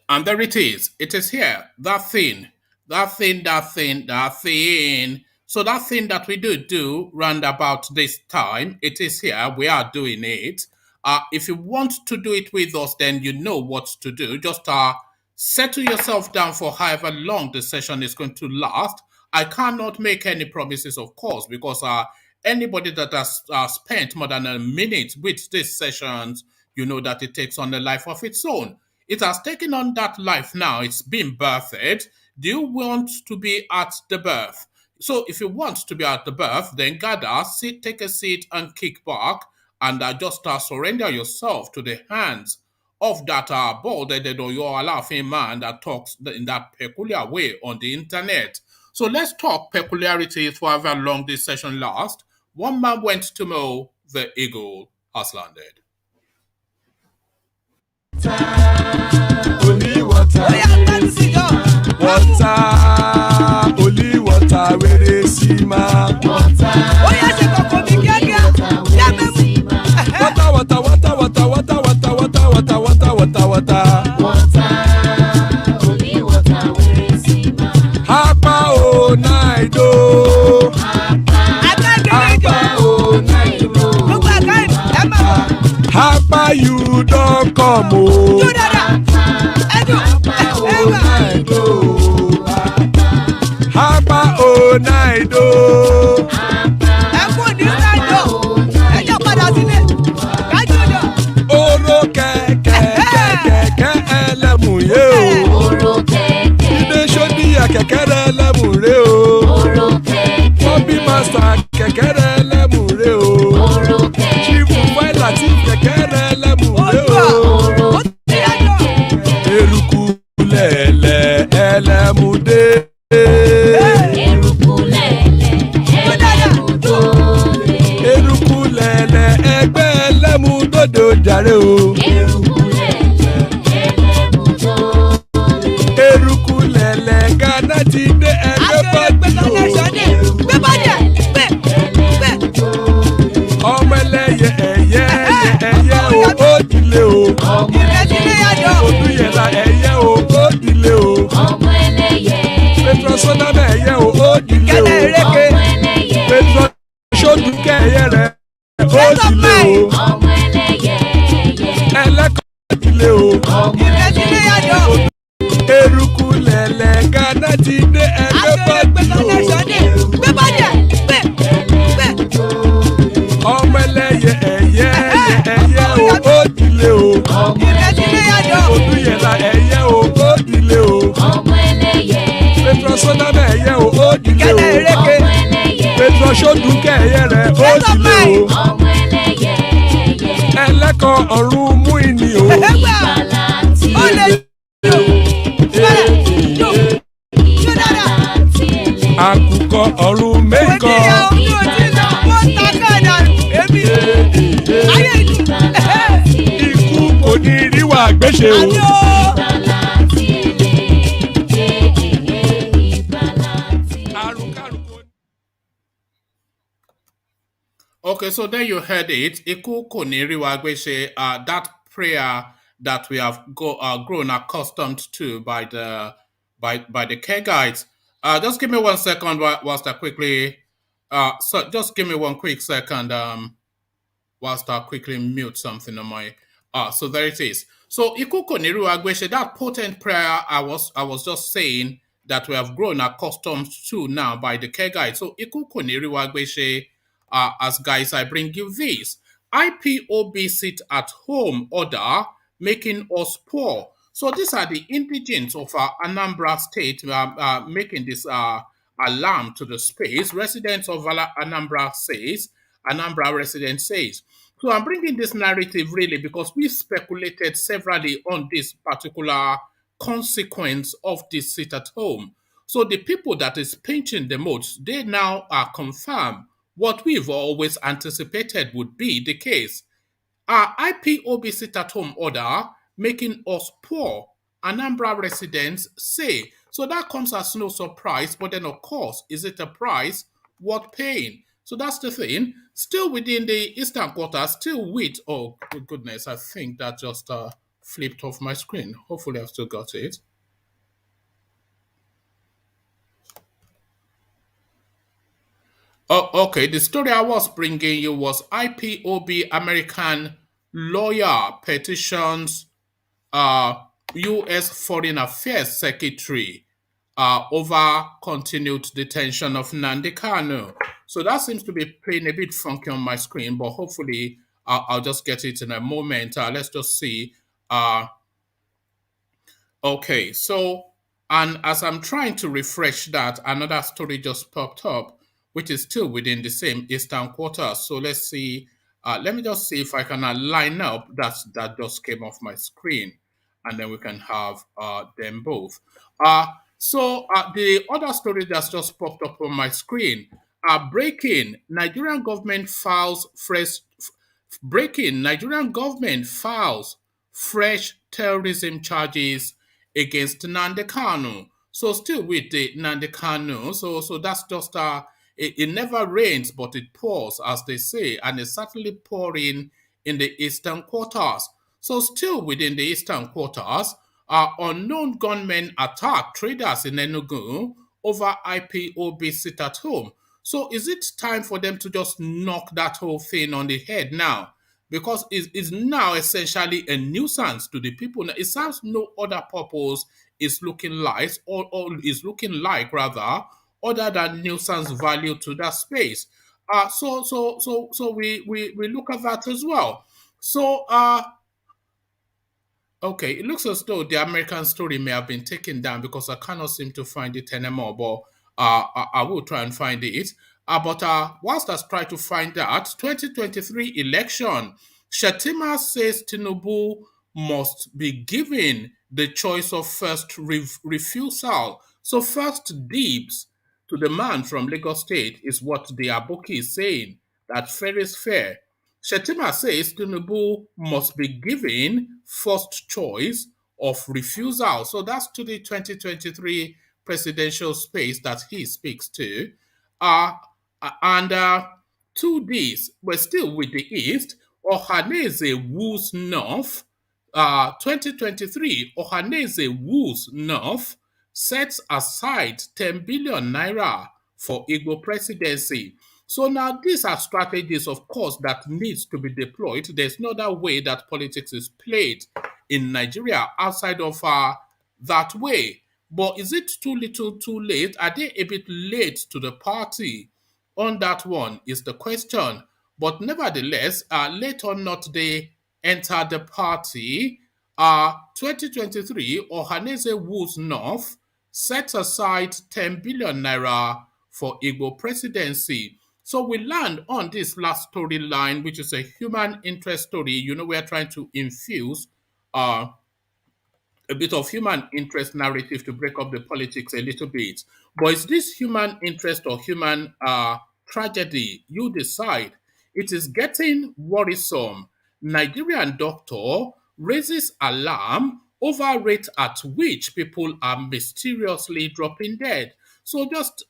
And there it is. It is here. That thing. That thing, that thing, that thing. So that thing that we do round about this time, it is here. We are doing it. If you want to do it with us, then you know what to do. Just settle yourself down for however long the session is going to last. I cannot make any promises, of course, because anybody that has spent more than a minute with these sessions, you know that it takes on a life of its own. It has taken on that life now. It's been birthed. Do you want to be at the birth? So if you want to be at the birth, then gather, sit, take a seat and kick back and just surrender yourself to the hands of that bald-headed or your laughing man that talks in that peculiar way on the internet. So let's talk peculiarities for however long this session lasts. One man went to mow, the eagle has landed. Only water, water, only water, where they see ma. Water, water, water, water, water, water, water, water, water, water, water, water, only water, where they see ma. Hapa o naido, hapa o naido. Hapa you don't come o. Hapa o naido. Oro kẹ̀kẹ́ ẹlẹ́mùrè o. Ilé sọ́díyà kẹ̀kẹ́ ẹlẹ́mùrè o. Bobby master kẹ̀kẹ́ ẹlẹ́mùrè o. Chifu Faila ti kẹ̀kẹ́ ẹlẹ́mùrè o. Eruku lẹ̀lẹ̀ ẹlẹ́mùdé. Eruku lẹ̀lẹ̀ ẹgbẹ́ ẹlẹ́mùdóde ó jàre o. Eruku lẹ̀lẹ̀ Ghana ti dé ẹgbẹ́ bọ́dì o. Ọmọ ẹlẹ́yẹ ẹyẹ o ó dilé o. Odúyẹ̀lá ẹyẹ o ó dilé o. Petro Sọ́dámẹ̀ ẹyẹ o ó dilé o. Petro Sọ́dúnkẹ́ ẹyẹ rẹ̀ ó dilé o. Ẹlẹ́kọ̀ọ́ dilé o. Eruku lẹ̀lẹ̀ Ghana ti dé ẹgbẹ́ bọ́dì o. Ọmọ ẹlẹ́yẹ ẹyẹ o ó dilé o. Odúyẹ̀lá ẹyẹ o ó dilé o. Petro Sọ́dámẹ̀ ẹyẹ o ó dilé o. Petro Sọ́dúnkẹ́ ẹyẹ rẹ̀ ó dilé o. Ẹlẹ́kọ̀ọ́ ọ̀run mú ìní o. Àkùkọ ọ̀run mẹ́kọ̀. Ikú kò ní ríwà gbéṣe o. Okay, so there you heard it. Iku koniriwa gbese, that prayer that we have grown accustomed to by the care guides. Just give me 1 second whilst I quickly. So just give me 1 quick second. Whilst I quickly mute something on my. So there it is. So Iku koniriwa gbese, that potent prayer I was just saying that we have grown accustomed to now by the care guide. So Iku koniriwa gbese. As guys, I bring you this. IPOB sit at home order making us poor. So these are the indigents of Anambra state making this alarm to the space. Residents of Anambra resident says. So I'm bringing this narrative really because we speculated severally on this particular consequence of this sit at home. So the people that is pinching the most, they now are confirmed what we've always anticipated would be the case. Our IPOB sit-at-home order making us poor, Anambra residents say. So that comes as no surprise, but then of course, is it a price worth paying? So that's the thing. Still within the Eastern Quarter, still with, oh goodness, I think that just flipped off my screen. Hopefully I've still got it. Oh, okay. The story I was bringing you was IPOB American lawyer petitions U.S. Foreign Affairs Secretary over continued detention of Nnamdi Kanu. So that seems to be playing a bit funky on my screen, but hopefully I'll just get it in a moment. Let's just see. Okay, so, and as I'm trying to refresh that, another story just popped up, which is still within the same Eastern Quarter. So let's see. Let me just see if I can line up that just came off my screen, and then we can have them both. The other story that's just popped up on my screen, breaking Nigerian government files fresh. Breaking Nigerian government files fresh terrorism charges against Nnamdi Kanu. So still with the Nnamdi Kanu, so that's just it never rains but it pours, as they say, and it's certainly pouring in the eastern quarters. So still within the eastern quarters, unknown gunmen attack traders in Enugu over IPOB sit at home. So is it time for them to just knock that whole thing on the head now? Because it's now essentially a nuisance to the people. It serves no other purpose is looking like, or is looking like rather, other than nuisance value to that space. So we look at that as well. So okay, it looks as though the American story may have been taken down because I cannot seem to find it anymore, but I will try and find it. But whilst I try to find that, 2023 election, Shetima says Tinubu must be given the choice of first refusal. So first dibs to the man from Lagos State is what the Aboki is saying, that fair is fair. Shetima says Tinubu must be given first choice of refusal. So that's to the 2023 presidential space that he speaks to. And to this, we're still with the East. Ohanaeze woos North. 2023, Ohanaeze woos North sets aside 10 billion naira for IGBO presidency. So now these are strategies, of course, that needs to be deployed. There's no other way that politics is played in Nigeria outside of that way. But is it too little, too late? Are they a bit late to the party? On that one is the question. But nevertheless, late or not, they enter the party. 2023, Ohanaeze woos North set aside 10 billion naira for IGBO presidency. So we land on this last storyline, which is a human interest story. You know, we're trying to infuse a bit of human interest narrative to break up the politics a little bit. But is this human interest or human tragedy? You decide. It is getting worrisome. Nigerian doctor raises alarm over rate at which people are mysteriously dropping dead. So just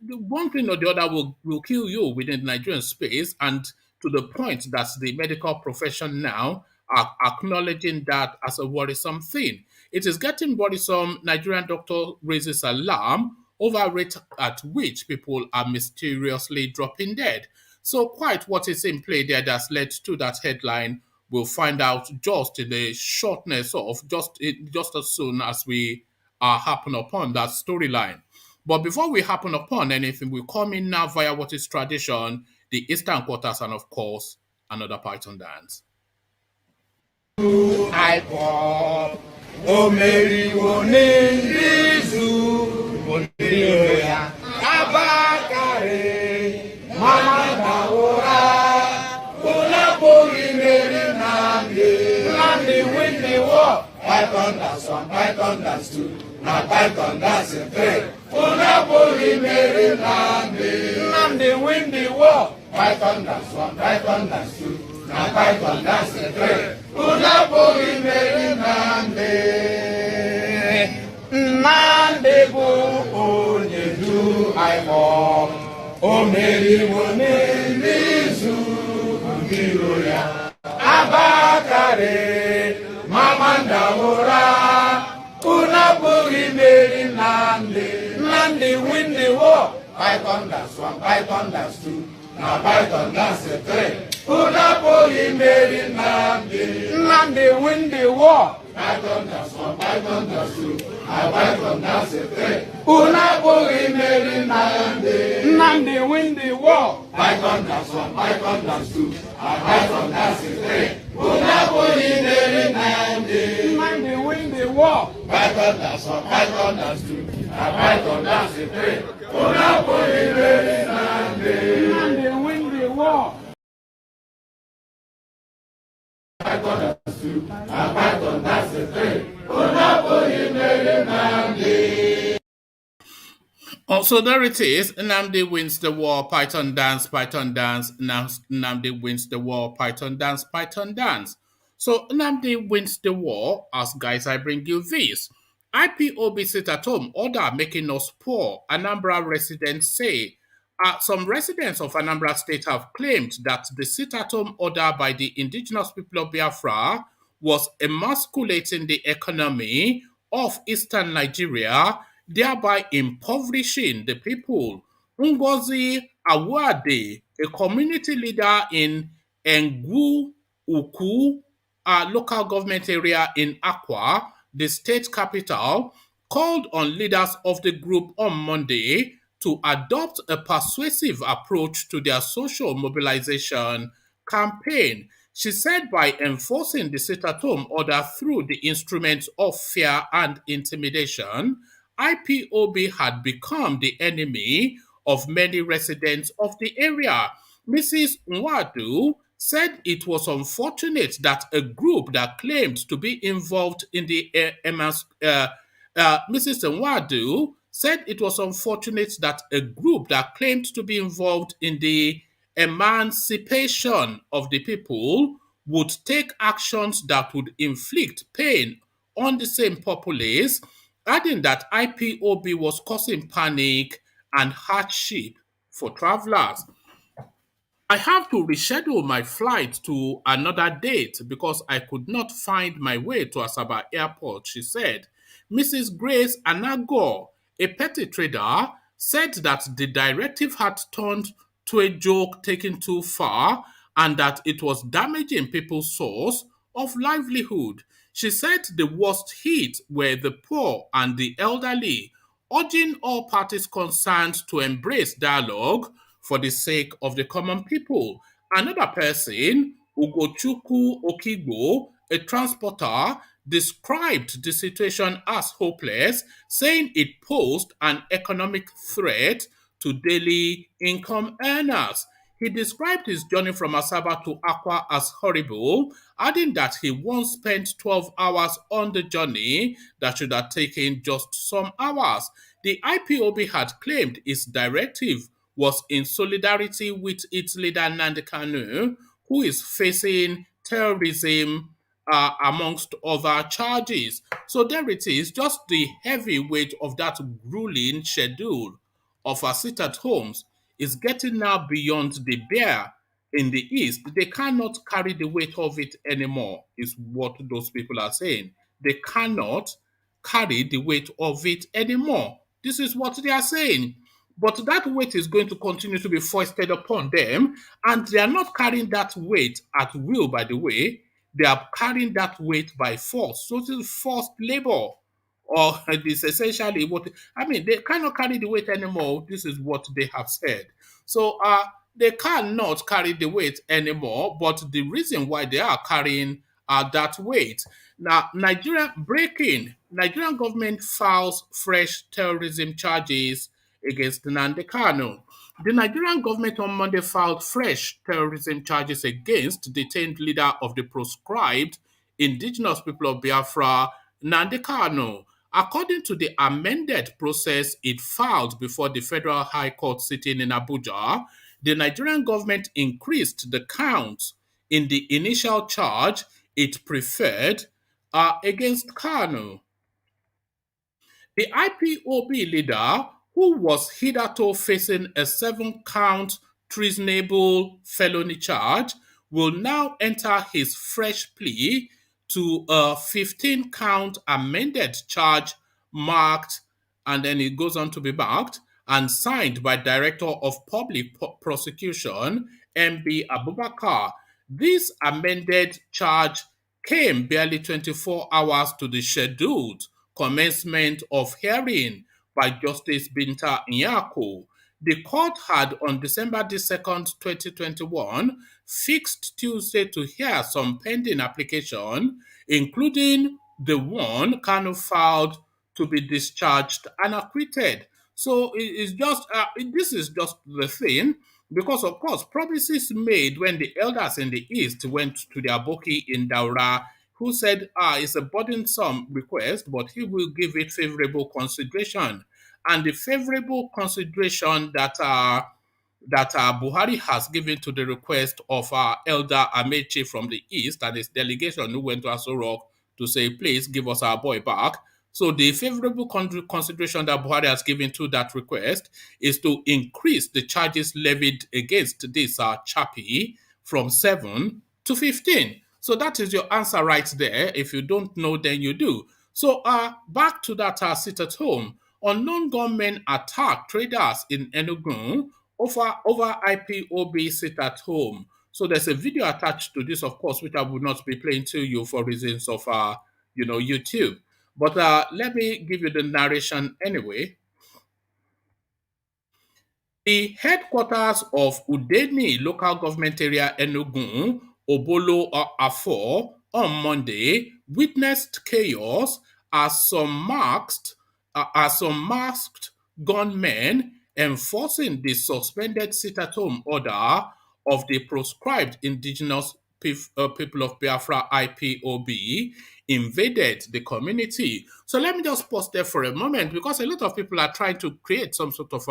one thing or the other will kill you within the Nigerian space, and to the point that the medical profession now are acknowledging that as a worrisome thing. It is getting worrisome. Nigerian doctor raises alarm over rate at which people are mysteriously dropping dead. So quite what is in play there that's led to that headline, we'll find out just in the shortness of just as soon as we happen upon that storyline. But before we happen upon anything, we come in now via what is tradition, the Eastern Quarters, and of course, another Python dance. Python dance 1, Python dance 2, now Python dance 3. Unapoli Mary Nnamdi win the war. Python dance 1, Python dance 2, now Python dance 3. Unapoli Mary Nnamdi bu onye du I walk. O Mary Wone. Buhari, Mamanda Mura, Unaburi Mary Nandi, Nandi win the war. Python dance 1, Python dance 2, now Python dance 3. Unaburi Mary Nandi, Nandi win the war. Python dance 1, Python dance 2, now Python dance 3. Unaburi Mary Nandi, Nandi win the war. Python dance 1, Python dance 2, now Python dance 3. Unaburi Mary Nandi, Nandi win the war. Python dance 1, Python dance 2, now Python dance 3. Unaburi Mary Nandi, Nandi win the war. Python dance 2, now Python dance 3. Unaburi Mary Nandi. Also, there it is. NNAMDI wins the war. Python dance, Python dance. NNAMDI wins the war. Python dance, Python dance. So, NNAMDI wins the war. As guys, I bring you this. IPOB sit at home order making us poor. Anambra residents say. Some residents of Anambra State have claimed that the sit-at-home order by the indigenous people of Biafra was emasculating the economy of eastern Nigeria, thereby impoverishing the people. Ngozi Awade, a community leader in Engu Uku, a local government area in Akwa, the state capital, called on leaders of the group on Monday to adopt a persuasive approach to their social mobilization campaign. She said by enforcing the sit-at-home order through the instruments of fear and intimidation, IPOB had become the enemy of many residents of the area. Mrs. Nwadu said it was unfortunate that a group that claimed to be involved in the Mrs. Nwadu said it was unfortunate that a group that claimed to be involved in the emancipation of the people would take actions that would inflict pain on the same populace, adding that IPOB was causing panic and hardship for travelers. I have to reschedule my flight to another date because I could not find my way to Asaba Airport, she said. Mrs. Grace Anago, a petty trader, said that the directive had turned to a joke taken too far and that it was damaging people's source of livelihood. She said the worst hit were the poor and the elderly, urging all parties concerned to embrace dialogue for the sake of the common people. Another person, Ugochukwu Okigbo, a transporter, described the situation as hopeless, saying it posed an economic threat to daily income earners. He described his journey from Asaba to Akwa as horrible, adding that he once spent 12 hours on the journey that should have taken just some hours. The IPOB had claimed its directive was in solidarity with its leader Nnamdi Kanu, who is facing terrorism amongst other charges. So there it is, just the heavy weight of that grueling schedule of our sit-at-homes is getting now beyond the bear in the east. They cannot carry the weight of it anymore, is what those people are saying. They cannot carry the weight of it anymore. This is what they are saying. But that weight is going to continue to be foisted upon them, and they are not carrying that weight at will, by the way. They are carrying that weight by force. So this is forced labor. Or this essentially what I mean, they cannot carry the weight anymore. This is what they have said. So they cannot carry the weight anymore, but the reason why they are carrying that weight. Now, Nigerian government files fresh terrorism charges against Nnamdi Kanu. The Nigerian government on Monday filed fresh terrorism charges against detained leader of the proscribed indigenous people of Biafra, Nnamdi Kanu. According to the amended process it filed before the Federal High Court sitting in Abuja, the Nigerian government increased the count in the initial charge it preferred against Kanu. The IPOB leader, who was hitherto facing a 7-count treasonable felony charge, will now enter his fresh plea to a 15-count amended charge marked, and then it goes on to be marked, and signed by Director of Public Prosecution, MB Abubakar. This amended charge came barely 24 hours to the scheduled commencement of hearing by Justice Binta Nyako. The court had on December 2nd, 2021, fixed Tuesday to hear some pending application, including the one KANU filed to be discharged and acquitted. So it's just this is just the thing, because of course promises made when the elders in the east went to their Boki in Daura, who said it's a burdensome request, but he will give it favorable consideration. And the favorable consideration that Buhari has given to the request of Elder Amechi from the East and his delegation who went to Aso Rock to say, please give us our boy back. So the favorable consideration that Buhari has given to that request is to increase the charges levied against this chappie from 7 to 15. So that is your answer right there. If you don't know, then you do. So back to that sit at home. Unknown gunmen attack traders in Enugu over IPOB sit at home. So there's a video attached to this, of course, which I will not be playing to you for reasons of YouTube. But let me give you the narration anyway. The headquarters of Udeni local government area Enugu, Obolo Afo, on Monday witnessed chaos as some masked gunmen enforcing the suspended sit-at-home order of the proscribed indigenous people of Biafra IPOB invaded the community. So let me just pause there for a moment, because a lot of people are trying to create some sort of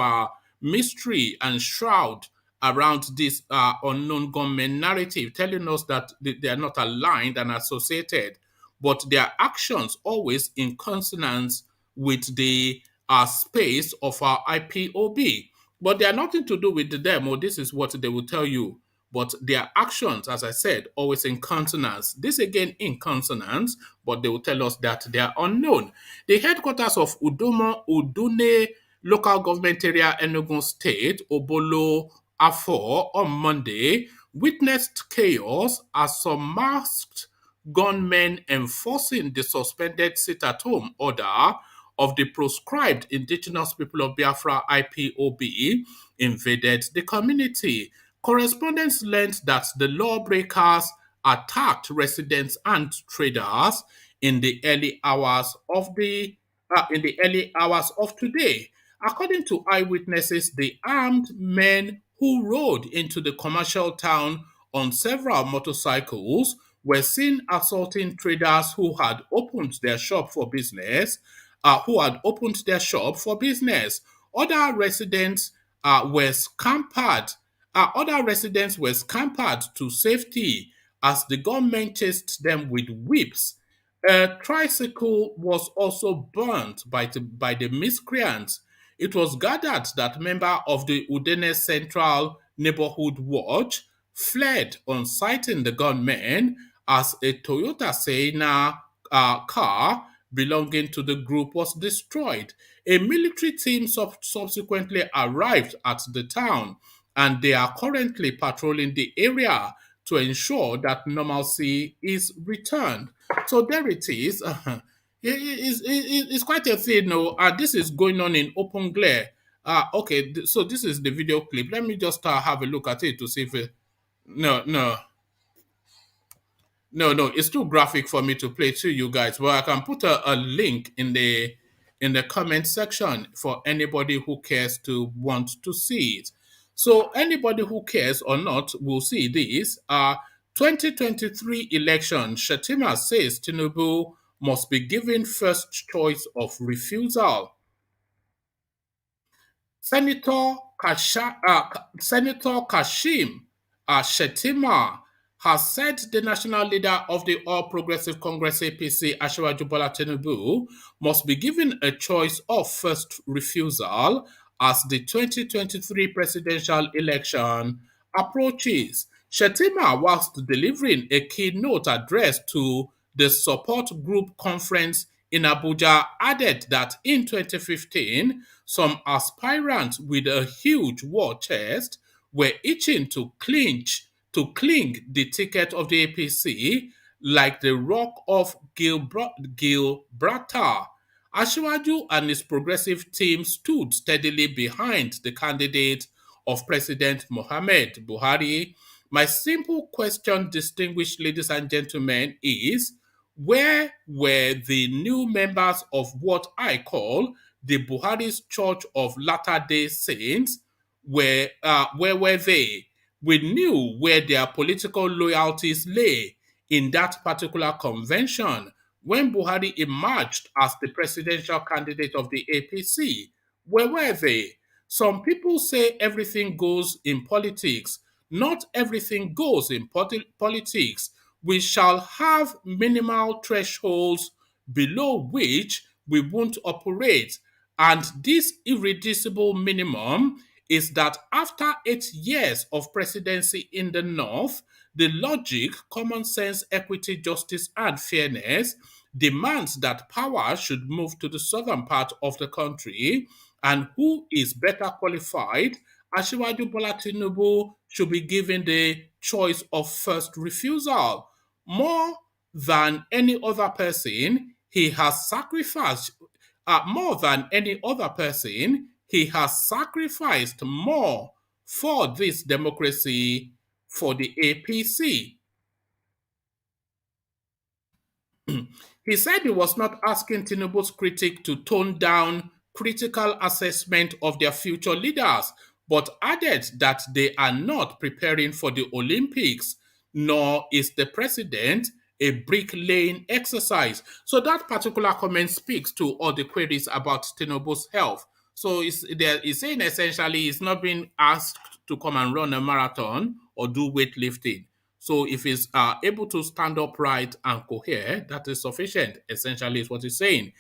mystery and shroud around this unknown gunmen narrative, telling us that they are not aligned and associated, but their actions always in consonance with the space of our IPOB. But they are nothing to do with them, or this is what they will tell you. But their actions, as I said, always in consonance. This again in consonance, but they will tell us that they are unknown. The headquarters of Udune local government area Enugu State, Obolo Afo, on Monday, witnessed chaos as some masked gunmen enforcing the suspended sit-at-home order of the proscribed indigenous people of Biafra IPOB invaded the community. Correspondents learned that the lawbreakers attacked residents and traders in the early hours of today. According to eyewitnesses, the armed men who rode into the commercial town on several motorcycles were seen assaulting traders who had opened their shop for business. Other residents were scampered. Other residents were scampered to safety as the government chased them with whips. A tricycle was also burnt by the miscreants. It was gathered that member of the Udene Central Neighborhood Watch fled on sighting the gunmen as a Toyota Sienna car belonging to the group was destroyed. A military team subsequently arrived at the town, and they are currently patrolling the area to ensure that normalcy is returned. So there it is. It's quite a thing, no? This is going on in open glare. Okay, so this is the video clip. Let me just have a look at it to see if it... No, it's too graphic for me to play to you guys, but I can put a link in the comment section for anybody who cares to want to see it. So anybody who cares or not will see this. 2023 election, Shetima says Tinubu must be given first choice of refusal. Senator Kashim Shetima has said the national leader of the All Progressive Congress APC, Asiwaju Bola Tinubu, must be given a choice of first refusal as the 2023 presidential election approaches. Shetima, whilst delivering a keynote address to the support group conference in Abuja, added that in 2015, some aspirants with a huge war chest were itching to cling the ticket of the APC like the rock of Gibraltar. Asiwaju and his progressive team stood steadily behind the candidate of President Mohamed Buhari. My simple question, distinguished ladies and gentlemen, is where were the new members of what I call the Buhari's Church of Latter-day Saints? Where were they? We knew where their political loyalties lay in that particular convention when Buhari emerged as the presidential candidate of the APC. Where were they? Some people say everything goes in politics. Not everything goes in politics. We shall have minimal thresholds below which we won't operate. And this irreducible minimum is that after 8 years of presidency in the North, the logic, common sense, equity, justice, and fairness demands that power should move to the southern part of the country, and who is better qualified? Asiwaju Bola Tinubu should be given the choice of first refusal. More than any other person, he has sacrificed more than any other person, he has sacrificed more for this democracy, for the APC. He said he was not asking Tinubu's critics to tone down critical assessment of their future leaders, but added that they are not preparing for the Olympics, nor is the president a bricklaying exercise. So that particular comment speaks to all the queries about Tinubu's health. So he's saying essentially he's not being asked to come and run a marathon or do weightlifting. So if he's able to stand upright and cohere, that is sufficient, essentially is what he's saying.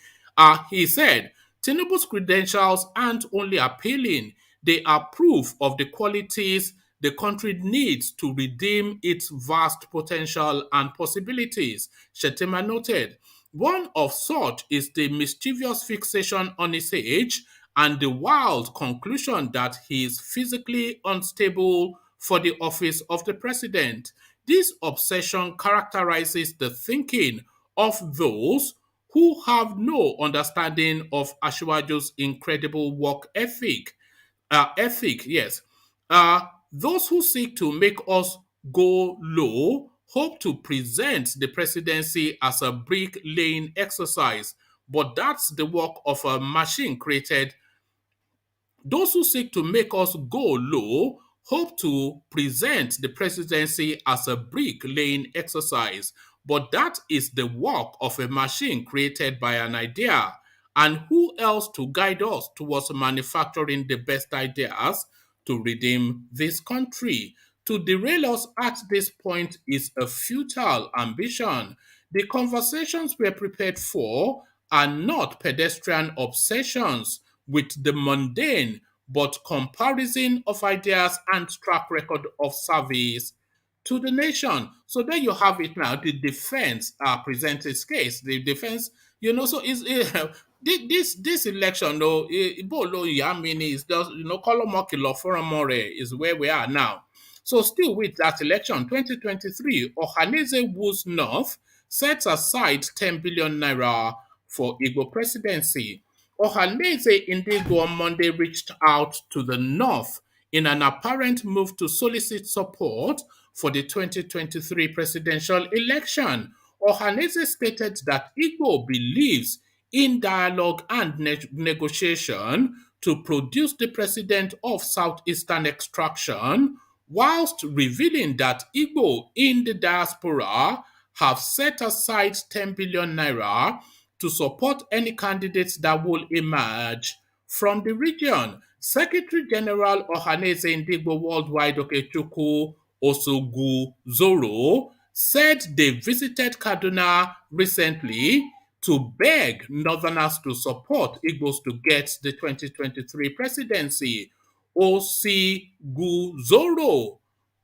He said, Tinubu's credentials aren't only appealing, they are proof of the qualities the country needs to redeem its vast potential and possibilities, Shetima noted. One of such is the mischievous fixation on his age and the wild conclusion that he is physically unstable for the office of the president. This obsession characterizes the thinking of those who have no understanding of Asiwaju's incredible work ethic. Yes. Those who seek to make us go low hope to present the presidency as a brick-laying exercise, but that's the work of a machine created. Those who seek to make us go low hope to present the presidency as a brick-laying exercise, but that is the work of a machine created by an idea. And who else to guide us towards manufacturing the best ideas to redeem this country? To derail us at this point is a futile ambition. The conversations we're prepared for are not pedestrian obsessions with the mundane, but comparison of ideas and track record of service to the nation. So there you have it now. The defense presents its case. The defense, so this election, though, Bolo Yamini is just, Kolomokilo Foramore is where we are now. So still with that election, 2023, Ohanaeze Woods North sets aside 10 billion naira for IGBO presidency. Ohanaeze indeed on Monday reached out to the North in an apparent move to solicit support for the 2023 presidential election. Ohanaeze stated that IGBO believes in dialogue and negotiation to produce the president of Southeastern extraction, whilst revealing that IGBO in the diaspora have set aside 10 billion naira to support any candidates that will emerge from the region. Secretary General Ohanaeze Ndigbo Worldwide Okechukwu Osogu Zoro said they visited Kaduna recently to beg Northerners to support Igbos to get the 2023 presidency. Osiguzoro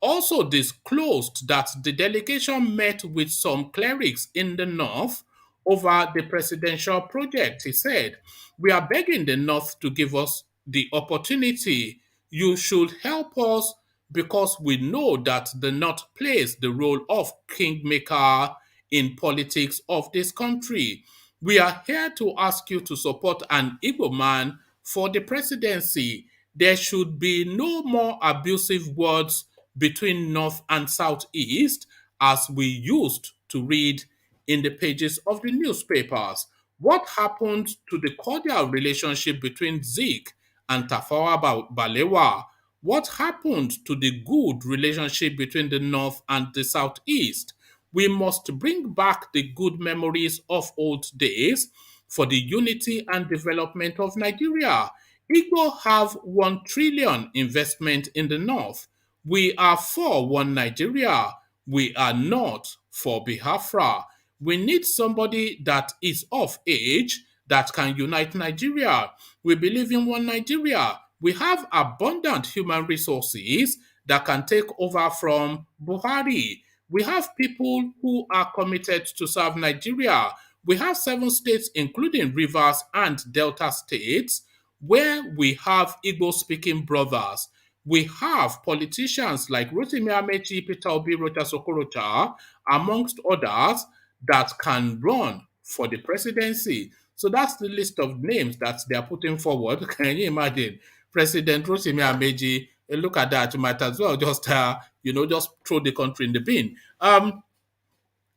also disclosed that the delegation met with some clerics in the North over the presidential project. He said, "We are begging the North to give us the opportunity. You should help us because we know that the North plays the role of kingmaker in politics of this country. We are here to ask you to support an Igbo man for the presidency. There should be no more abusive words between North and Southeast as we used to read in the pages of the newspapers. What happened to the cordial relationship between Zeke and Tafawa Balewa? What happened to the good relationship between the North and the Southeast? We must bring back the good memories of old days for the unity and development of Nigeria. Igbo have 1 trillion investment in the North. We are for one Nigeria. We are not for Biafra. We need somebody that is of age that can unite Nigeria. We believe in one Nigeria. We have abundant human resources that can take over from Buhari. We have people who are committed to serve Nigeria. We have 7 states, including Rivers and Delta states, where we have Igbo-speaking brothers. We have politicians like Rotimi Amechi, Peter Obi, Rochas Okorocha, amongst others, that can run for the presidency. So that's the list of names that they are putting forward. Can you imagine? President Rotimi Amechi, look at that. You might as well just, just throw the country in the bin.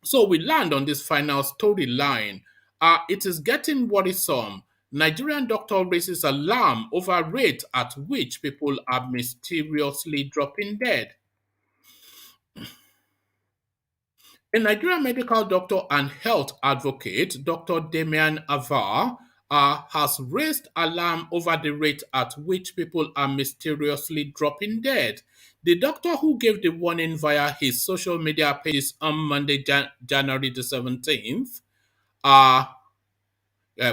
So we land on this final storyline. It is getting worrisome. Nigerian doctor raises alarm over rate at which people are mysteriously dropping dead. A Nigerian medical doctor and health advocate, Dr. Damian Avar, has raised alarm over the rate at which people are mysteriously dropping dead. The doctor, who gave the warning via his social media pages on Monday, January the 17th,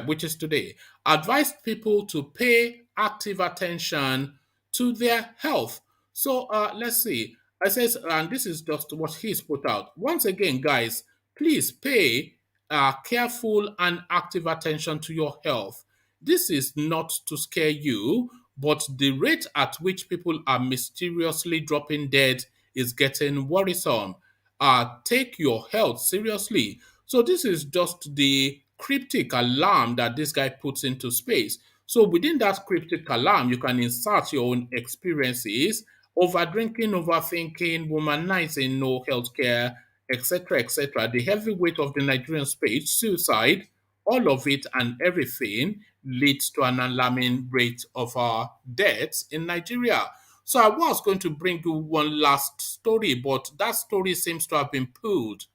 which is today, advised people to pay active attention to their health. So let's see. I says, and this is just what he's put out. Once again, guys, please pay careful and active attention to your health. This is not to scare you, but the rate at which people are mysteriously dropping dead is getting worrisome. Take your health seriously. So this is just the cryptic alarm that this guy puts into space. So within that cryptic alarm, you can insert your own experiences: over drinking, overthinking, womanizing, no healthcare, etc., etc. The heavy weight of the Nigerian space, suicide, all of it and everything leads to an alarming rate of deaths in Nigeria. So I was going to bring you one last story, but that story seems to have been pulled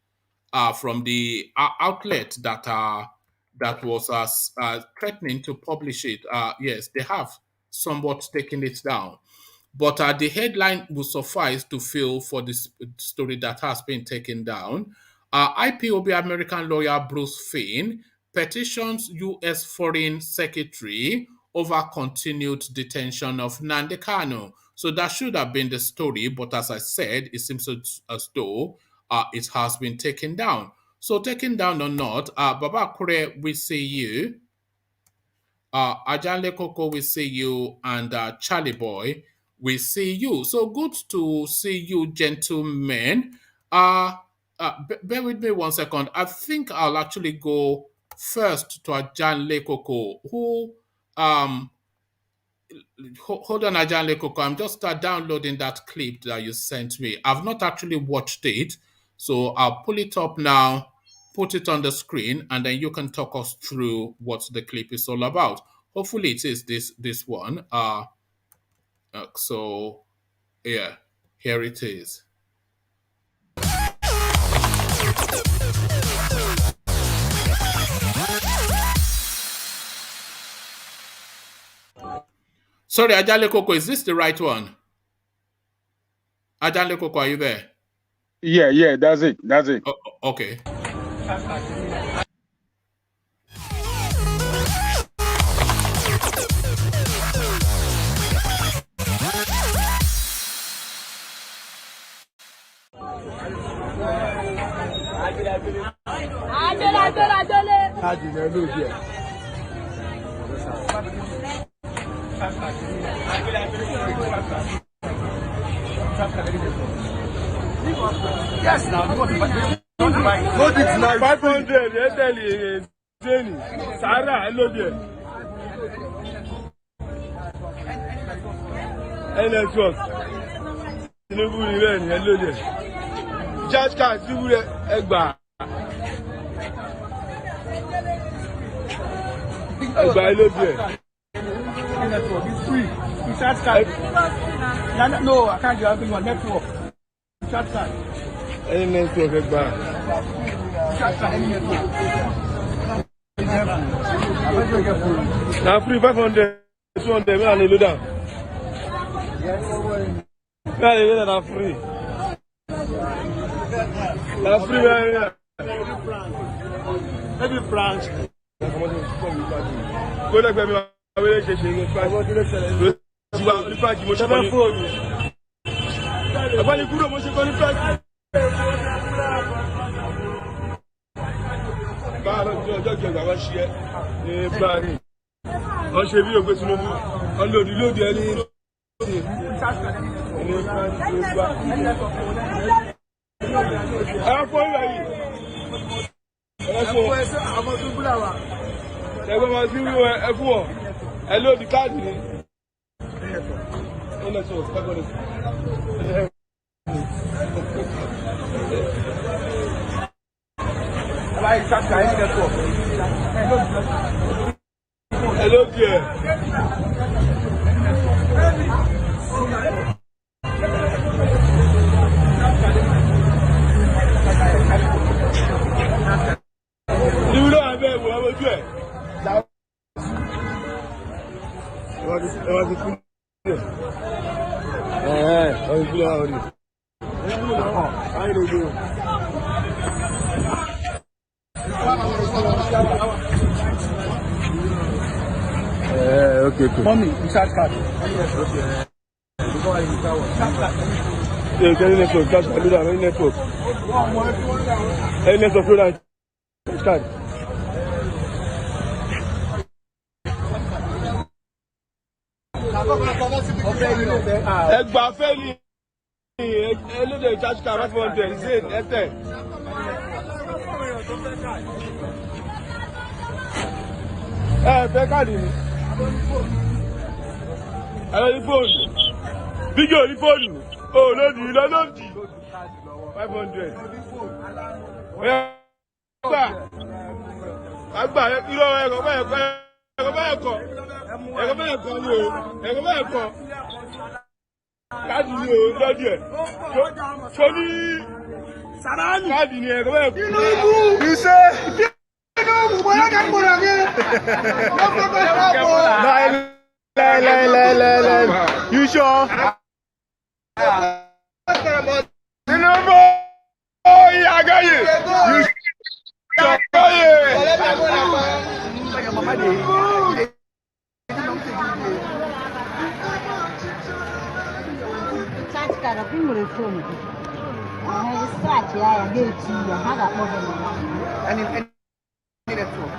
from the outlet that was threatening to publish it. Yes, they have somewhat taken it down. But the headline will suffice to fill for this story that has been taken down. IPOB American lawyer Bruce Finn petitions U.S. Foreign Secretary over continued detention of Nnamdi Kanu. So that should have been the story, but as I said, it seems as though it has been taken down. So taken down or not, Baba Kure, we see you. Ajanle Koko, we see you. And Charlie Boy, we see you. So good to see you, gentlemen. Bear with me 1 second. I think I'll actually go first to Ajanle Koko, who hold on, Ajanle Koko. I'm just downloading that clip that you sent me. I've not actually watched it, so I'll pull it up now, put it on the screen, and then you can talk us through what the clip is all about. Hopefully, it is this one. So yeah, here it is. Sorry, Ajanle Koko, is this the right one? Ajanle Koko, are you there? Yeah, that's it. Oh, okay. Yes, now. What is 500? Jenny, Sarah, I love you. N10. Tinubu, I love you. Judge card, you will Egba. I love you. It's free. It's charge card. No, I can't do anything on network. Charge card. Any network, Egba. Charge card, any network. Now free 500, 200, man, you do that. Man, you do that free. Now free, man. Every branch. Go like me, I will let you see. You are the branch, you must have a phone. About the good of motion, the branch. Àwọn ṣe é báyìí wọ́n ṣe bí ògbé Tinubu wọ́n lòdì lòdì ẹni ẹ̀fọ́ ìwà yìí ẹ̀fọ́ ẹ̀gbọ́n máa sí wíwọ ẹ̀fọ́ ọ̀ ẹ̀ lòdì káàdì ni ó lọ sí ọ̀sán Hello, dear. You know I'm there. What was it? Okay. Mommy, recharge card. Yeah, get in network. Cash card. Any network. Any network. Cash card. Egba feli. Hello, the charge card. 500. Zain, N10. Card ni. Hello, the phone. Video, the phone. Oh, lodi. 500. Agba, iro ẹ̀kọ́ ni o. Káàdì ni o, lọ́dí ẹ̀. Sọ́ní Sàránì. Káàdì ni ẹ̀kọ́ bẹ́ẹ̀ kọ́. Tinubu. Iṣẹ́. Tinubu, bóyá ká gbọ́dọ̀ ní. You sure? Tinubu. Oh, yeah, I got you. You sure? Cara, primeiro filme. Mas strati a GOVT, haga problem. Ani network.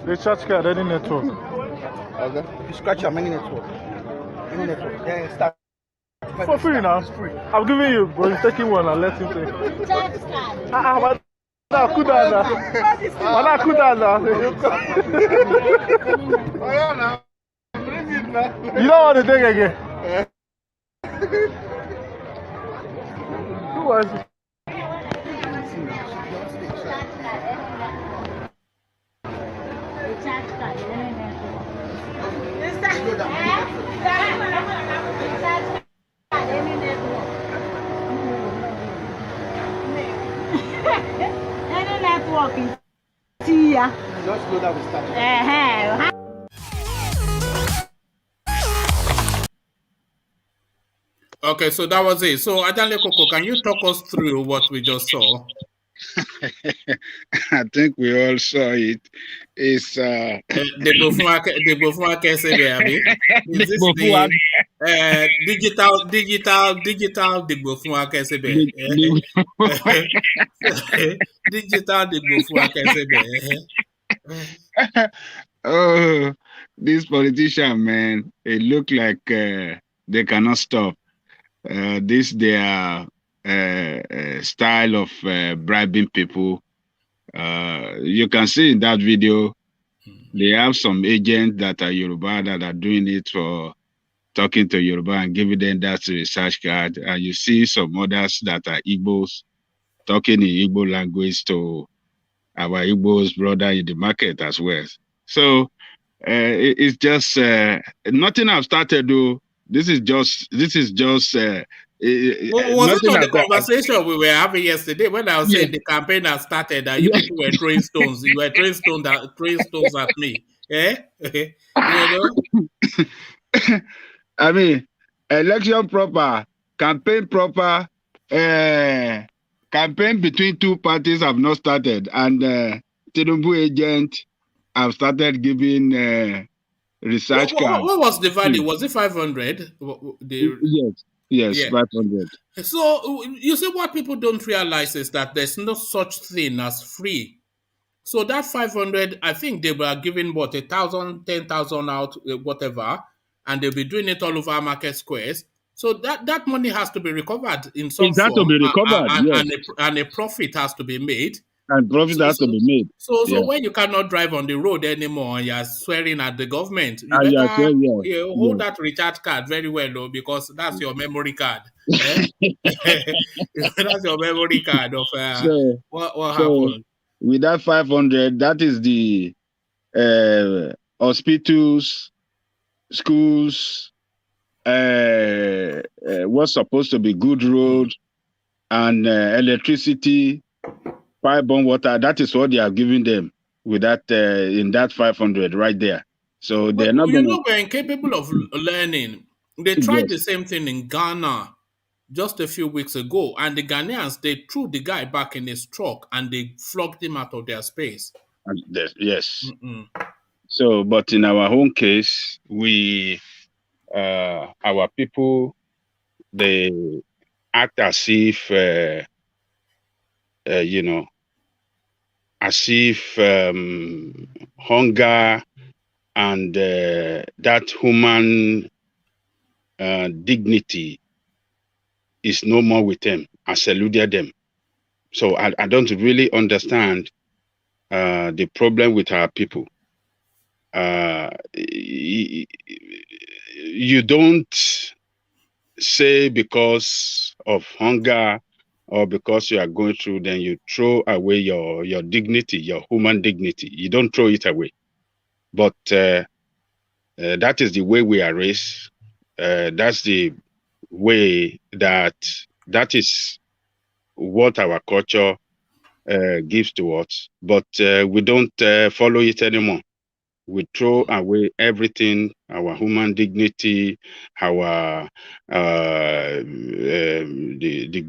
The charge card, any network. Okay. You scratch your many network. Any network. Yeah, start. For free now. Free. I'm giving you, but you're taking one and let him take. You don't want to take again. Who was it? Just go that we start. Okay, so that was it. So Ajanle Koko, can you talk us through what we just saw? I think we all saw it. It's They go from Abi. Is this the digital they go from Digital they go from oh, this politician, man, it look like they cannot stop. This their style of bribing people. You can see in that video, they have some agents that are Yoruba that are doing it for talking to Yoruba and giving them that research card. And you see some others that are Igbos talking in Igbo language to our Igbo's brother in the market as well. So it's just nothing I've started though. This is just was it on the conversation we were having yesterday when I was saying the campaign has started and you people were throwing stones? You were throwing stones at me. Eh? You know? I mean, election proper, campaign proper, campaign between two parties have not started, and Tinubu agent have started giving research cards. What was the value? Was it 500? Yes, Yeah. 500. So you see, what people don't realize is that there's no such thing as free. So that 500, I think they were giving 1,000, 10,000 out, whatever, and they'll be doing it all over market squares. So that money has to be recovered in some form. To be recovered, and a profit has to be made. And profit has to be made. So when you cannot drive on the road anymore and you're swearing at the government, you hold that recharge card very well, though, because that's your memory card. That's your memory card of what happened. With that 500, that is the hospitals, schools, what's supposed to be good roads and electricity, pipe-borne water. That is what they are giving them with that in that 500 right there. So they're not going to. We're incapable of learning. They tried the same thing in Ghana just a few weeks ago, and the Ghanaians, they threw the guy back in his truck and they flogged him out of their space. Yes. So, but in our own case, we, our people, they act as if, as if hunger and that human dignity is no more with them. I saluted them. So I don't really understand the problem with our people. You don't say because of hunger or because you are going through, then you throw away your dignity, your human dignity. You don't throw it away. But that is the way we are raised. That's the way that is what our culture gives to us. But we don't follow it anymore. We throw away everything, our human dignity, our the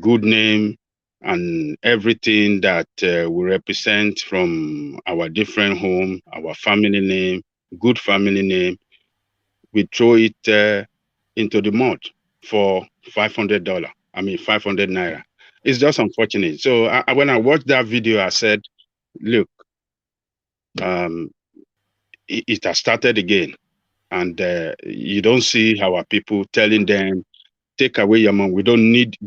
good name, and everything that we represent from our different home, our family name, good family name. We throw it into the mud for $500. I mean, 500 naira. It's just unfortunate. So when I watched that video, I said, look, it has started again, and you don't see our people telling them, take away your money. We don't need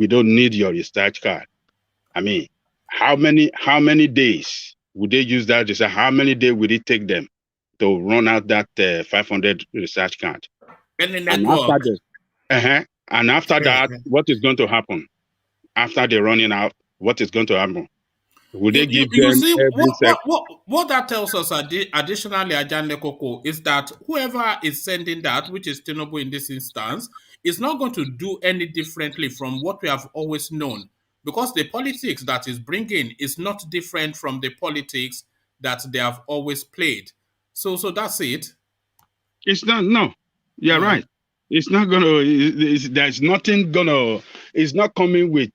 your research card. I mean, how many days would they use that? How many days would it take them to run out that 500 research card? And after that, what is going to happen? After they're running out, what is going to happen? Would they give them what that tells us additionally, Ajan Lekoko, is that whoever is sending that, which is Tinubu in this instance, is not going to do any differently from what we have always known, because the politics that is bringing is not different from the politics that they have always played. So that's it. It's not. No, you're right. It's not gonna. There's nothing gonna. It's not coming with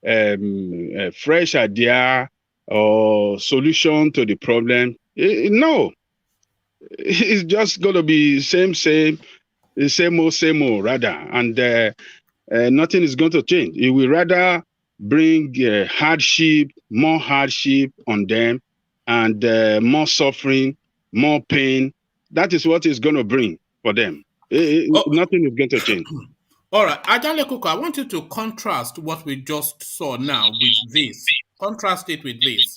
fresh idea or solution to the problem. No, it's just going to be same old rather, and nothing is going to change. It will rather bring more hardship on them, and more suffering, more pain. That is what it's going to bring for them. Nothing is going to change. All right, Ajale Koko, I want you to contrast what we just saw now with this. Contrast it with this.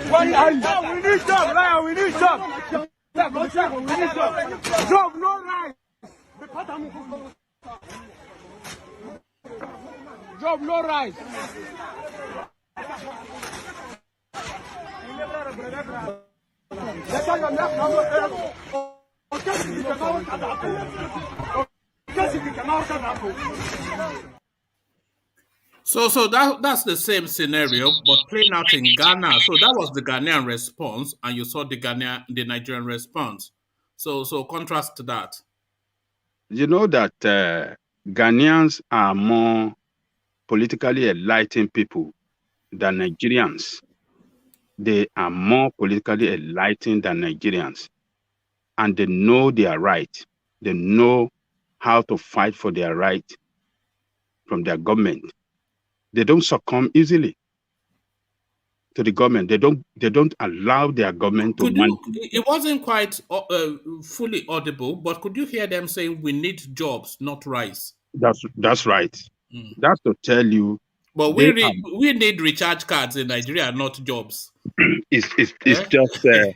We need job, we need job. Job, no rice. Job, no rice. So that's the same scenario, but playing out in Ghana. So that was the Ghanaian response, and you saw the Nigerian response. So contrast to that. You know that Ghanaians are more politically enlightened people than Nigerians. They are more politically enlightened than Nigerians, and they know their right. They know how to fight for their right from their government. They don't succumb easily to the government. They don't allow their government to manage. It wasn't quite fully audible, but could you hear them saying we need jobs, not rice? That's right. That's to tell you. But we need recharge cards in Nigeria, not jobs. It's just that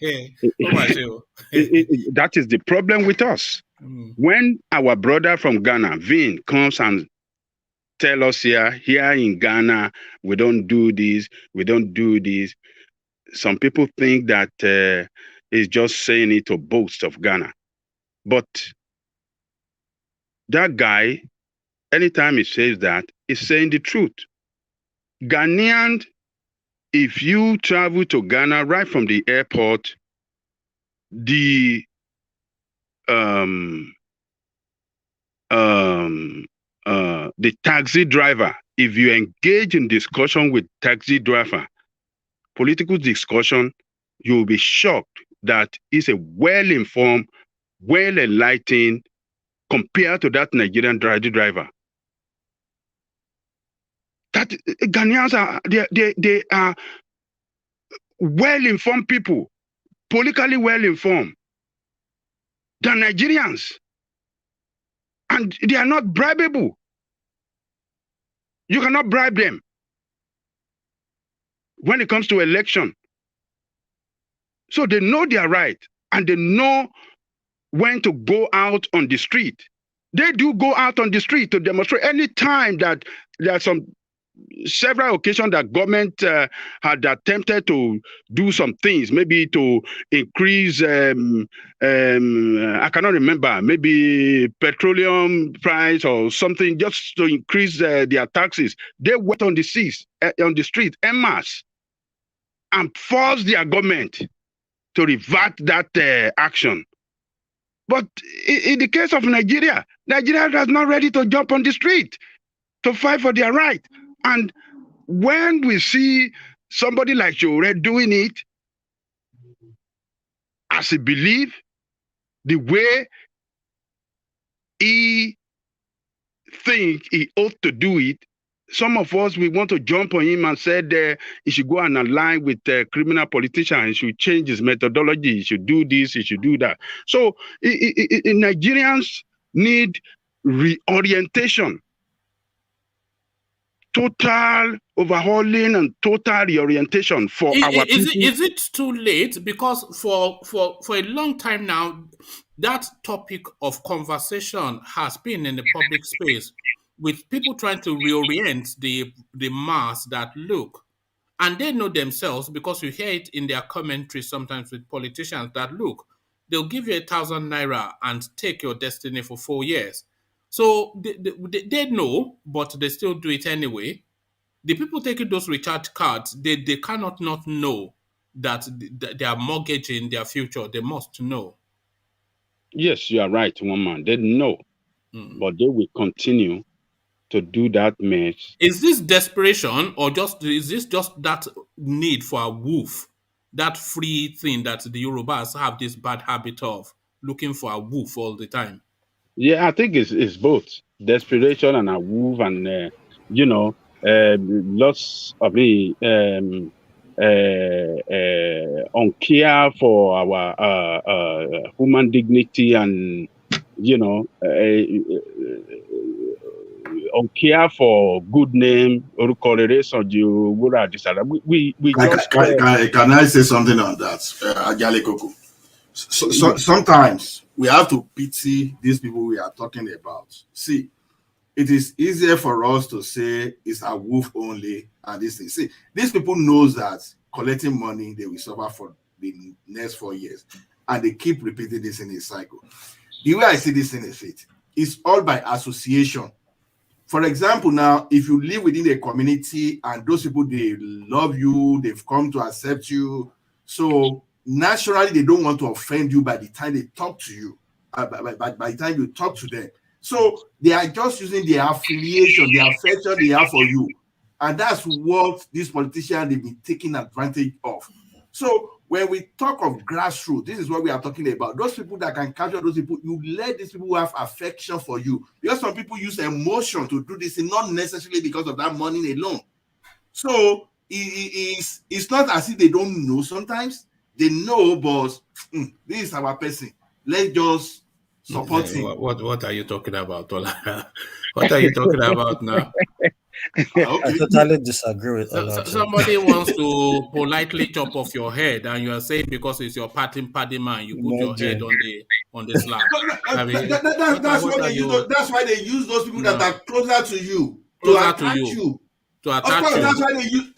is the problem with us. When our brother from Ghana, Vin, comes and tell us here in Ghana, we don't do this, we don't do this. Some people think that he's just saying it to boast of Ghana. But that guy, anytime he says that, he's saying the truth. Ghanaian, if you travel to Ghana right from the airport, the taxi driver, if you engage in discussion with taxi driver, political discussion, you'll be shocked that he's a well-informed, well-enlightened compared to that Nigerian driver. That Ghanaians they are well-informed people, politically well-informed than Nigerians. And they are not bribable. You cannot bribe them when it comes to election. So they know their right, and they know when to go out on the street. They do go out on the street to demonstrate. Any time that there are several occasions that government had attempted to do some things, maybe to increase, I cannot remember, maybe petroleum price or something, just to increase their taxes. They went on the street, en masse, and forced their government to revert that action. But in the case of Nigeria is not ready to jump on the street to fight for their right. And when we see somebody like Jore doing it, as he believes, the way he thinks he ought to do it, some of us, we want to jump on him and said he should go and align with criminal politicians, he should change his methodology, he should do this, he should do that. So Nigerians need reorientation. Total overhauling and total reorientation for our people. Is it too late? Because for a long time now, that topic of conversation has been in the public space, with people trying to reorient the mass that, look, And they know themselves, because you hear it in their commentary sometimes with politicians, that look, they'll give you 1,000 naira and take your destiny for 4 years. So they know, but they still do it anyway. The people taking those recharge cards, they cannot not know that they are mortgaging their future. They must know. Yes, you are right, woman. They know, but they will continue to do that mess. Is this desperation, or is this just that need for a woof, that free thing that the Yorubas have this bad habit of looking for a woof all the time? Yeah, I think it's both desperation and a move, and lots of the uncare for our human dignity, and uncare for good name or correlation. Can I say something on that, Ajale Koko? Sometimes we have to pity these people we are talking about. See, it is easier for us to say it's a wolf only and this thing. See, these people knows that collecting money, they will suffer for the next 4 years. And they keep repeating this in a cycle. The way I see this in a faith, it's all by association. For example, now, if you live within a community and those people, they love you, they've come to accept you. So naturally, they don't want to offend you by the time they talk to you, by the time you talk to them. So they are just using their affiliation, the affection they have for you. And that's what these politicians, they've been taking advantage of. So when we talk of grassroots, this is what we are talking about. Those people that can capture those people, you let these people who have affection for you. Because some people use emotion to do this, and not necessarily because of that money alone. So it's not as if they don't know. Sometimes they know, but this is our person. Let's just support him. What are you talking about, Ola? What are you talking about now? Okay. I totally disagree with Ola. Somebody wants to politely chop off your head, and you are saying because it's your party man, you put your head on the slab. That's why they use those people that are closer to you to attack you. To attack you. That's why they use.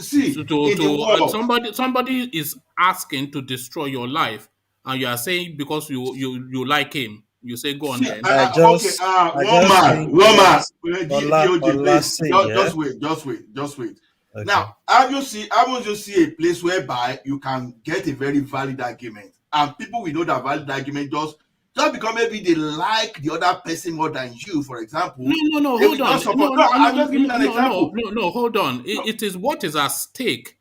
Somebody is asking to destroy your life, and you are saying because you like him. You say go on then. Just wait. Okay. Now, haven't you see a place whereby you can get a very valid argument, and people will know that valid argument just because maybe they like the other person more than you, for example. No, hold on. I'm just giving an example. No, hold on. It is what is at stake.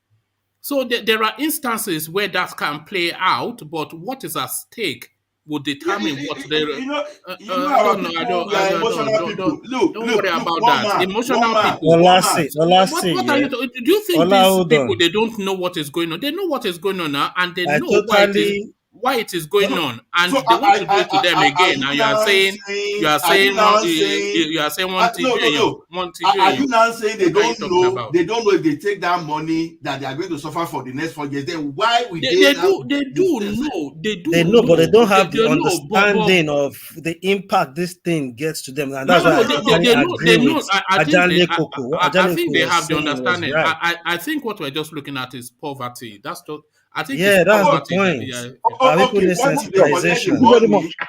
So there are instances where that can play out, but what is at stake will determine what they. Don't worry about that. Emotional people. What are you? Do you think these people they don't know what is going on? They know what is going on now, and they know why it is going on, and they want to do it to them again. And you are saying one TJ. Are you now saying they don't know? They don't know if they take that money that they are going to suffer for the next 4 years. Then why we they know, but they don't have the understanding of the impact this thing gets to them, and that's why they know. I think they have the understanding. I think what we're just looking at is poverty. That's just. I think that's the point.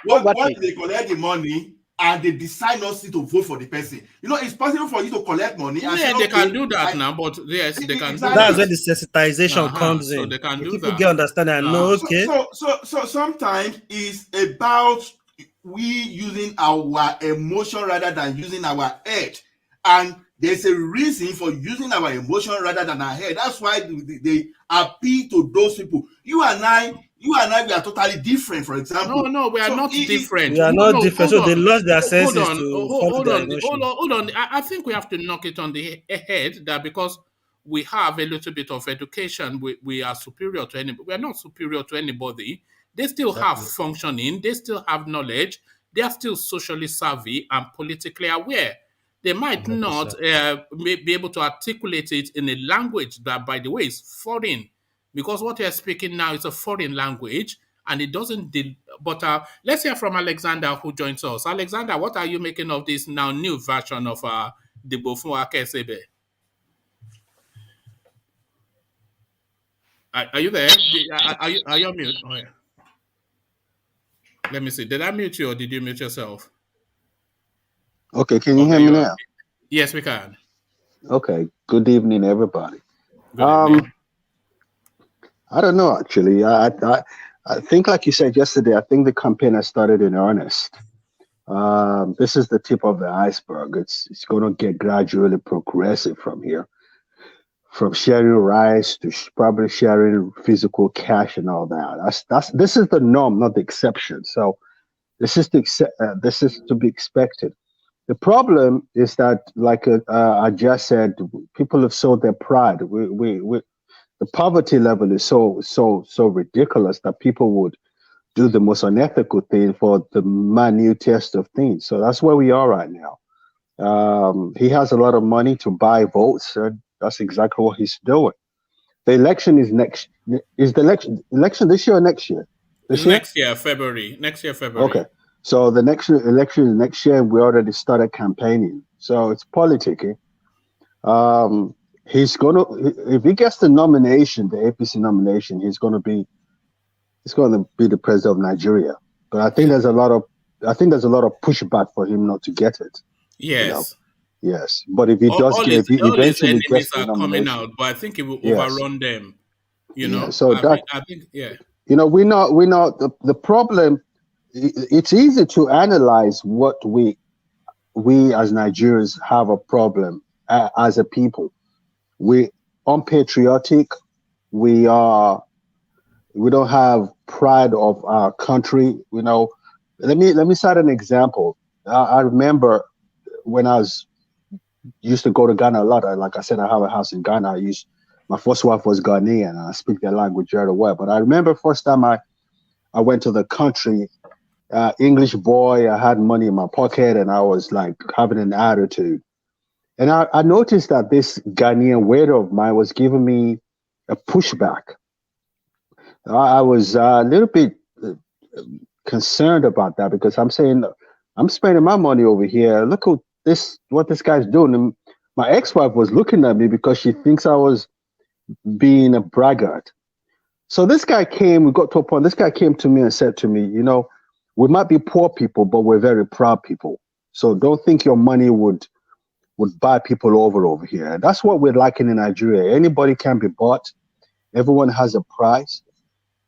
Once they collect the money and they decide not to vote for the person, it's possible for you to collect money. And they can do that now, but yes, they can. That's where the sensitization comes in. So they can do people that. Get understanding and know. Okay. So sometimes it's about we using our emotion rather than using our head, and there's a reason for using our emotion rather than our head. That's why they appeal to those people. You and I, we are totally different, for example. No, we are not different. We are not different. So they lost their senses hold on. I think we have to knock it on the head that because we have a little bit of education, we are superior to anybody. We are not superior to anybody. They still have functioning. They still have knowledge. They are still socially savvy and politically aware. They might 100%. Not be able to articulate it in a language that, by the way, is foreign. Because what you're speaking now is a foreign language, and it doesn't... But let's hear from Alexander, who joins us. Alexander, what are you making of this now new version of the Bofun Akesebe? Are you there? Are you on mute? Oh, yeah. Let me see. Did I mute you or did you mute yourself? Okay, can you hear me now? Yes, we can. Okay. Good evening, everybody. Good evening. I don't know, actually. I think, like you said yesterday, I think the campaign has started in earnest. This is the tip of the iceberg. It's going to get gradually progressive from here, from sharing rice to probably sharing physical cash and all that. This is the norm, not the exception. So this is to be expected. The problem is that, like I just said, people have sold their pride. The poverty level is so ridiculous that people would do the most unethical thing for the minutest of things. So that's where we are right now. He has a lot of money to buy votes, and that's exactly what he's doing. The election is next. Is the election this year or next year? Next year, February. Next year, February. Okay. So the next election is next year. We already started campaigning. So it's politicking. He's gonna, if he gets the nomination, the APC nomination, he's gonna be the president of Nigeria. But I think there's a lot of pushback for him not to get it. Yes. You know? Yes. But if he does get, if he eventually gets the nomination, coming out, but I think it will overrun them. You know. So I think yeah. You know, we know the problem. It's easy to analyze what we as Nigerians have a problem as a people. We unpatriotic. We don't have pride of our country. You know, let me cite an example. I remember when I used to go to Ghana a lot. Like I said, I have a house in Ghana. My first wife was Ghanaian, and I speak their language very well. But I remember first time I went to the country. English boy, I had money in my pocket and I was like having an attitude. And I noticed that this Ghanaian waiter of mine was giving me a pushback. I was a little bit concerned about that because I'm saying, I'm spending my money over here. Look at what this guy's doing. And my ex-wife was looking at me because she thinks I was being a braggart. So this guy came, we got to a point, this guy came to me and said to me, you know, we might be poor people, but we're very proud people. So don't think your money would buy people over here. And that's what we're lacking in Nigeria. Anybody can be bought. Everyone has a price.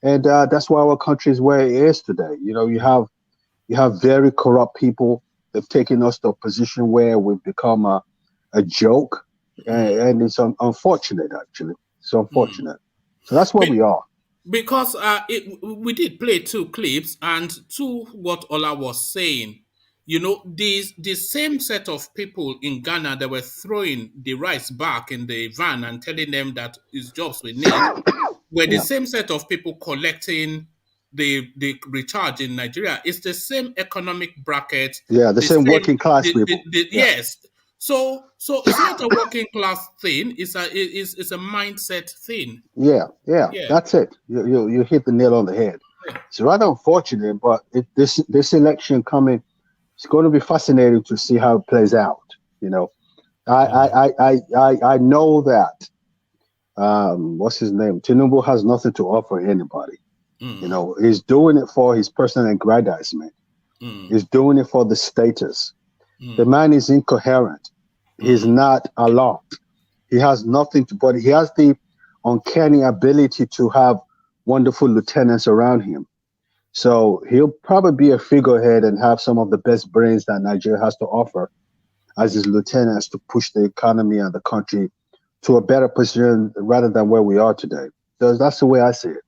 And that's why our country is where it is today. You know, you have very corrupt people. They've taken us to a position where we've become a joke. And it's unfortunate, actually. It's unfortunate. So that's where we are. Because we did play 2 clips, and to what Ola was saying, you know, the same set of people in Ghana that were throwing the rice back in the van and telling them that it's jobs we need, were the same set of people collecting the recharge in Nigeria. It's the same economic bracket. Yeah, the same working class people. Yes. So it's not a working class thing. It's a mindset thing. Yeah. That's it. You hit the nail on the head. It's rather unfortunate, but this election coming, it's going to be fascinating to see how it plays out. You know, I know that what's his name? Tinubu has nothing to offer anybody. You know, he's doing it for his personal aggrandizement. He's doing it for the status. The man is incoherent. He's not alert. He has nothing to, but he has the uncanny ability to have wonderful lieutenants around him. So he'll probably be a figurehead and have some of the best brains that Nigeria has to offer as his lieutenants to push the economy and the country to a better position rather than where we are today. That's the way I see it.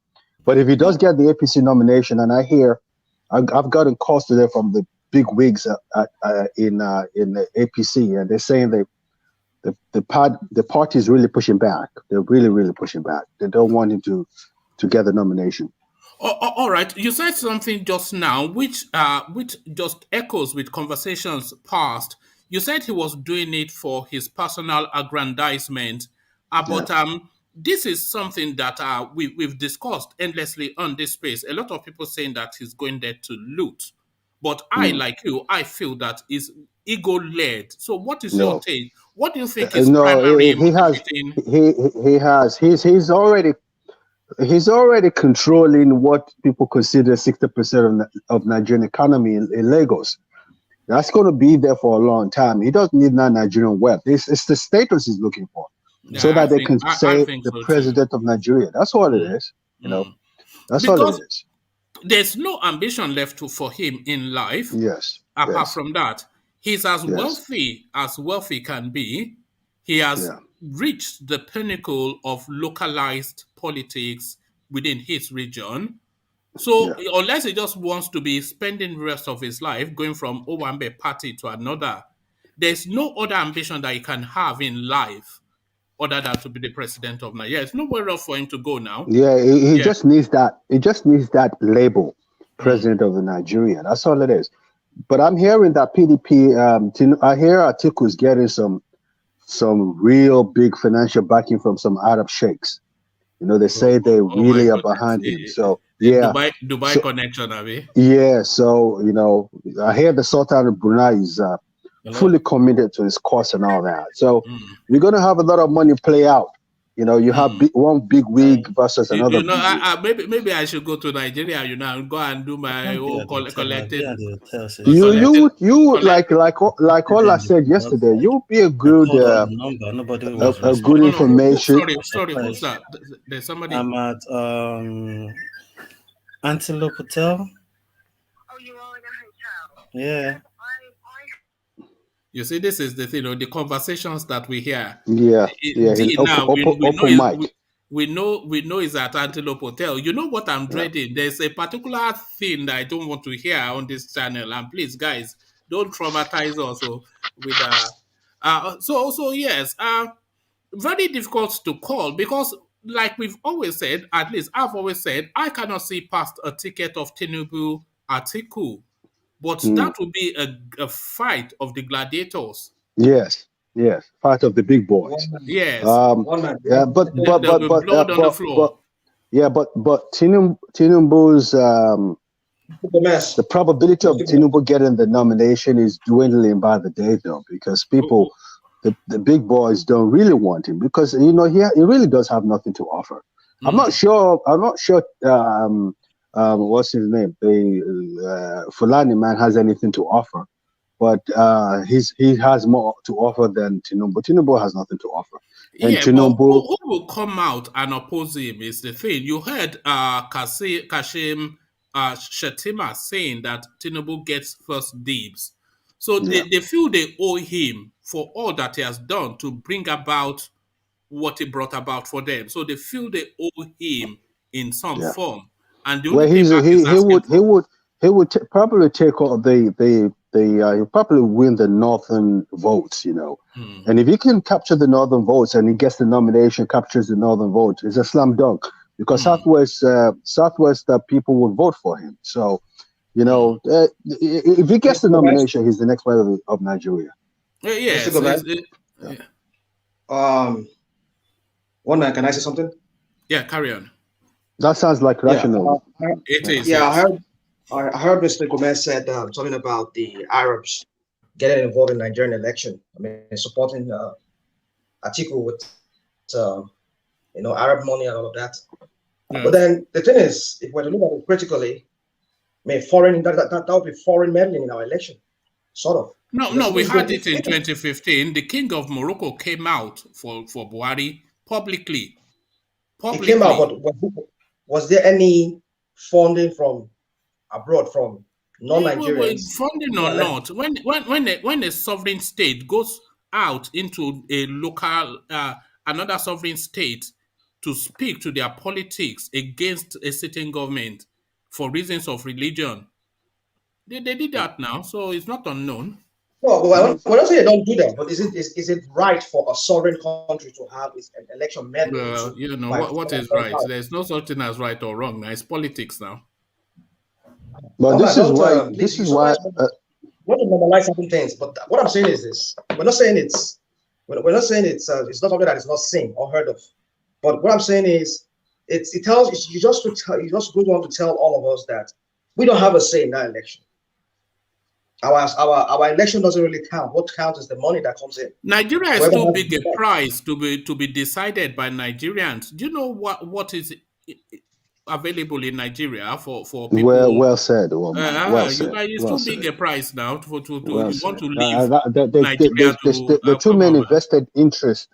But if he does get the APC nomination, and I hear, I've gotten calls today from the big wigs in the APC, and they're saying the party is really pushing back. They're really pushing back. They don't want him to get the nomination. All right, you said something just now, which just echoes with conversations past. You said he was doing it for his personal aggrandizement, but this is something that we've discussed endlessly on this space. A lot of people saying that he's going there to loot. But I, like you, I feel that is ego-led. So what is your take? What do you think is primary motivating? He's already He's already controlling what people consider 60% of Nigerian economy in Lagos. That's going to be there for a long time. He doesn't need that Nigerian wealth. It's the status he's looking for, so that they can say the president of Nigeria. That's all it is. You know, that's all it is. There's no ambition left for him in life. Yes. Apart from that, he's as wealthy can be. He has reached the pinnacle of localized politics within his region. So unless he just wants to be spending the rest of his life going from Owambe party to another, there's no other ambition that he can have in life other than to be the president of Nigeria. There's nowhere else for him to go now. Yeah, he just needs that. He just needs that label, president of the Nigeria. That's all it is. But I'm hearing that PDP. I hear Atiku's getting some real big financial backing from some Arab sheikhs. You know, they say they really are behind him. So Dubai connection, Abi. Yeah, so you know, I hear the Sultan of Brunei is fully committed to his cause and all that. So you're gonna have a lot of money play out. You know, you have one big wig versus another. You know, maybe I should go to Nigeria. You know, and go and do my own collective. You would like all I said yesterday. You would be a good good information. Sorry, who's that? There's somebody. I'm at Antelope Hotel. Oh, you are in a hotel? Yeah. You see, this is the thing, the conversations that we hear. Yeah. We know it's at Antelope Hotel. You know what I'm dreading? There's a particular thing that I don't want to hear on this channel. And please, guys, don't traumatize us with so yes, very difficult to call because, like we've always said, at least I've always said, I cannot see past a ticket of Tinubu Atiku. But that would be a fight of the gladiators. Yes, fight of the big boys. Yes. But Tinubu's the probability of Tinubu getting the nomination is dwindling by the day, though, because people, the big boys, don't really want him because he really does have nothing to offer. I'm not sure. What's his name? The Fulani man has anything to offer, but he has more to offer than Tinubu. Tinubu has nothing to offer. And Tinubu, who will come out and oppose him is the thing. You heard Kashim Shetima saying that Tinubu gets first dibs. So they feel they owe him for all that he has done to bring about what he brought about for them. So they feel they owe him in some form. And the only he would probably take all he'll probably win the northern votes, and if he can capture the northern votes and he gets the nomination, captures the northern vote, it's a slam dunk because Southwest people would vote for him. So, if he gets the nomination, he's the next president of Nigeria. Yes. One man, can I say something? Yeah, carry on. That sounds like rational. It is. Yeah, I heard Mr. Gomez said something about the Arabs getting involved in the Nigerian election. I mean, supporting Atiku with Arab money and all of that. But then the thing is, if we're to look at it critically, I mean, that would be foreign meddling in our election, sort of. No, we had it in 2015. The King of Morocco came out for Buhari publicly. He came out, but was there any funding from abroad, from non-Nigerians? Funding or not, when a sovereign state goes out into a local, another sovereign state to speak to their politics against a certain government for reasons of religion, they did that now, so it's not unknown. Well, we're not saying they don't do that, but is it right for a sovereign country to have an election meddling? What is right? There's no such thing as right or wrong. Now it's politics now. But this is why. Not to normalize certain things, but what I'm saying is this: we're not saying it's not something that is not seen or heard of. But what I'm saying is, you just go on to tell all of us that we don't have a say in that election. Our election doesn't really count. What counts is the money that comes in. Nigeria is too big a prize to be decided by Nigerians. Do you know what is available in Nigeria for people. Well said, woman. Well said. You guys, it's well too said. big a price now to Well you want said. to leave There's Nigeria to too come many over. vested interests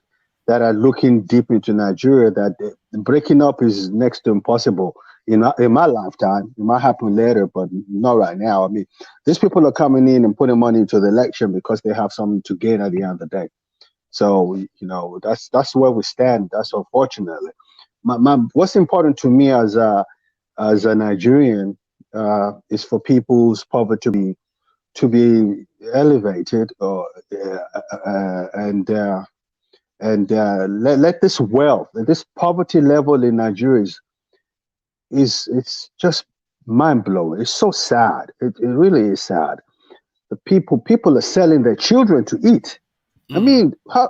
that are looking deep into Nigeria that breaking up is next to impossible. In my lifetime, it might happen later, but not right now. I mean, these people are coming in and putting money into the election because they have something to gain at the end of the day. So that's where we stand. That's unfortunately. What's important to me as a Nigerian is for people's poverty to be elevated, or let this wealth, this poverty level in Nigeria it's just mind blowing. It's so sad. It really is sad. The people are selling their children to eat. I mean, how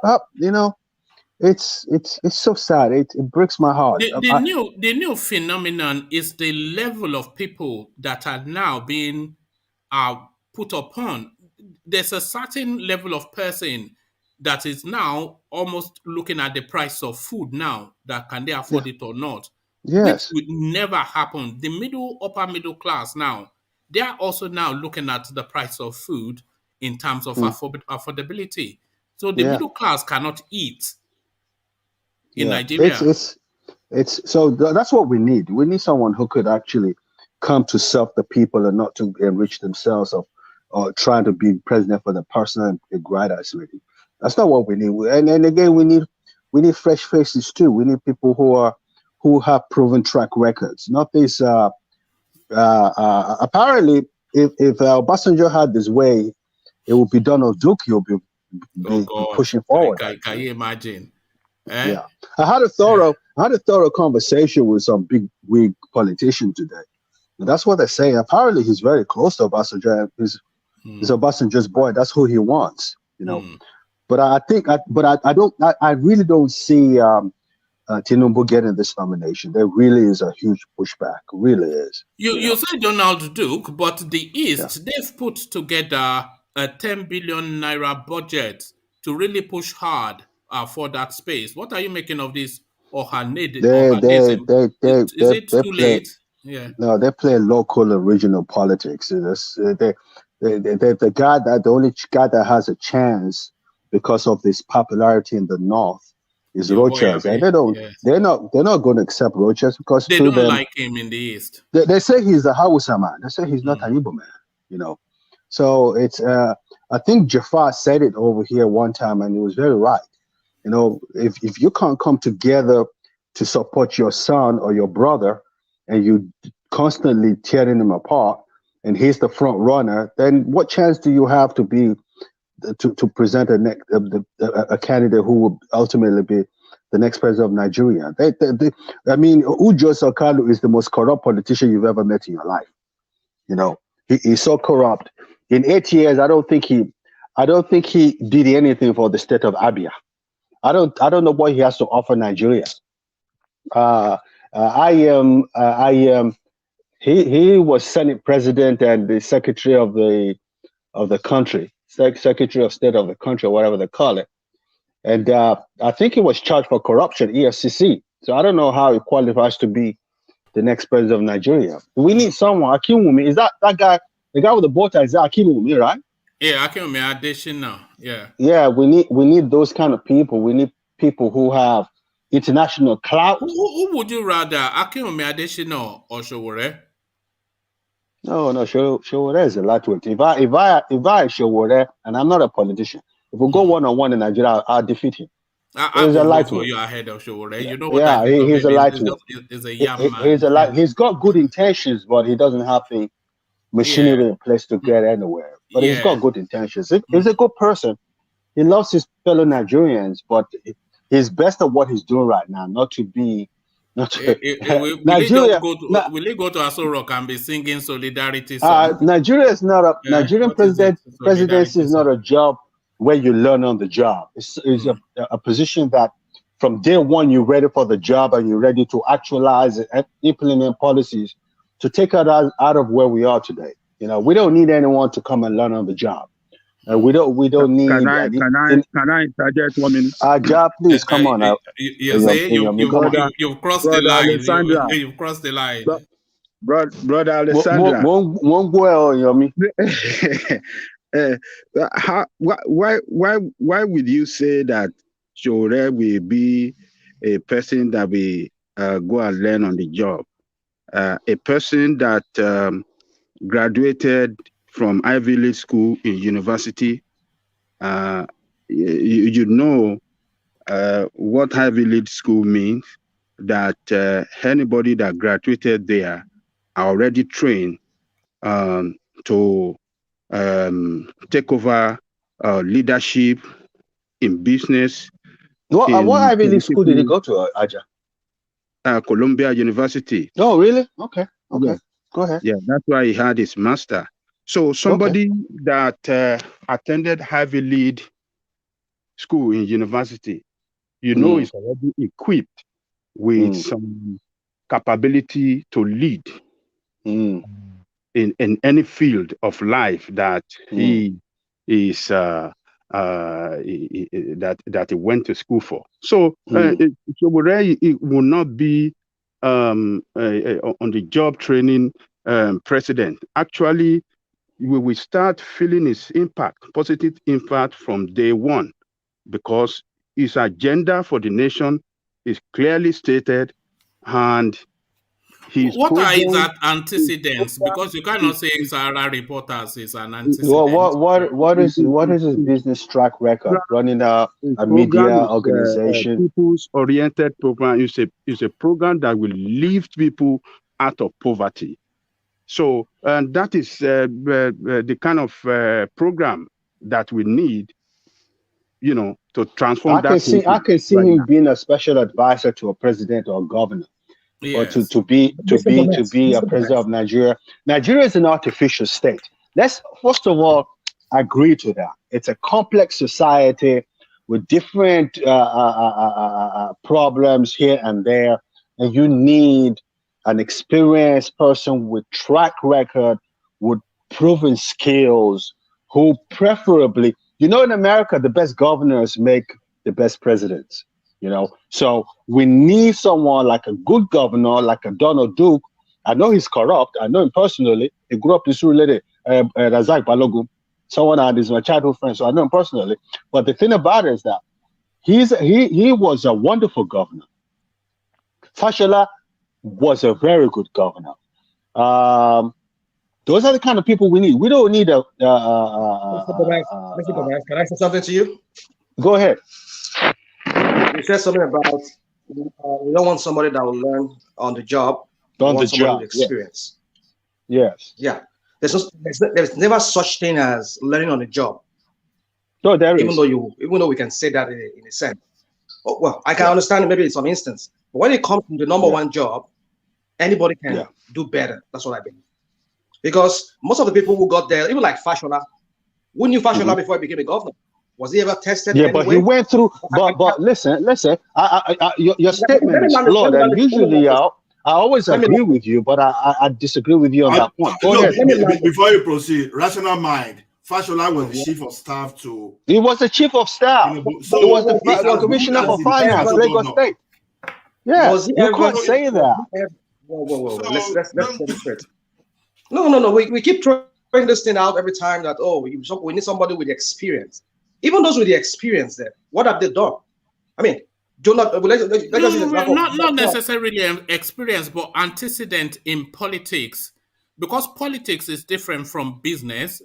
it's so sad. It breaks my heart. The new phenomenon is the level of people that are now being put upon. There's a certain level of person that is now almost looking at the price of food now, that can they afford it or not, which Yes. would never happen. The upper middle class now, they are also now looking at the price of food in terms of affordability. So the middle class cannot eat in Nigeria. That's what we need. We need someone who could actually come to serve the people and not to enrich themselves or trying to be president for the personal aggrandizement. That's not what we need. And again, we need fresh faces too. We need people who have proven track records. Not this. Apparently, if Obasanjo had this way, it would be Donald Duke. He'll be pushing forward. Can you imagine? Yeah, I had a thorough conversation with some big wig politician today. And that's what they're saying. Apparently, he's very close to Obasanjo. He's Obasanjo's boy. That's who he wants, But I really don't see Tinubu getting this nomination. There really is a huge pushback. Really is. You say Donald Duke, but the East, they've put together a 10 billion naira budget to really push hard for that space. What are you making of this Ohanaeze? Is it too late? Yeah. No, they play local, original politics. The only guy that has a chance because of this popularity in the north is Rochas, and they're not going to accept Rochas because they don't like him in the East. They say he's a Hausa man. They say he's not an Igbo man. So it's I think Jafar said it over here one time, and he was very right. If you can't come together to support your son or your brother, and you constantly tearing them apart, and he's the front runner, then what chance do you have to be to present a candidate who will ultimately be the next president of Nigeria? I mean, Ujo Sakalu is the most corrupt politician you've ever met in your life. He's so corrupt. In 8 years, I don't think he did anything for the state of Abia. I don't know what he has to offer Nigeria. He was Senate president and the secretary of the country, secretary of state of the country, or whatever they call it. And I think he was charged for corruption, EFCC. So I don't know how he qualifies to be the next president of Nigeria. We need someone. Akinwumi, is that guy, the guy with the bow tie? Is that Akinwumi, right? Yeah, Akinwumi Adesina. Yeah. Yeah, we need those kind of people. We need people who have international clout. Who would you rather, Akinwumi Adesina or Sowore? No, Sowore is a lightweight. If I Sowore, and I'm not a politician, if we go one-on-one in Nigeria, I'll defeat him. He's a lightweight. You ahead of Sowore. You know what? He's a lightweight. He's a young man. He's got good intentions, but he doesn't have the machinery in place to get anywhere. But he's got good intentions. He's a good person. He loves his fellow Nigerians, but he's best at what he's doing right now. Will he go to Aso Rock and be singing solidarity songs? Nigeria is not a Nigerian presidency is not a job where you learn on the job. It's a position that from day one you're ready for the job and you're ready to actualize and implement policies to take us out of where we are today. We don't need anyone to come and learn on the job. We don't need. Can I interject 1 minute? Ja, please come on out. You've crossed the line. Alessandra. You've crossed the line. Brother Alessandra. Why would you say that Chore will be a person that will go and learn on the job? A person that graduated from Ivy League school in university, you know what Ivy League school means, that anybody that graduated there are already trained to take over leadership in business. What Ivy League school did he go to, Aja? Columbia University. Oh, really? Okay. Yeah. Go ahead. Yeah, that's why he had his master. So somebody that attended Ivy League school in university, you know, is already equipped with some capability to lead in any field of life that he is that he went to school for. So it will not be on the job training president. Actually, we will start feeling his impact, positive impact from day one, because his agenda for the nation is clearly stated, and what are his antecedents? Because you cannot say Sahara Reporters is an antecedent. What is his business track record? Running a media organization, people's oriented program is a program that will lift people out of poverty. So, and that is the kind of program that we need, you know, to transform. I can see him being a special advisor to a president or governor. Yes. Or to be a president of Nigeria. Nigeria is an artificial state. Let's first of all agree to that. It's a complex society with different problems here and there, and you need an experienced person with track record, with proven skills, who preferably, you know, in America, the best governors make the best presidents. You know, so we need someone like a good governor, like a Donald Duke. I know he's corrupt. I know him personally. He grew up in Surulere, Razak Balogun. Someone that is my childhood friend, so I know him personally. But the thing about it is that he was a wonderful governor. Fashola was a very good governor. Those are the kind of people we need. We don't need a. Can I say something to you? Go ahead. You said something about we don't want somebody that will learn on the job. On the job, with experience. Yes. Yeah. There's never such thing as learning on the job. No, there is. Even though we can say that in a sense. Oh, well, I can understand maybe in some instance, but when it comes to the number one job, anybody can do better. That's what I believe. Because most of the people who got there, even like Fashola, who knew Fashola before he became a governor? Was he ever tested? Yeah, but he went through. But listen. Your statement is flawed, and usually, I always agree with you, but I disagree with you on that point. Before you proceed, rational mind. Fashola was the chief of staff to. He was the chief of staff. He was the commissioner for finance, Lagos State. Yeah, you can't say that. Whoa. Let's get it straight. No. We keep throwing this thing out every time that we need somebody with experience. Even those with the experience there, what have they done? I mean, not necessarily experience, but antecedent in politics, because politics is different from business.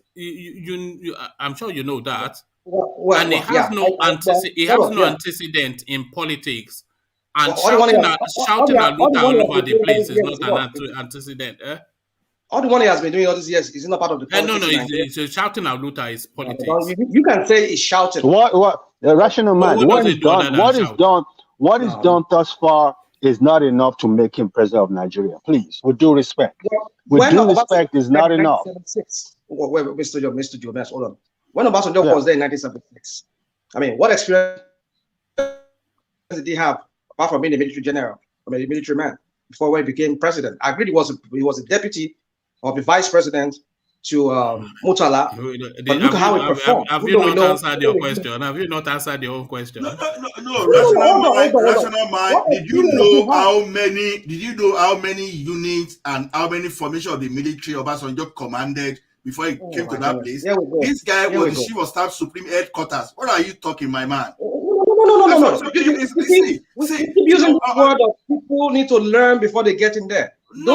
I'm sure you know that. And he has no antecedent in politics. And shouting at Luther all over the place is not an antecedent. All the one he has been doing all these years is not part of the politics. No, it's shouting at Luther is politics. You can say he's shouting. What the rational man? What is done thus far is not enough to make him president of Nigeria. Please, with due respect. With due respect is not enough. Wait, Mr. Jones, hold on. When Obasanjo was there in 1976, I mean, what experience did he have apart from being a military general, a military man, before when he became president? I agree he was a deputy of the vice president Murtala. But look at how he performed. Have you not answered your question? Have you not answered your own question? No. Rational mind. Did you know how many units and how many formation of the military Obasanjo commanded before he came to that place? This guy was the chief of staff supreme headquarters. What are you talking, my man? No. See, using the word of people need to learn before they get in there. You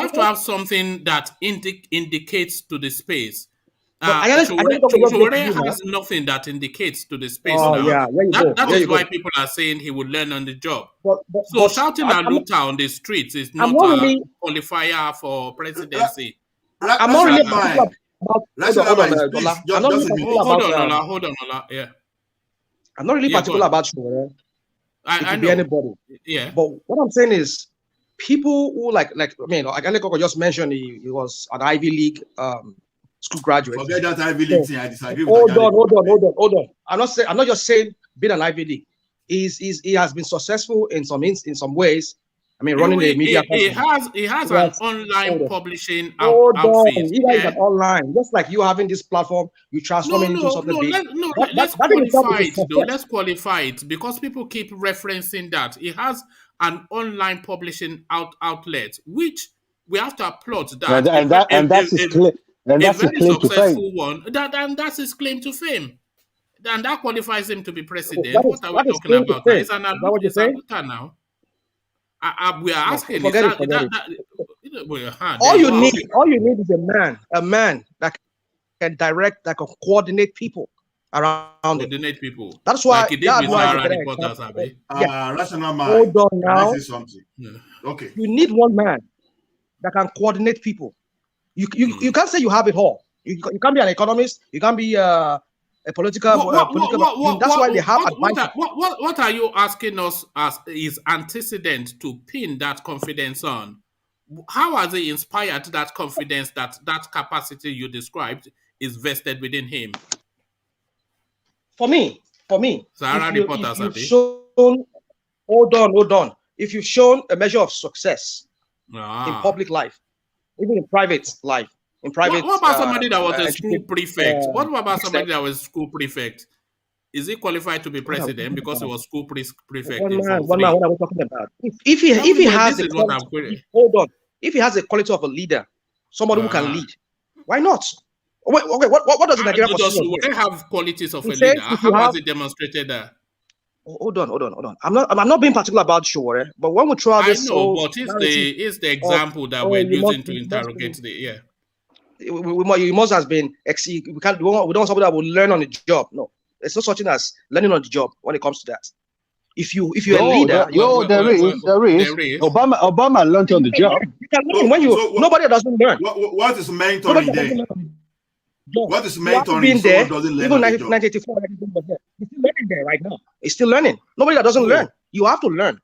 have to have something that indicates to the space. Showore has nothing that indicates to the space now. That is why people are saying he would learn on the job. So shouting Aluta on the streets is not a qualifier for presidency. I'm not really about hold on, Ola. Yeah. I'm not really particular about Showore. I know. Be anybody. Yeah. But what I'm saying is, people who like Agalekoko just mentioned he was an Ivy League school graduate. Forget that Ivy League thing. I disagree with that. Hold on. I'm not just saying being an Ivy League. He has been successful in some ways. I mean, running a media company. He has an online publishing outfit. He has an online. Just like you having this platform, you transform it into something big. Let's qualify it though. Let's qualify it because people keep referencing that. He has an online publishing outlet, which we have to applaud that. And that's his claim. And that's his claim to fame. And that's his claim to fame. And that qualifies him to be president. What are we talking about? It's an Aluta now. We are asking. All you need is a man that can direct, that can coordinate people around. Coordinate people. That's why. Like he did with Naira reporters, rational mind. Hold on now. Yeah. Okay. You need one man that can coordinate people. You can't say you have it all. You can't be an economist. You can't be a political. That's why they have advisors. What are you asking us as is antecedent to pin that confidence on? How has he inspired that confidence that capacity you described is vested within him? For me, hold on. If you've shown a measure of success in public life, even in private life, what about somebody that was a school prefect? What about somebody that was school prefect? Is he qualified to be president because he was school prefect? What are we talking about? If he has a quality, hold on. If he has a quality of a leader, somebody who can lead, why not? Wait, okay, what does Nigeria they have qualities of a leader? How has it demonstrated that? Hold on. I'm not being particular about Showore, but when we try this, but it's the example that we're using to interrogate the you must have been. We don't want somebody that will learn on the job. No, there's no such thing as learning on the job when it comes to that. If you're a leader, there is. Obama learned on the job. You can learn when nobody doesn't learn. What is mentoring then? What is mentoring? Been there, even 1984, he's still learning there right now. He's still learning. Nobody that doesn't learn. You have to learn.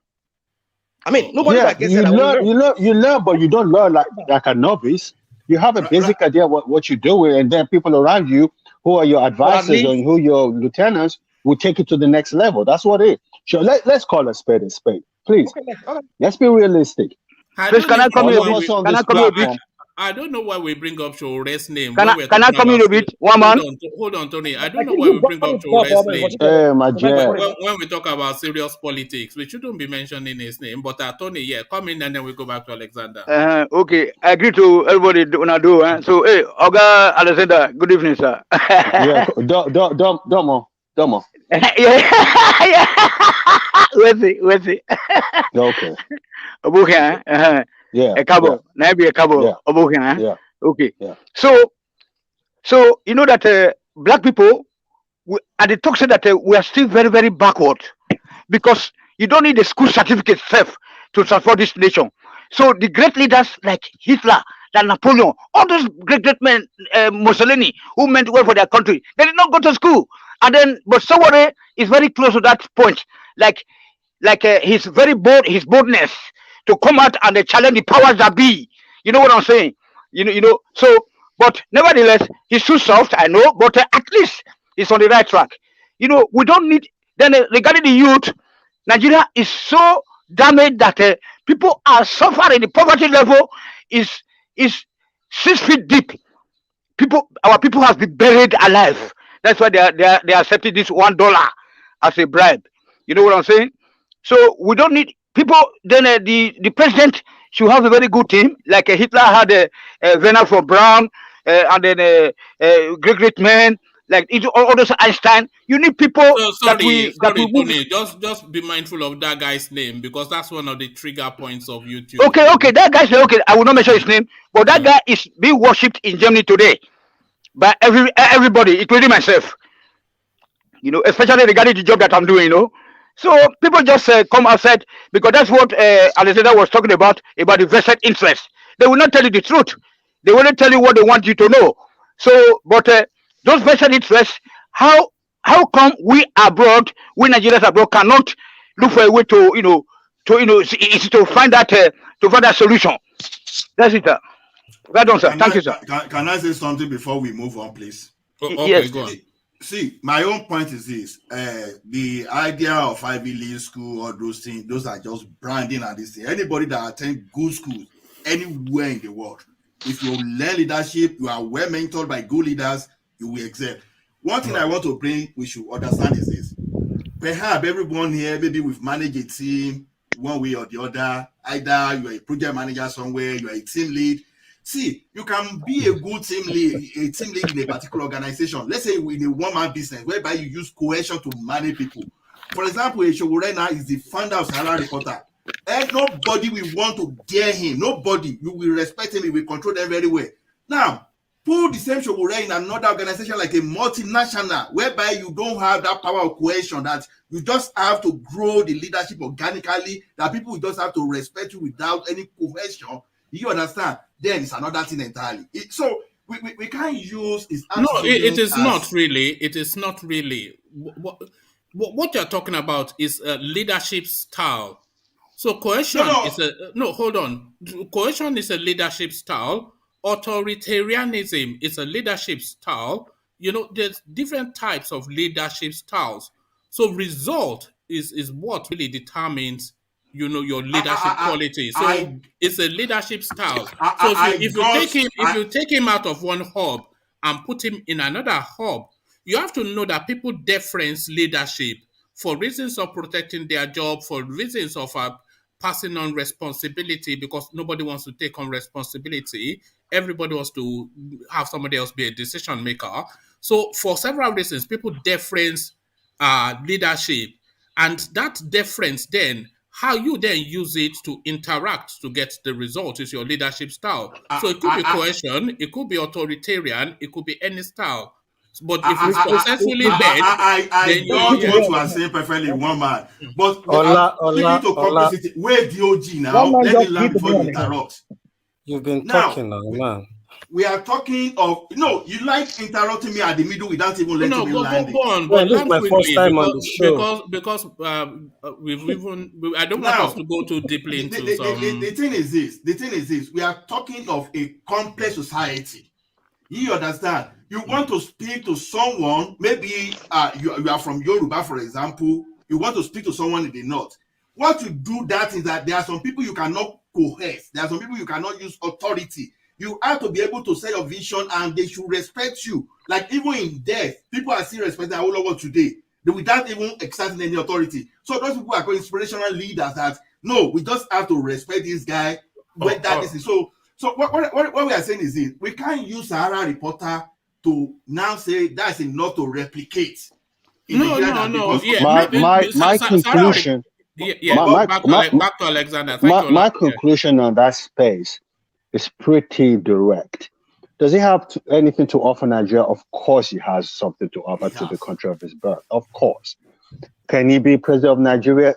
I mean, nobody that gets you learn, but you don't learn like a novice. You have a basic idea what you're doing, and then people around you who are your advisors and who your lieutenants will take it to the next level. That's what it is. So let's call a spade, please. Okay. Let's be realistic. Please, can I come here a bit? I don't know why we bring up Showore's name. Can I come in a bit? One man. Hold on, Tony. I don't know why we bring up Showore's name. When we talk about serious politics, we shouldn't be mentioning his name. But Tony, come in and then we go back to Alexander. Okay, I agree to everybody when I do. So, hey, Oga Alexander, good evening, sir. Yeah, domo. Yeah. Where's it? Okay. Okay. Yeah. A cabo. Maybe a cabo. Yeah. Okay. Yeah. So you know that black people at the talk said that we are still very, very backward because you don't need a school certificate to transform this nation. So the great leaders like Hitler, like Napoleon, all those great men, Mussolini, who meant well for their country, they did not go to school. And then, but somebody is very close to that point, like he's very bold, his boldness to come out and challenge the powers that be. You know what I'm saying? You know. So, but nevertheless, he's too soft, I know. But at least he's on the right track. You know, we don't need. Then regarding the youth, Nigeria is so damaged that people are suffering. The poverty level is is 6 feet deep. Our people have been buried alive. That's why they are accepting this $1 as a bribe. You know what I'm saying? So we don't need people. Then the president should have a very good team, like Hitler had a Werner von Braun, and then great men like all those Einstein. You need people Sorry, Tony. Just be mindful of that guy's name, because that's one of the trigger points of YouTube. Okay, that guy's okay. I will not mention his name, but that guy is being worshipped in Germany today by everybody, including myself. You know, especially regarding the job that I'm doing. You know, so people just come outside, because that's what Alexander was talking about the vested interest. They will not tell you the truth. They will not tell you what they want you to know. So, but those vested interests, how come we abroad, we Nigerians abroad, cannot look for a way to find that solution? That's it. Well done, sir. Thank you, sir. Can I say something before we move on, please? Okay, yes. go on. See, my own point is this: the idea of Ivy League school, all those things, those are just branding and this thing. Anybody that attends good schools anywhere in the world, if you learn leadership, you are well mentored by good leaders, you will excel. One thing I want to bring, we should understand is this: perhaps everyone here, maybe we've managed a team one way or the other. Either you're a project manager somewhere, you're a team lead. See, you can be a good team lead in a particular organization. Let's say in a one-man business, whereby you use cohesion to manage people. For example, Eshogorena is the founder of Sahara Reporter. And nobody will want to dare him. Nobody. You will respect him. You will control them very well. Now, put the same Shogore in another organization like a multinational, whereby you don't have that power of cohesion, that you just have to grow the leadership organically, that people will just have to respect you without any cohesion. You understand? Then it's another thing entirely. So we can't use it. No, it is not really. It is not really. What you're talking about is a leadership style. So cohesion is hold on. Cohesion is a leadership style. Authoritarianism is a leadership style. You know, there's different types of leadership styles. So result is what really determines, you know, your leadership quality. So it's a leadership style. So if you take him out of one hub and put him in another hub, you have to know that people deference leadership for reasons of protecting their job, for reasons of passing on responsibility, because nobody wants to take on responsibility. Everybody wants to have somebody else be a decision maker. So for several reasons, people deference leadership, and that deference then, how you then use it to interact to get the result, is your leadership style. So it could be cohesion, it could be authoritarian, it could be any style. But if you successfully led, I got what you are saying perfectly, one man. But speaking to complexity, where the OG now? Let me learn before you interrupt. You've been talking now, man. We are talking of you like interrupting me at the middle without even letting me land. Go on. Well, this is my first time on the show. Because we've even I don't want us to go too deeply into the thing is this. We are talking of a complex society. You understand? You want to speak to someone, maybe you are from Yoruba, for example. You want to speak to someone in the north. What you do that is that there are some people you cannot coerce. There are some people you cannot use authority. You have to be able to say your vision, and they should respect you. Like even in death, people are still respecting Awolowo today, without even exerting any authority. So those people are called inspirational leaders. That no, we just have to respect this guy. So what we are saying is this: we can't use Sahara Reporter to now say that's enough to replicate. No. My conclusion. Back to Alexander. My conclusion on that space is pretty direct. Does he have anything to offer Nigeria? Of course he has something to offer to the country of his birth. Of course. Can he be president of Nigeria?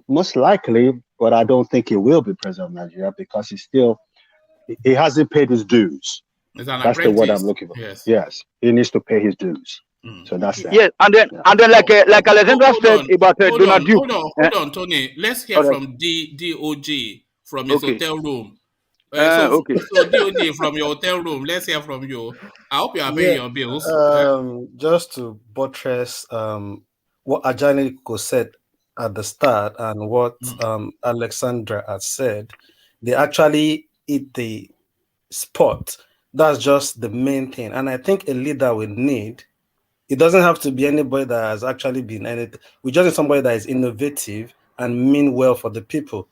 Most likely, but I don't think he will be president of Nigeria, because he hasn't paid his dues. That's the word I'm looking for. Yes, he needs to pay his dues. So that's that. Yes, and then like Alexandra said about Donald Duke. Hold on, Tony. Let's hear from DOG from his hotel room. So DOG, from your hotel room, let's hear from you. I hope you are paying your bills. Just to buttress what Ajaniko said at the start and what Alexandra had said, they actually eat the spot. That's just the main thing. And I think a leader we need, it doesn't have to be anybody that has actually been anything. We just need somebody that is innovative and mean well for the people.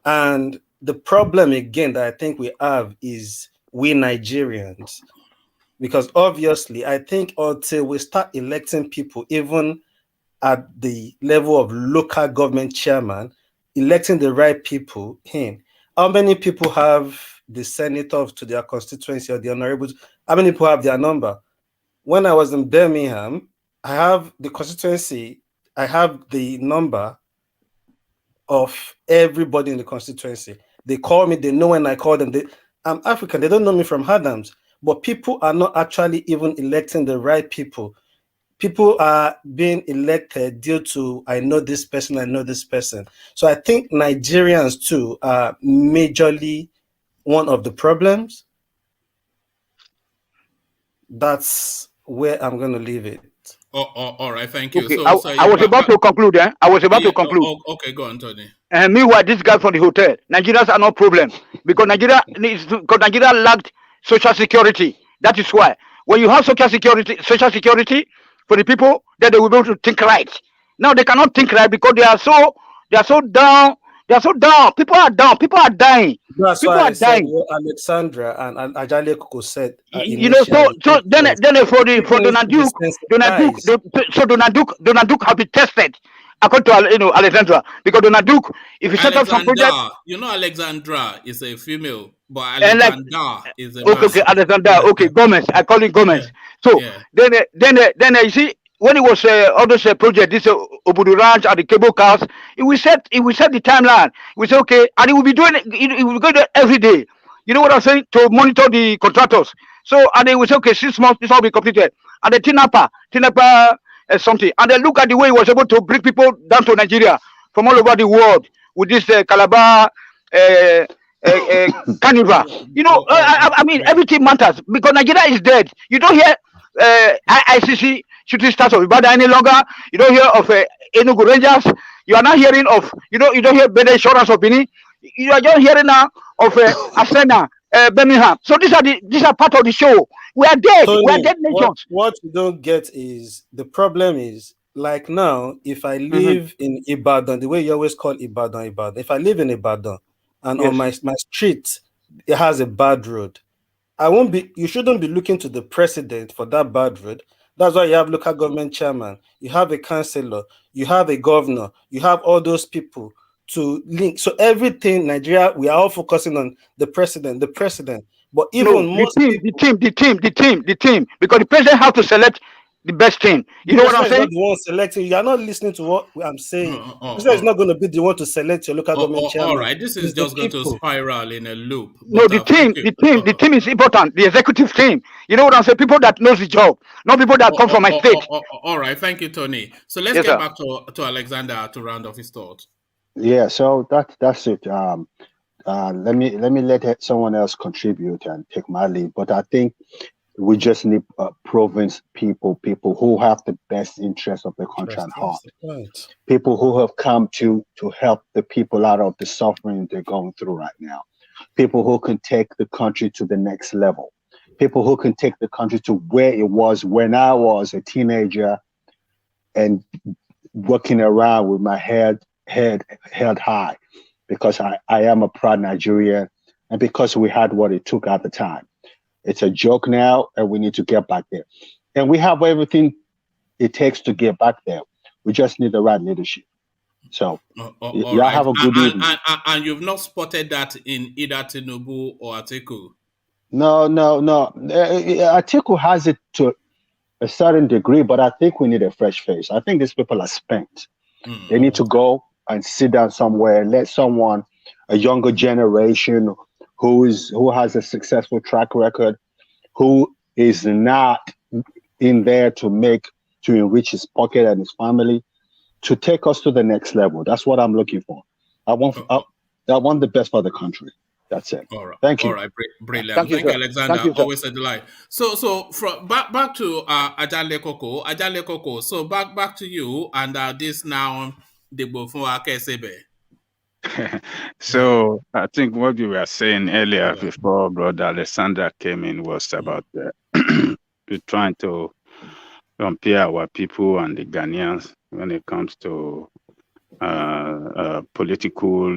And the problem again that I think we have is we Nigerians. Because obviously, I think until we start electing people, even at the level of local government chairman, electing the right people in, how many people have the senators to their constituency or the honorables? How many people have their number? When I was in Birmingham, I have the constituency, I have the number of everybody in the constituency. They call me, they know when I call them. I'm African, they don't know me from Adams, but people are not actually even electing the right people. People are being elected due to, I know this person, I know this person. So I think Nigerians too are majorly one of the problems. That's where I'm going to leave it. All right, thank you. Okay, So, I was about to conclude. I was about to conclude. Okay, go on, Tony. And meanwhile, this guy from the hotel, Nigerians are no problem because Nigeria lacked social security. That is why when you have social security for the people, then they will be able to think right. Now they cannot think right because they are so down. They are so down. People are down. People are dying. That's people why are I said dying. what Alexandra and Ajale Koko said. You know, so then for Donald Duke, Donald Duke have been tested according to Alexandra, because Donald Duke, if he set up some project, Alexandra is a female, but Alexandra is a okay, Alexandra, okay, Gomez, I call it Gomez. So then you see, when it was all those project, this Obudu Ranch and the cable cars, we set the timeline. We say okay, and it will be doing it will go there every day. You know what I'm saying? To monitor the contractors. So and they will say okay, 6 months this will be completed. And the Tinapa something, and then look at the way he was able to bring people down to Nigeria from all over the world with this Calabar carnival. You know, I mean, everything matters because Nigeria is dead. You don't hear ICC shooting stars of Ibadan any longer. You don't hear of Enugu Rangers. You are not hearing of, you don't hear better insurance of Benin. You are just hearing now of Asena, Birmingham. So these are part of the show. We are dead. Tony, we are dead nations. What you don't get is the problem is like now, if I live in Ibadan, the way you always call Ibadan, if I live in Ibadan and on my street it has a bad road, you shouldn't be looking to the president for that bad road. That's why you have local government chairman, you have a councillor, you have a governor, you have all those people to link. So everything Nigeria, we are all focusing on the president. But even the team, because the president has to select the best team. You know what I'm saying? The one selecting. You are not listening to what I'm saying. The president is not going to be the one to select your local government chairman. All right, this is just going to spiral in a loop. No, the team is important. The executive team. You know what I'm saying? People that knows the job, not people that come from my state. All right, thank you, Tony. So let's get back to Alexander to round off his thoughts. Yeah, so that's it. Let me let someone else contribute and take my lead. But I think we just need province people who have the best interest of the country at heart. People who have come to help the people out of the suffering they're going through right now. People who can take the country to the next level. People who can take the country to where it was when I was a teenager and walking around with my head held high, because I am a proud Nigerian and because we had what it took at the time. It's a joke now and we need to get back there. And we have everything it takes to get back there. We just need the right leadership. So y'all right. have a good evening. And you've not spotted that in either Tinubu or Atiku? No. Atiku has it to a certain degree, but I think we need a fresh face. I think these people are spent. They need to go and sit down somewhere and let someone, a younger generation who has a successful track record, who is not in there to enrich his pocket and his family, to take us to the next level. That's what I'm looking for. I want the best for the country. That's it. All right. Thank you. All right. Brilliant. Thank you, Alexander. Thank you, always a delight. So from back to Ajale Koko. Ajale Koko. So back to you, and this now the Bofun Akesebe. So I think what we were saying earlier before Brother Alexander came in was about trying to compare our people and the Ghanaians when it comes to political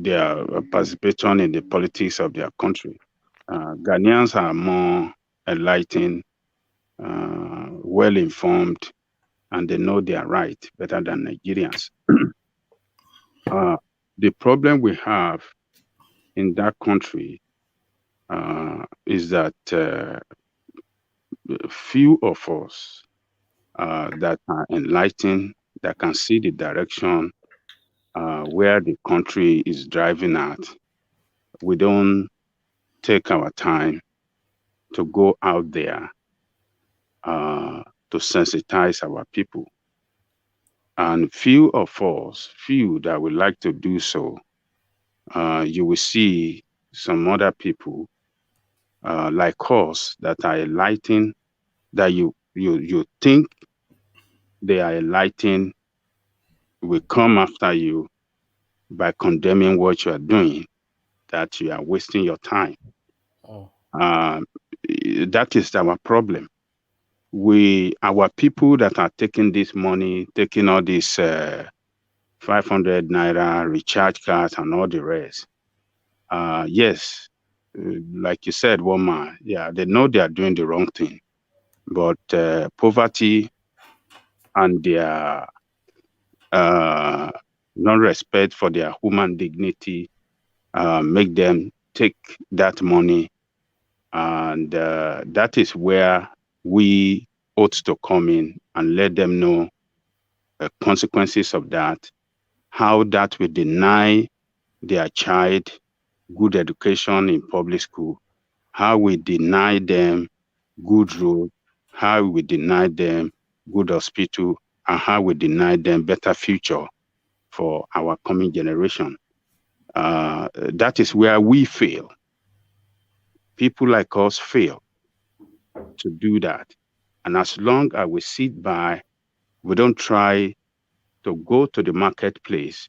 their participation in the politics of their country. Ghanaians are more enlightened, well informed, and they know their right better than Nigerians. The problem we have in that country is that few of us that are enlightened, that can see the direction where the country is driving at, we don't take our time to go out there to sensitize our people. And few of us, few that would like to do so, you will see some other people like us that are enlightened, that you think they are enlightened, will come after you by condemning what you are doing, that you are wasting your time. That is our problem. Our people that are taking this money, taking all this 500 naira recharge cards and all the rest. Yes, like you said, woman, yeah, they know they are doing the wrong thing, but poverty and their non-respect for their human dignity make them take that money, and that is where we ought to come in and let them know the consequences of that, how that will deny their child good education in public school, how we deny them good road, how we deny them good hospital, and how we deny them better future for our coming generation. That is where we fail. People like us fail to do that. And as long as we sit by, we don't try to go to the marketplace,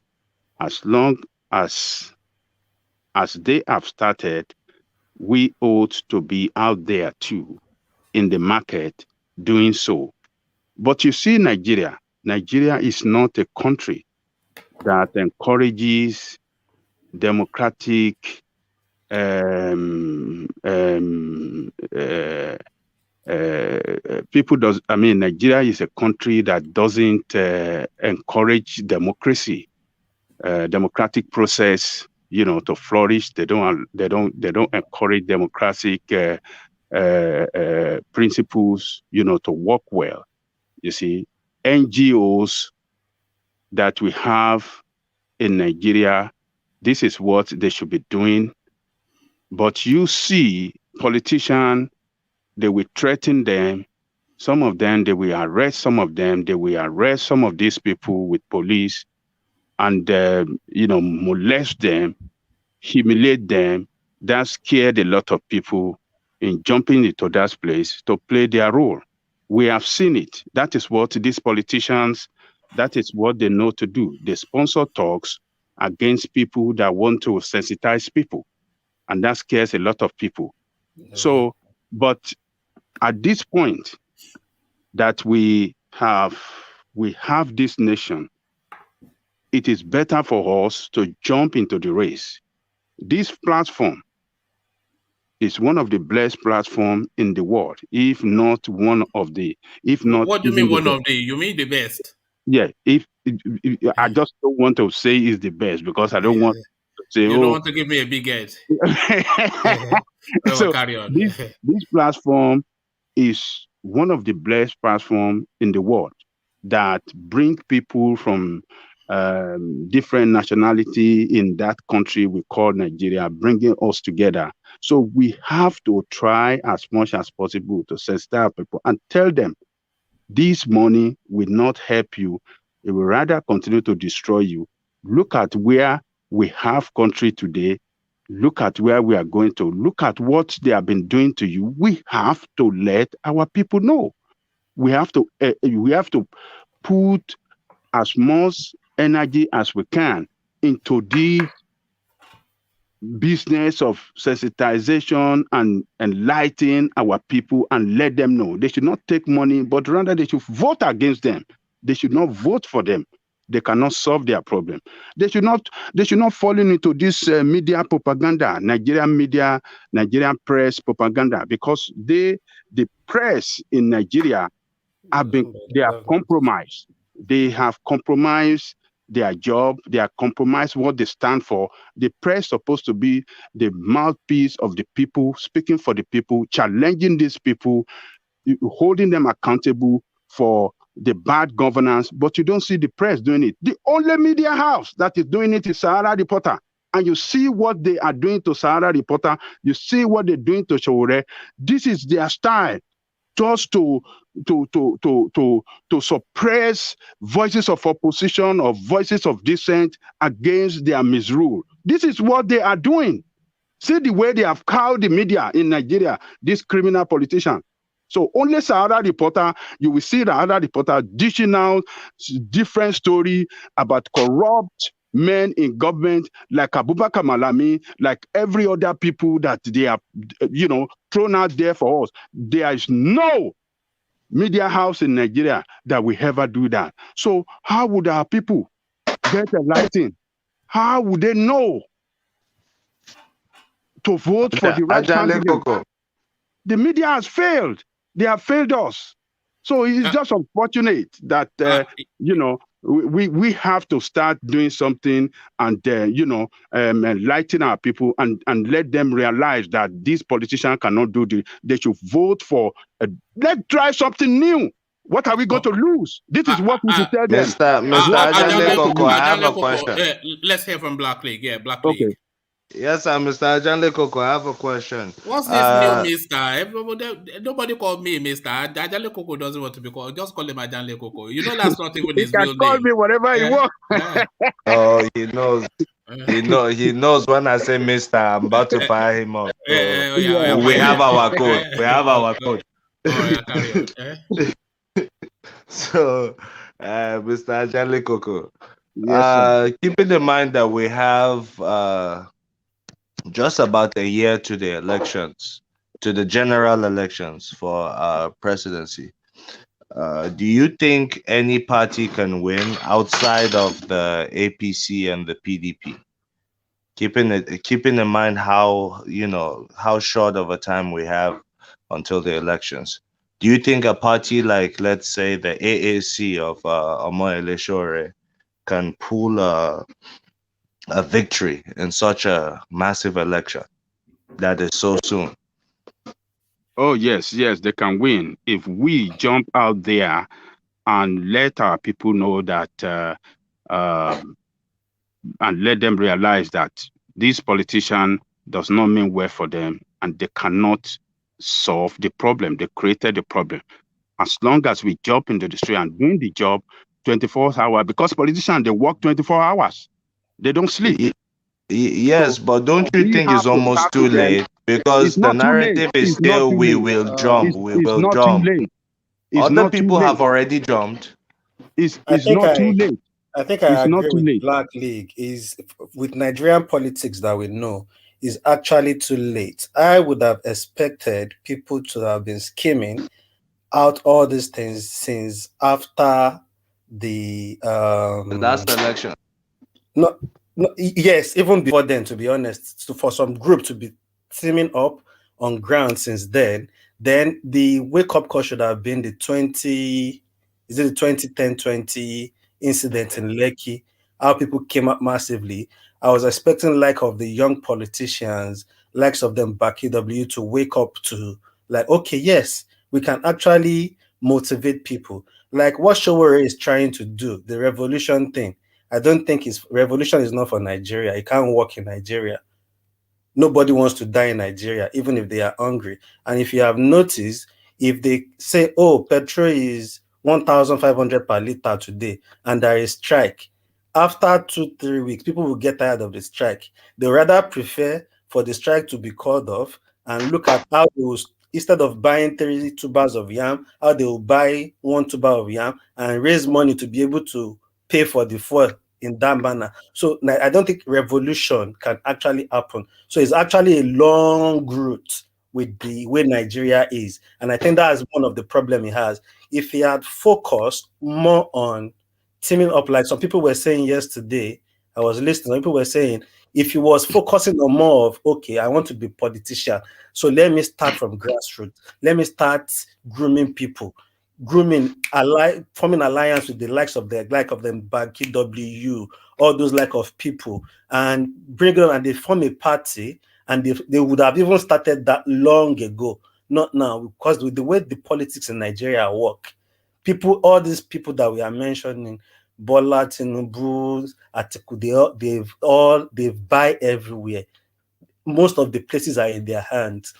as long as they have started, we ought to be out there too in the market doing so. But you see, Nigeria is not a country that encourages democratic Nigeria is a country that doesn't encourage democracy, democratic process, to flourish. They don't encourage democratic principles, to work well. You see, NGOs that we have in Nigeria, this is what they should be doing. But you see, politicians, they will threaten them. Some of them, they will arrest some of them. They will arrest some of these people with police and, molest them, humiliate them. That scared a lot of people in jumping into that place to play their role. We have seen it. That is what these politicians, that is what they know to do. They sponsor talks against people that want to sensitize people. And that scares a lot of people. So, but at this point that we have this nation, it is better for us to jump into the race. This platform is one of the blessed platforms in the world, if not one of the, if not. What do you mean one of the? You mean the best? Yeah, if I just don't want to say it's the best because I don't want to say, you don't want to give me a big head. So carry on. This platform is one of the blessed platforms in the world that bring people from different nationality in that country we call Nigeria, bringing us together. So we have to try as much as possible to sensitize people and tell them this money will not help you. It will rather continue to destroy you. Look at where we have country today. Look at where we are going to. Look at what they have been doing to you. We have to let our people know. We have to put as much energy as we can into the business of sensitization and enlightening our people and let them know they should not take money, but rather they should vote against them. They should not vote for them. They cannot solve their problem. They should not fall into this media propaganda, Nigerian media, Nigerian press propaganda, because the press in Nigeria they are compromised. They have compromised their job. They are compromised what they stand for. The press is supposed to be the mouthpiece of the people, speaking for the people, challenging these people, holding them accountable for the bad governance. But you don't see the press doing it. The only media house that is doing it is Sahara Reporter. And you see what they are doing to Sahara Reporter. You see what they're doing to Showore. This is their style, just to suppress voices of opposition or voices of dissent against their misrule. This is what they are doing. See the way they have cowed the media in Nigeria, this criminal politician. So only Sahara Reporter, you will see the other reporter dishing out different story about corrupt men in government, like Abubakar Malami, like every other people that they are, thrown out there for us. There is no media house in Nigeria that will ever do that. So how would our people get enlightened? How would they know to vote for the right candidate? The media has failed. They have failed us. So it's just unfortunate that, we have to start doing something and, enlighten our people and let them realize that these politicians cannot do this. They should vote for, let's try something new. What are we going to lose? This is what we should tell them. Mr. Ajale Koko, I have a question. Let's hear from Black League. Yeah, Black League. Okay. Yes, Mr. Ajale Koko, I have a question. What's this new Mister? Nobody called me Mister. Ajale Koko doesn't want to be called. Just call him Ajale Koko. You know that's not even his real name. He can call me whatever he wants. Oh, he knows. He knows when I say Mister, I'm about to fire him up. So we have our code. We have our code. So, Mr. Ajale Koko, keeping in mind that we have just about a year to the elections, to the general elections for presidency, do you think any party can win outside of the APC and the PDP? Keeping in mind how short of a time we have until the elections. Do you think a party like, let's say, the AAC of Ohanaeze Shore can pull a victory in such a massive election that is so soon? Oh, yes, they can win if we jump out there and let our people know that, and let them realize that this politician does not mean well for them and they cannot solve the problem. They created the problem. As long as we jump into the street and doing the job 24 hours, because politicians, they work 24 hours. They don't sleep. Yes, but don't you think it's almost too late? Because the narrative is still we will jump. We will jump. Other people have already jumped. It's not too late. I think I agree with Black League. Is with Nigerian politics that we know is actually too late. I would have expected people to have been scheming out all these things since after the last election. No, yes, even before then, to be honest, for some group to be teaming up on ground since then the wake-up call should have been the 2010-20 incident in Lekki, how people came up massively. I was expecting of the young politicians, likes of them back EW to wake up to okay, yes, we can actually motivate people. Like what Showore is trying to do, the revolution thing. I don't think revolution is not for Nigeria. It can't work in Nigeria. Nobody wants to die in Nigeria, even if they are hungry. And if you have noticed, if they say, oh, petrol is 1,500 per liter today, and there is strike, after 2-3 weeks, people will get tired of the strike. They rather prefer for the strike to be called off and look at how they will, instead of buying 3 tubers of yam, how they will buy 1 tuber of yam and raise money to be able to pay for the fuel in that manner. So I don't think revolution can actually happen. So it's actually a long route with the way Nigeria is. And I think that's one of the problems he has. If he had focused more on teaming up, like some people were saying yesterday, I was listening, people were saying, if he was focusing on more of, okay, I want to be politician, so let me start from grassroots. Let me start grooming people, forming alliance with the likes of them, Banky W, all those like of people, and bring them, and they form a party, and they would have even started that long ago, not now, because with the way the politics in Nigeria work, all these people that we are mentioning, Bola, Tinubu, Atiku, they buy everywhere. Most of the places are in their hands.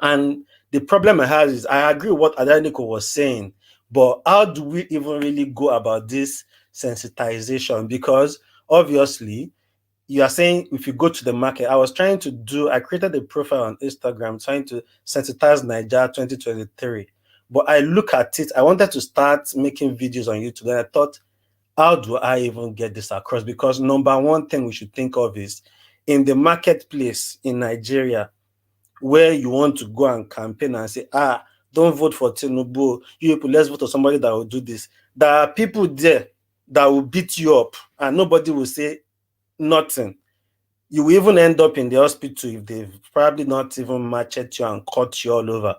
And the problem I have is, I agree with what Adaniko was saying, but how do we even really go about this sensitization? Because obviously, you are saying if you go to the market, I created a profile on Instagram trying to sensitize Nigeria 2023. But I look at it, I wanted to start making videos on YouTube, and I thought, how do I even get this across? Because number one thing we should think of is, in the marketplace in Nigeria, where you want to go and campaign and say, don't vote for Tinubu, you people, let's vote for somebody that will do this. There are people there that will beat you up and nobody will say nothing. You will even end up in the hospital if they've probably not even matched you and cut you all over,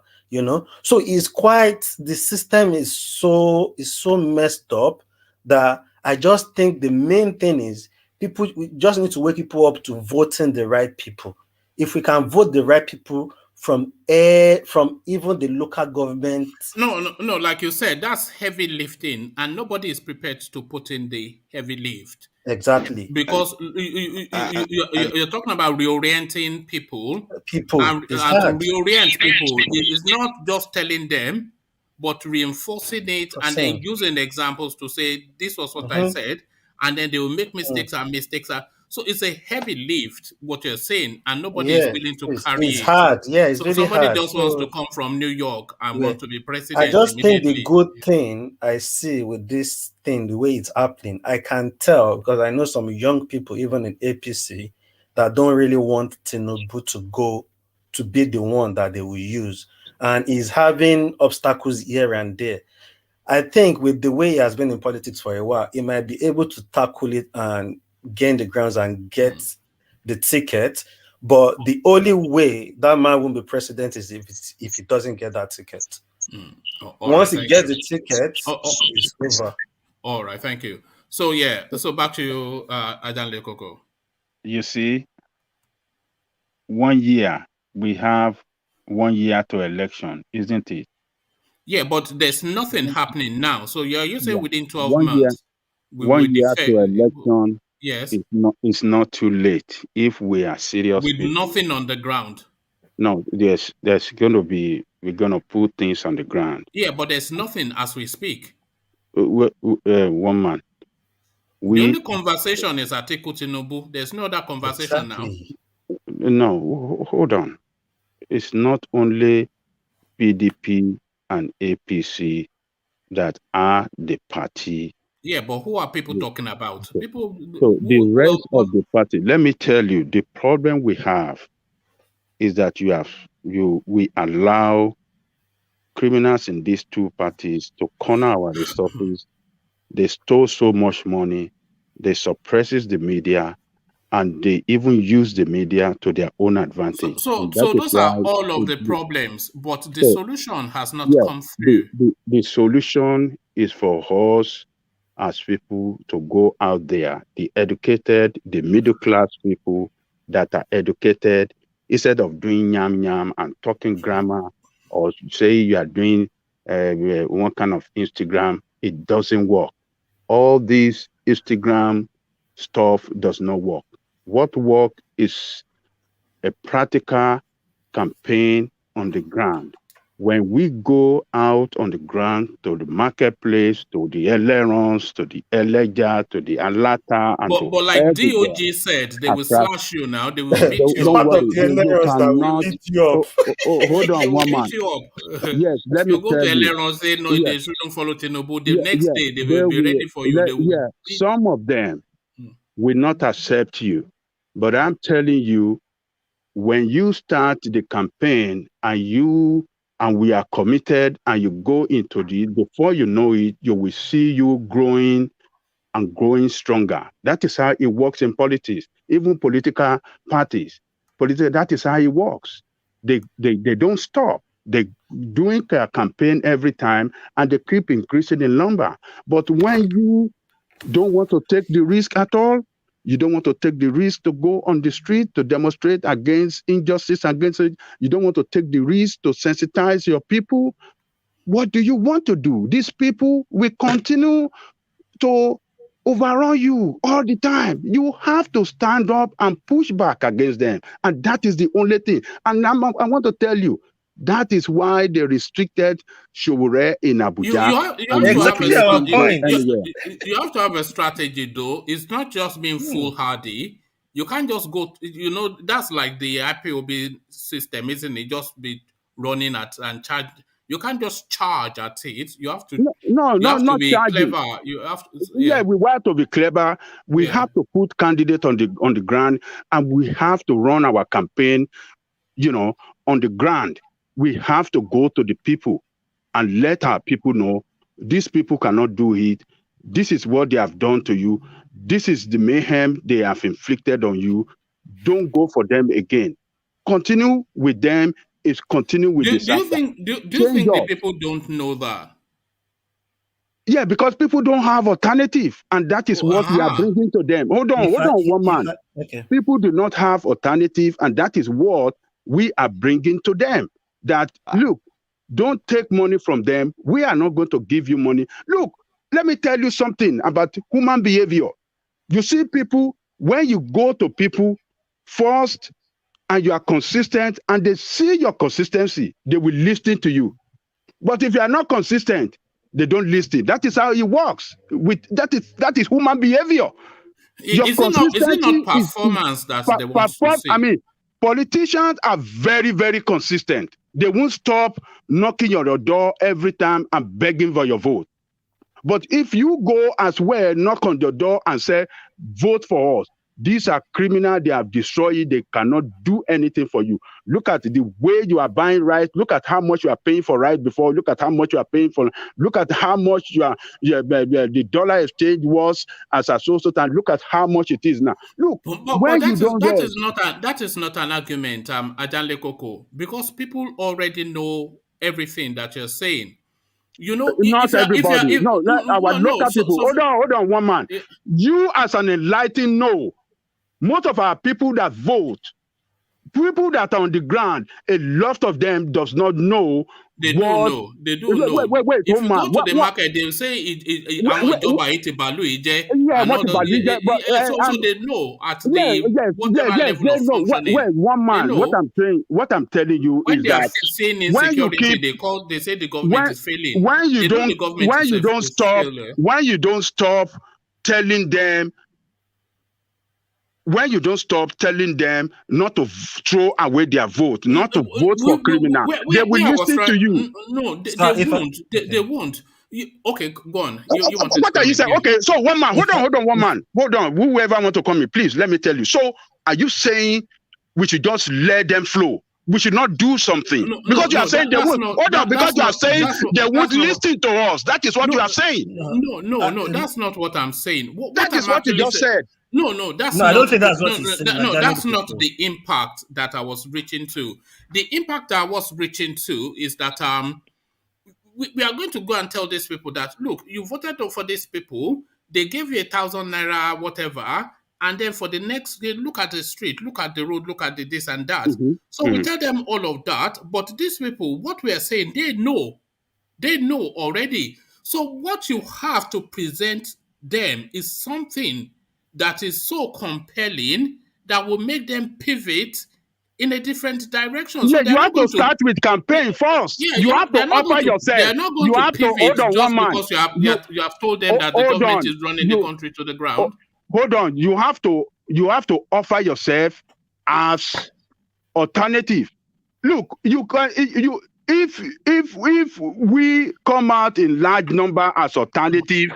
So the system is so messed up that I just think the main thing is we just need to wake people up to voting the right people. If we can vote the right people from even the local government. No, like you said, that's heavy lifting, and nobody is prepared to put in the heavy lift. Exactly. Because you're talking about reorienting people. And to reorient people is not just telling them, but reinforcing it and then using examples to say, this was what I said, and then they will make mistakes and mistakes. So it's a heavy lift, what you're saying, and nobody is willing to carry it. It's hard. Yeah, it's really somebody hard. just wants to come from New York and want to be president I just immediately. think the good thing I see with this thing, the way it's happening, I can tell, because I know some young people, even in APC, that don't really want Tinubu to be the one that they will use. And he's having obstacles here and there. I think with the way he has been in politics for a while, he might be able to tackle it and gain the grounds and get the ticket. But the only way that man won't be president is if he doesn't get that ticket. Once he gets the ticket, it's over. All right, thank you. So so back to you, Adan Lekoko. You see, 1 year, we have 1 year to election, isn't it? Yeah, but there's nothing happening now. So you say within 12 1 year, months. 1 year to election. Yes. It's not too late if we are serious. With nothing on the ground. No, there's going to be, we're going to put things on the ground. Yeah, but there's nothing as we speak. One man. The only conversation is Atiku Tinubu. There's no other conversation now. No, hold on. It's not only PDP and APC that are the party. Yeah, but who are people talking about? So the rest of the party, let me tell you, the problem we have is that we allow criminals in these two parties to corner our resources. They stole so much money. They suppresses the media, and they even use the media to their own advantage. So those are all of the problems, but the solution has not come through. The solution is for us as people to go out there, the educated, the middle class people that are educated, instead of doing yam and talking grammar, or say you are doing one kind of Instagram, it doesn't work. All these Instagram stuff does not work. What works is a practical campaign on the ground when we go out on the ground to the marketplace, to the Elerons, to the Eleja, to the Alata, and to But like everywhere, DOG said, they will attract. slash you now. They will beat Don't you up. worry, Part of the you hilarious that will cannot. eat you up. Hold They on, will one beat man. you up. Yes, let me You go to tell you. Elero and say no, Yeah, they shouldn't follow Tinubu. The yeah, next yeah. day they They will be will. ready for you. They will Yeah, beat. some of them will not accept you, but I'm telling you, when you start the campaign and we are committed and you go into before you know it, you will see you growing and growing stronger. That is how it works in politics. Even political parties, that is how it works. They don't stop. They doing a campaign every time and they keep increasing in number. But when you don't want to take the risk at all, you don't want to take the risk to go on the street to demonstrate against injustice, against it. You don't want to take the risk to sensitize your people. What do you want to do? These people will continue to overrun you all the time. You have to stand up and push back against them. And that is the only thing. And I want to tell you, that is why they restricted Showore in Abuja. You have and to have a Exactly our strategy. point. You have to have a strategy though. It's not just being foolhardy. You can't just go. That's like the IPOB system, isn't it? Just be running at and charge. You can't just charge at it. You have to. No, You have to not be charging. clever. You have to. Yeah, we have to be clever. We Yeah. have to put candidates on the ground, and we have to run our campaign, on the ground. We have to go to the people and let our people know these people cannot do it. This is what they have done to you. This is the mayhem they have inflicted on you. Don't go for them again. Continue with them. Continue with Do you disaster. think? Do you think the people don't know that? Yeah, because people don't have alternative, and that is what we are bringing to them. Hold on, one man. Okay. People do not have alternative, and that is what we are bringing to them. That, look, don't take money from them. We are not going to give you money. Look, let me tell you something about human behavior. You see people, when you go to people first and you are consistent and they see your consistency, they will listen to you. But if you are not consistent, they don't listen. That is how it works. That is human behavior. Is it not performance that they want to see? I mean, politicians are very, very consistent. They won't stop knocking on your door every time and begging for your vote. But if you go as well, knock on your door and say, vote for us, these are criminals, they have destroyed, they cannot do anything for you. Look at the way you are buying rice. Look at how much you are paying for rice before. Look at how much you are paying for. Look at how much the dollar exchange was as a source, and look at how much it is now. Look, that is not an argument, Ajanle Koko, because people already know everything that you're saying. Not everybody. Our local people. Hold on, one man. You as an enlightened know. Most of our people that vote, people that are on the ground, a lot of them does not know. They do know. Wait, if you go to the market, they'll say so they know at whatever level of functioning. What I'm telling you when is they that are seeing insecurity, they say the government is failing. When you don't stop telling them. When you don't stop telling them not to throw away their vote, not to vote for criminals, they will listen to you. No, they won't. They won't. Okay, go on. What are you saying? Okay, so one man, hold on, one man. Hold on. Whoever want to come in, please, let me tell you. So, are you saying we should just let them flow? We should not do something? Because you are saying they won't. Hold on, because you are saying they won't listen to us. That is what you are saying. No, that's not what I'm saying. That is what you just said. No, that's not. I don't think that's what you said. No, that's not the impact that I was reaching to. The impact I was reaching to is that we are going to go and tell these people that, look, you voted for these people, they gave you 1,000 naira, whatever, and then for the next day, look at the street, look at the road, look at the this and that. So we tell them all of that, but these people, what we are saying, they know already. So what you have to present them is something that is so compelling that will make them pivot in a different direction. Yeah, So they're you not have to going to. start with campaign first. Yeah, You have to they're not going offer to. They yourself. are not going You to have to hold pivot on just one man. because you have told them that the Hold government on. is running the country to the ground. Hold on. You have to offer yourself as alternative. Look, you can if we come out in large number as alternative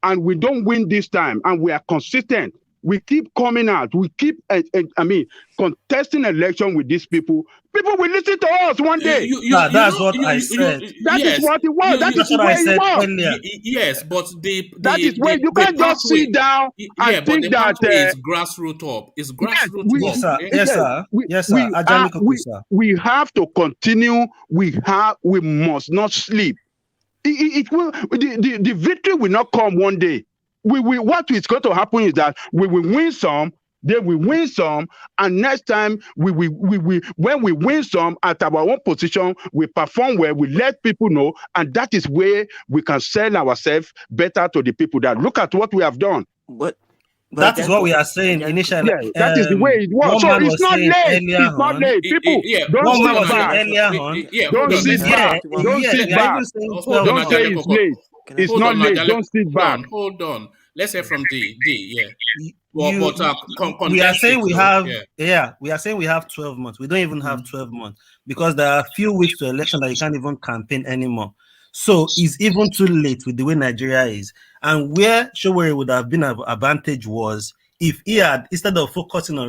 and we don't win this time and we are consistent, we keep coming out, we keep contesting election with these people will listen to us one day. That's what I said. That is what it was. That is where it was. Yes, but that is where you can't just sit down and think the that pathway is grassroots up. It's grassroots up. Yes, sir. We have to continue. We must not sleep. It will. The victory will not come one day. What is going to happen is that we will win some. They will win some, and next time when we win some at our own position, we perform well, we let people know, and that is where we can sell ourselves better to the people. That look at what we have done. But that is what we are saying initially. Yeah, that is the way it was. So it's not late. It's not late. People, don't sit back. Don't sit back. Don't sit back. Don't say it's late. It's not late. Don't sit back. Hold on. Let's hear from D. Yeah. We are saying we have we are saying we have 12 months. We don't even have 12 months because there are a few weeks to election that you can't even campaign anymore. So it's even too late with the way Nigeria is. And where Showore would have been an advantage was if he had, instead of focusing on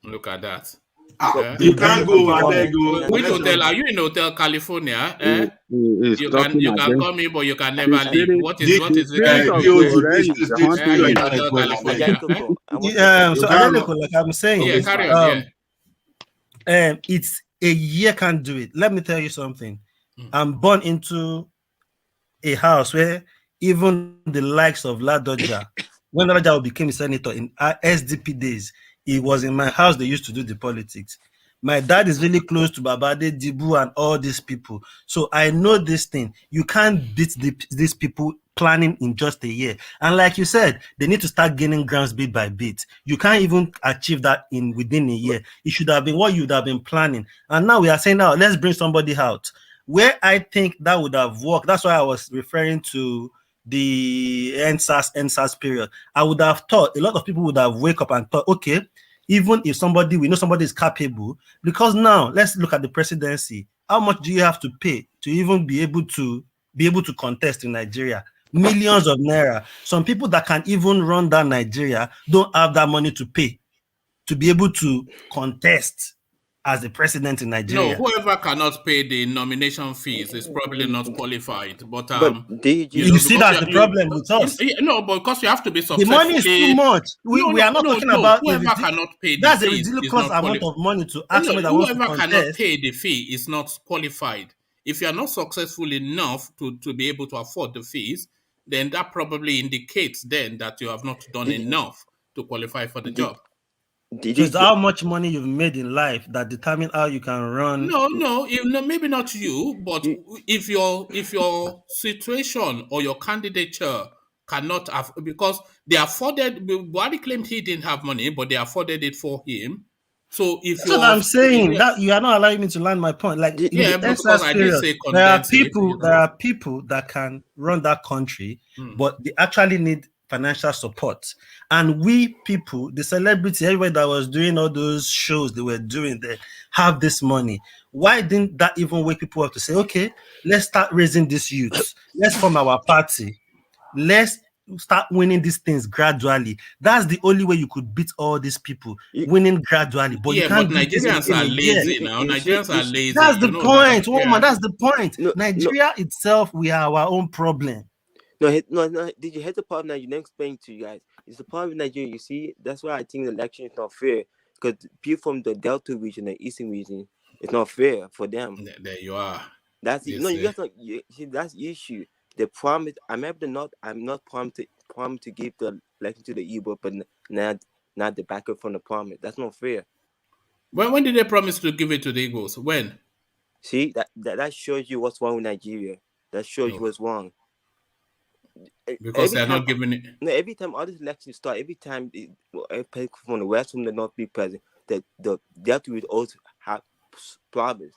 look at that. You can't go and then go. Which hotel are you in? Hotel California? You can come in, but you can never leave. What is so like I'm saying, carry on. It's a year can't do it. Let me tell you something. I'm born into a house where even the likes of Ladoja, when Ladoja became a senator in SDP days, it was in my house they used to do the politics. My dad is really close to Babade, Dibu, and all these people. So I know this thing. You can't beat these people planning in just a year. And like you said, they need to start gaining grounds bit by bit. You can't even achieve that within a year. It should have been what you would have been planning. And now we are saying, now let's bring somebody out. Where I think that would have worked, that's why I was referring to the NSAS period. I would have thought a lot of people would have wake up and thought, okay, even if we know somebody is capable, because now let's look at the presidency. How much do you have to pay to even be able to contest in Nigeria? Millions of naira. Some people that can even run down Nigeria don't have that money to pay to be able to contest as the president in Nigeria. No, whoever cannot pay the nomination fees is probably not qualified. But you see that's the problem with us. No, but because you have to be successful. The money is too much. We are not talking about whoever cannot pay the that's fees. That's a ridiculous amount of money to ask somebody that wants to contest. Whoever cannot pay the fee is not qualified. If you are not successful enough to be able to afford the fees, then that probably indicates then that you have not done enough to qualify for the job. It's how much money you've made in life that determine how you can run. No, maybe not you, but if your situation or your candidature cannot have, because they afforded, Buhari claimed he didn't have money, but they afforded it for him. So if that's what I'm saying, that you are not allowing me to land my point. Like because I did say there are people that can run that country, but they actually need financial support. And we people, the celebrity, everybody that was doing all those shows they were doing, they have this money. Why didn't that even wake people up to say, okay, let's start raising these youths. Let's form our party. Let's start winning these things gradually. That's the only way you could beat all these people, winning gradually. But you can't. But Nigerians are lazy now. Nigerians are lazy. That's the point, woman. That's the point. Nigeria itself, we have our own problem. No. Did you hear the problem that you didn't explain to you guys? It's the problem in Nigeria. You see, that's why I think the election is not fair. Because people from the Delta region, the Eastern region, it's not fair for them. There you are. That's it. No, you guys not. See, that's the issue. The promise. I'm not promised to give the election to the IGBO, but not the backup from the promise. That's not fair. When did they promise to give it to the Igbos? When? See, that shows you what's wrong with Nigeria. That shows you what's wrong. Because they're not giving it. No, every time all these elections start, every time from the West, from the North be president, the Delta region also have problems.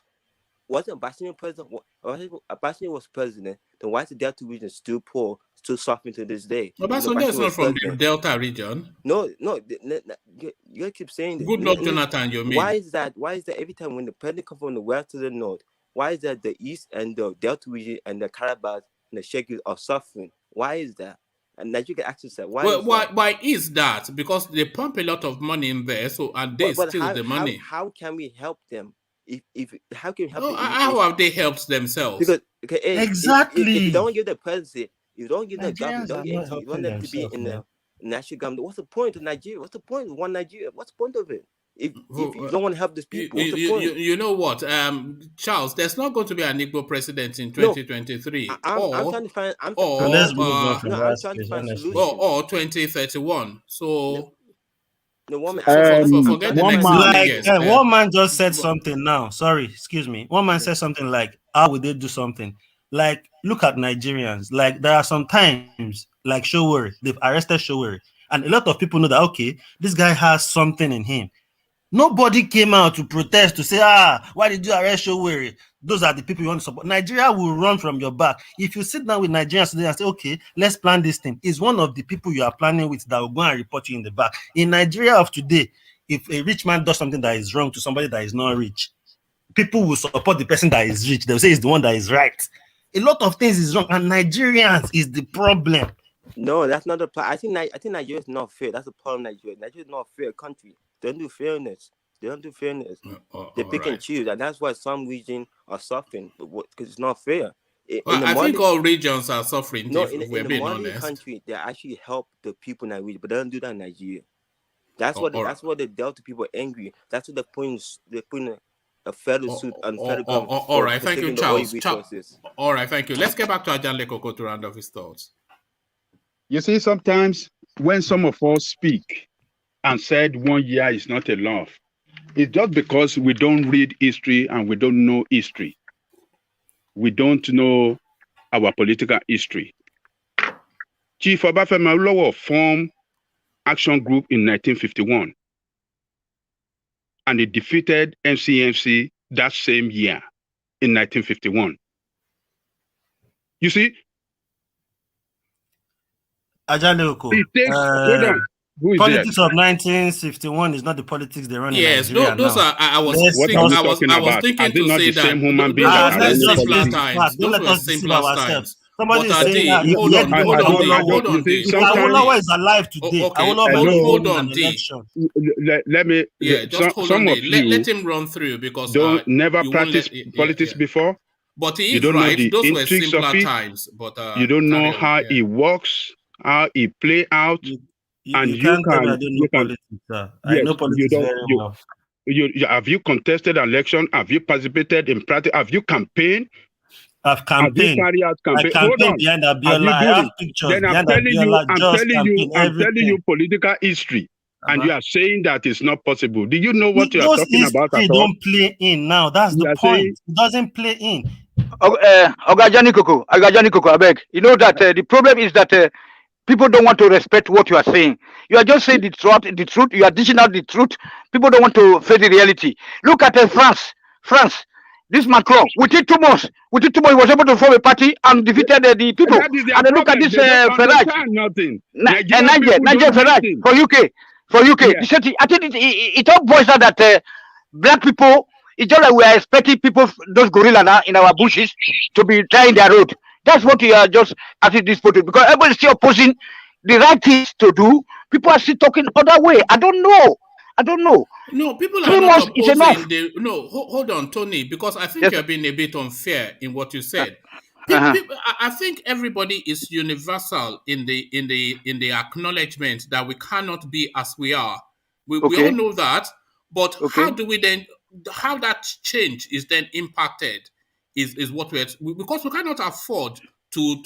Wasn't Bashir president? Bashir was president. Then why is the Delta region still poor, still suffering to this day? Obasanjo is not from the Delta region. No, you keep saying this. Good luck, Jonathan. You mean? Why is that? Every time when the president comes from the West to the North, why is that the East and the Delta region and the Caribas and the Shekels are suffering? Why is that? And that you can ask yourself, why is that? Because they pump a lot of money in there, so and they steal the money. How can we help them? How can we help them? How have they helped themselves? Because exactly, if you don't give the presidency, you don't give the government, you want them to be in the national government. What's the point of Nigeria? What's the point of one Nigeria? What's the point of it? If you don't want to help these people, what's the point? You know what, Charles? There's not going to be an IGBO president in 2023. I'm trying to find. Let's move on from I'm trying to find solution. Or 2031. So. No, one man, forget the next like, one man just said something now. Sorry, excuse me. One man said something like, how would they do something? Like, look at Nigerians. Like, there are some times, like Showore, they've arrested Showore. And a lot of people know that, okay, this guy has something in him. Nobody came out to protest to say, why did you arrest Showore? Those are the people you want to support. Nigeria will run from your back. If you sit down with Nigerians today and say, okay, let's plan this thing, is one of the people you are planning with that will go and report you in the back. In Nigeria of today, if a rich man does something that is wrong to somebody that is not rich, people will support the person that is rich. They'll say it's the one that is right. A lot of things is wrong, and Nigerians is the problem. No, that's not the problem. I think Nigeria is not fair. That's the problem. Nigeria is not a fair country. They don't do fairness. They pick and choose, and that's why some regions are suffering because it's not fair. I think all regions are suffering. No, in the modern country, they actually help the people in that region, but they don't do that in Nigeria. That's what the Delta people are angry. That's what they're putting a federal suit on federal government. All right, thank you, Charles. All right, thank you. Let's get back to Ajan Lekoko to round off his thoughts. You see, sometimes when some of us speak and said 1 year is not enough, it's just because we don't read history and we don't know history. We don't know our political history. Chief Obafemi Awolowo formed Action Group in 1951, and he defeated NCNC that same year in 1951. You see? Ajaleko, politics of 1961 is not the politics they run in Nigeria. Those now. are. I was thinking to say that. Those were simpler times. Somebody is saying, hold on. If Awolowo is alive today, hold on, Let me. Just hold on. Let him run through because never practice politics before. But he is right. Those were simpler times. But you don't know how it works, how it play out. And you can politics, sir. I know politics very well. Have you contested election? Have you participated in practice? Have you campaigned? I've campaigned. I campaigned behind Abiola. I have pictures behind Abiola. I'm telling you political history. And you are saying that it's not possible. Do you know what you are talking about at all? Don't play in now. That's the point. It doesn't play in. Ogajani Koko, I beg. You know that the problem is that people don't want to respect what you are saying. You are just saying the truth. You are dishing out the truth. People don't want to face the reality. Look at France. This Macron, within 2 months, he was able to form a party and defeated the people. And then look at this Farage. Niger Farage for UK. Yeah. I think it all boils down that black people, it's just like we are expecting people, those gorillas now in our bushes, to be trying their road. That's what we are just asking this photo, because everybody is still opposing the right things to do. People are still talking other way. I don't know. No, people are 3 not months is enough. Hold on, Tony, because I think you're being a bit unfair in what you said. I think everybody is universal in the acknowledgement that we cannot be as we are. We all know that, but how do we then? How that change is then impacted is what because we cannot afford to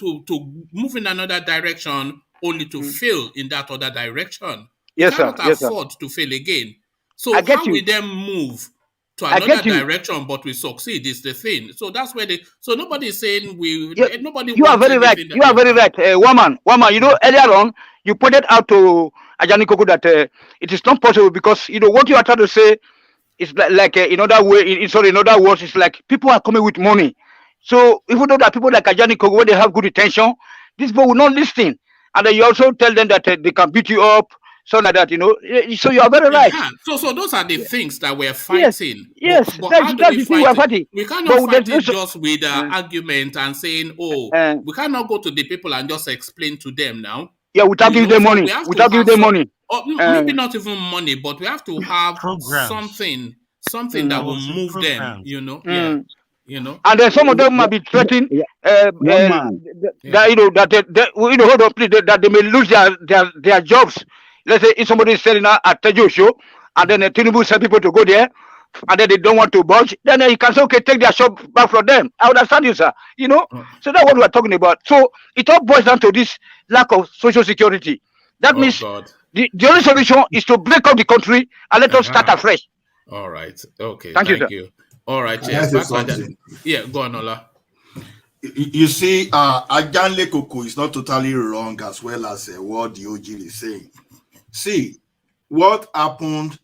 move in another direction only to fail in that other direction. We cannot afford to fail again. So how we then move to another direction, but we succeed is the thing. So that's where so nobody is saying nobody. You are very right. You are very right. Woman, you know, earlier on you pointed out to Ajani Koko that it is not possible because you know what you are trying to say is like in other way. In other words, it's like people are coming with money. So even though that people like Ajani Koko, when they have good intention, these people will not listen, and then you also tell them that they can beat you up. So like that, you know. So you are very right. So those are the things that we're fighting. Yes, but how do we fight it? We cannot fight it just with argument and saying, we cannot go to the people and just explain to them now. Yeah, without giving them money. Without giving them money. Or maybe not even money, but we have to have something that will move them. You know. Yeah. You know, and then some of them might be threatening that you know that they hold up, that they may lose their jobs. Let's say if somebody is selling a Tejo show, and then Tinubu send people to go there, and then they don't want to budge, then you can say, okay, take their shop back from them. I understand you, sir. You know, so that's what we are talking about. So it all boils down to this lack of social security. That means the only solution is to break up the country and let us start afresh. All right. Okay. Thank you. All right. Yes. Yeah. Go on, Ola. You see, Ajani Koko is not totally wrong as well as what the OG is saying. See, what happened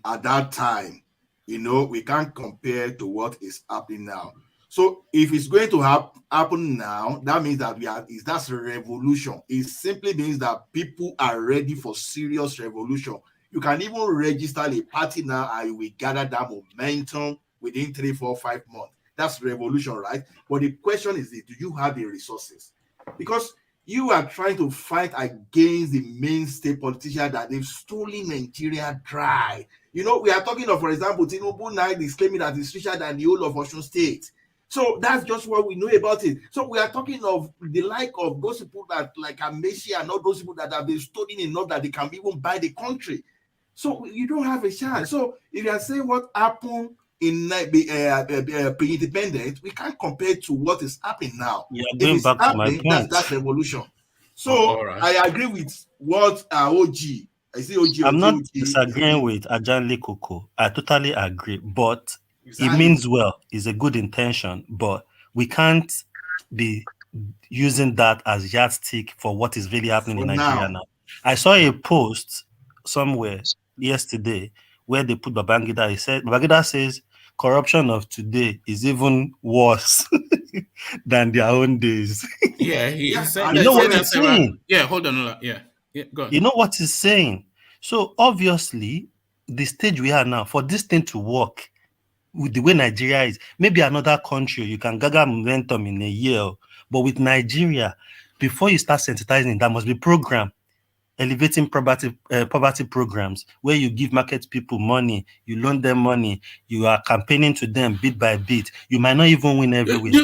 at that time, you know, we can't compare to what is happening now. So if it's going to happen now, that means that that's a revolution. It simply means that people are ready for serious revolution. You can even register a party now and we gather that momentum within 3, 4, 5 months. That's revolution, right? But the question is, do you have the resources? Because you are trying to fight against the mainstay politicians that they've stolen Nigeria dry. You know, we are talking of, for example, Tinubu now is claiming that it's richer than the whole of Osun State. So that's just what we know about it. So we are talking of the like of those people that like Amaechi and all those people that have been stolen enough that they can even buy the country. So you don't have a chance. So if you are saying what happened in pre-independence, we can't compare to what is happening now. Yeah, going back to my point. That's revolution. So I agree with what OG. I see OG. I'm not disagreeing with Ajani Koko. I totally agree, but it means well. It's a good intention, but we can't be using that as yardstick for what is really happening in Nigeria now. I saw a post somewhere yesterday where they put Babangida. He said Babangida says corruption of today is even worse than their own days. Yeah, he said. You know what he's saying? Yeah, hold on. Yeah, go on. You know what he's saying? So obviously, the stage we are now, for this thing to work with the way Nigeria is, maybe another country you can gather momentum in a year, but with Nigeria, before you start sensitizing, there must be program. Elevating poverty programs where you give market people money, you loan them money, you are campaigning to them bit by bit. You might not even win every week. Do you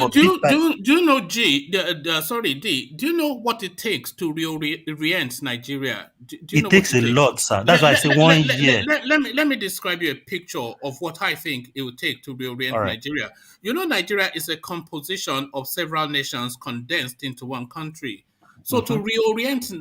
know, D? Do you know what it takes to reorient Nigeria? It takes a lot, sir. That's why I say 1 year. Let me describe you a picture of what I think it would take to reorient Nigeria. You know, Nigeria is a composition of several nations condensed into one country. So to reorient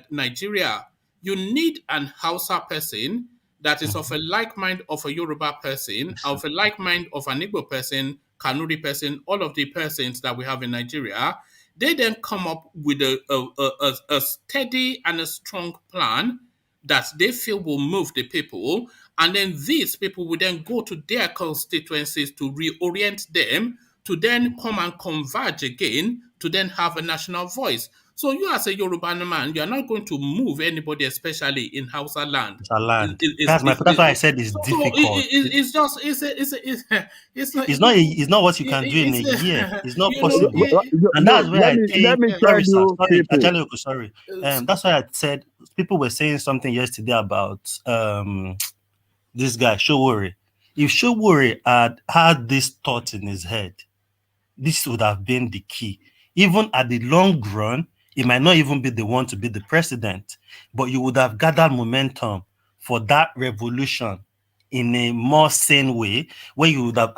Nigeria, you need an Hausa person that is of a like mind of a Yoruba person, of a like mind of an Igbo person, Kanuri person, all of the persons that we have in Nigeria. They then come up with a steady and a strong plan that they feel will move the people. And then these people will then go to their constituencies to reorient them, to then come and converge again, to then have a national voice. So you as a Yoruba man, you are not going to move anybody, especially in Hausa land. That's why I said it's difficult. It's not what you can do in a year. It's not possible. And that's where I think. Sorry. That's why I said people were saying something yesterday about this guy Showore. If Showore had this thought in his head, this would have been the key. Even at the long run, he might not even be the one to be the president, but you would have gathered momentum for that revolution in a more sane way, where you would have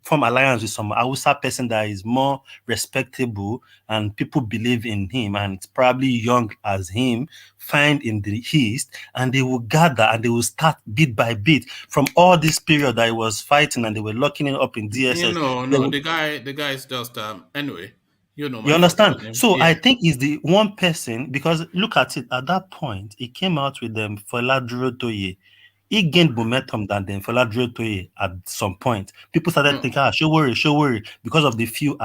form alliance with some Hausa person that is more respectable and people believe in him and it's probably young as him, find in the East, and they will gather and they will start bit by bit from all this period that he was fighting and they were locking it up in DSS. The guy is just anyway. You understand? Name. So yeah. I think it's the one person, because look at it, at that point, he came out with them for Toye. He gained momentum than them for Toye at some point. People started thinking, show worry, because of the few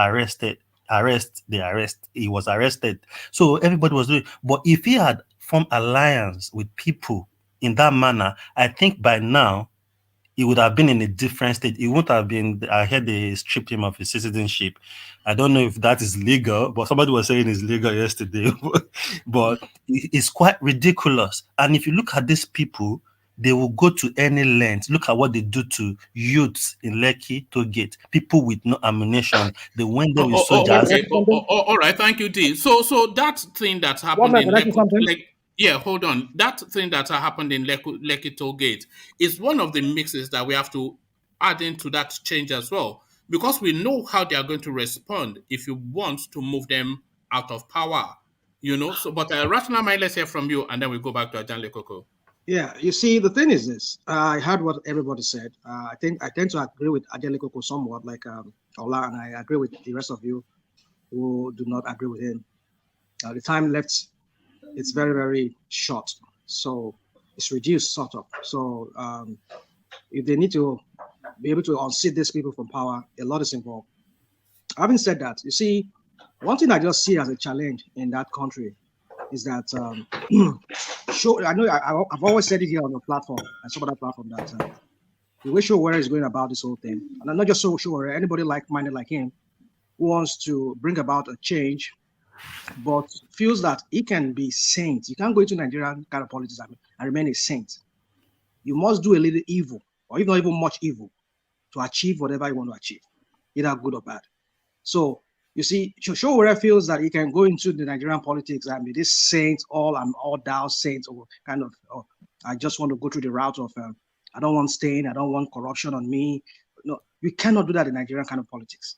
he was arrested. So everybody was doing, but if he had formed alliance with people in that manner, I think by now, he would have been in a different state. He wouldn't have been. I heard they stripped him of his citizenship. I don't know if that is legal, but somebody was saying it's legal yesterday. But it's quite ridiculous. And if you look at these people, they will go to any length. Look at what they do to youths in Lekki Tollgate, people with no ammunition. They went there with soldiers. Okay. All right, thank you, D. So that thing that happened in Lekki. Yeah, hold on. That thing that happened in Lekki Tollgate is one of the mixes that we have to add into that change as well, because we know how they are going to respond if you want to move them out of power. So, but Rational Mind, let's hear from you, and then we go back to Ajan Lekoko. Yeah, you see, the thing is this. I heard what everybody said. I tend to agree with Ajan Lekoko somewhat, like Ola, and I agree with the rest of you who do not agree with him. The time left, it's very, very short, so it's reduced sort of. So if they need to be able to unseat these people from power, a lot is involved. Having said that, you see, one thing I just see as a challenge in that country is that I know I've always said it here on the platform and some other platform that the way Showore is going about this whole thing, and I'm not just Showore, anybody like-minded like him who wants to bring about a change, but feels that he can be saint. You can't go into Nigerian kind of politics and remain a saint. You must do a little evil, or even not even much evil, to achieve whatever you want to achieve, either good or bad. So you see, Showore feels that he can go into the Nigerian politics and be this saint, all thou saint, or kind of, I just want to go through the route of, I don't want stain, I don't want corruption on me. No, you cannot do that in Nigerian kind of politics.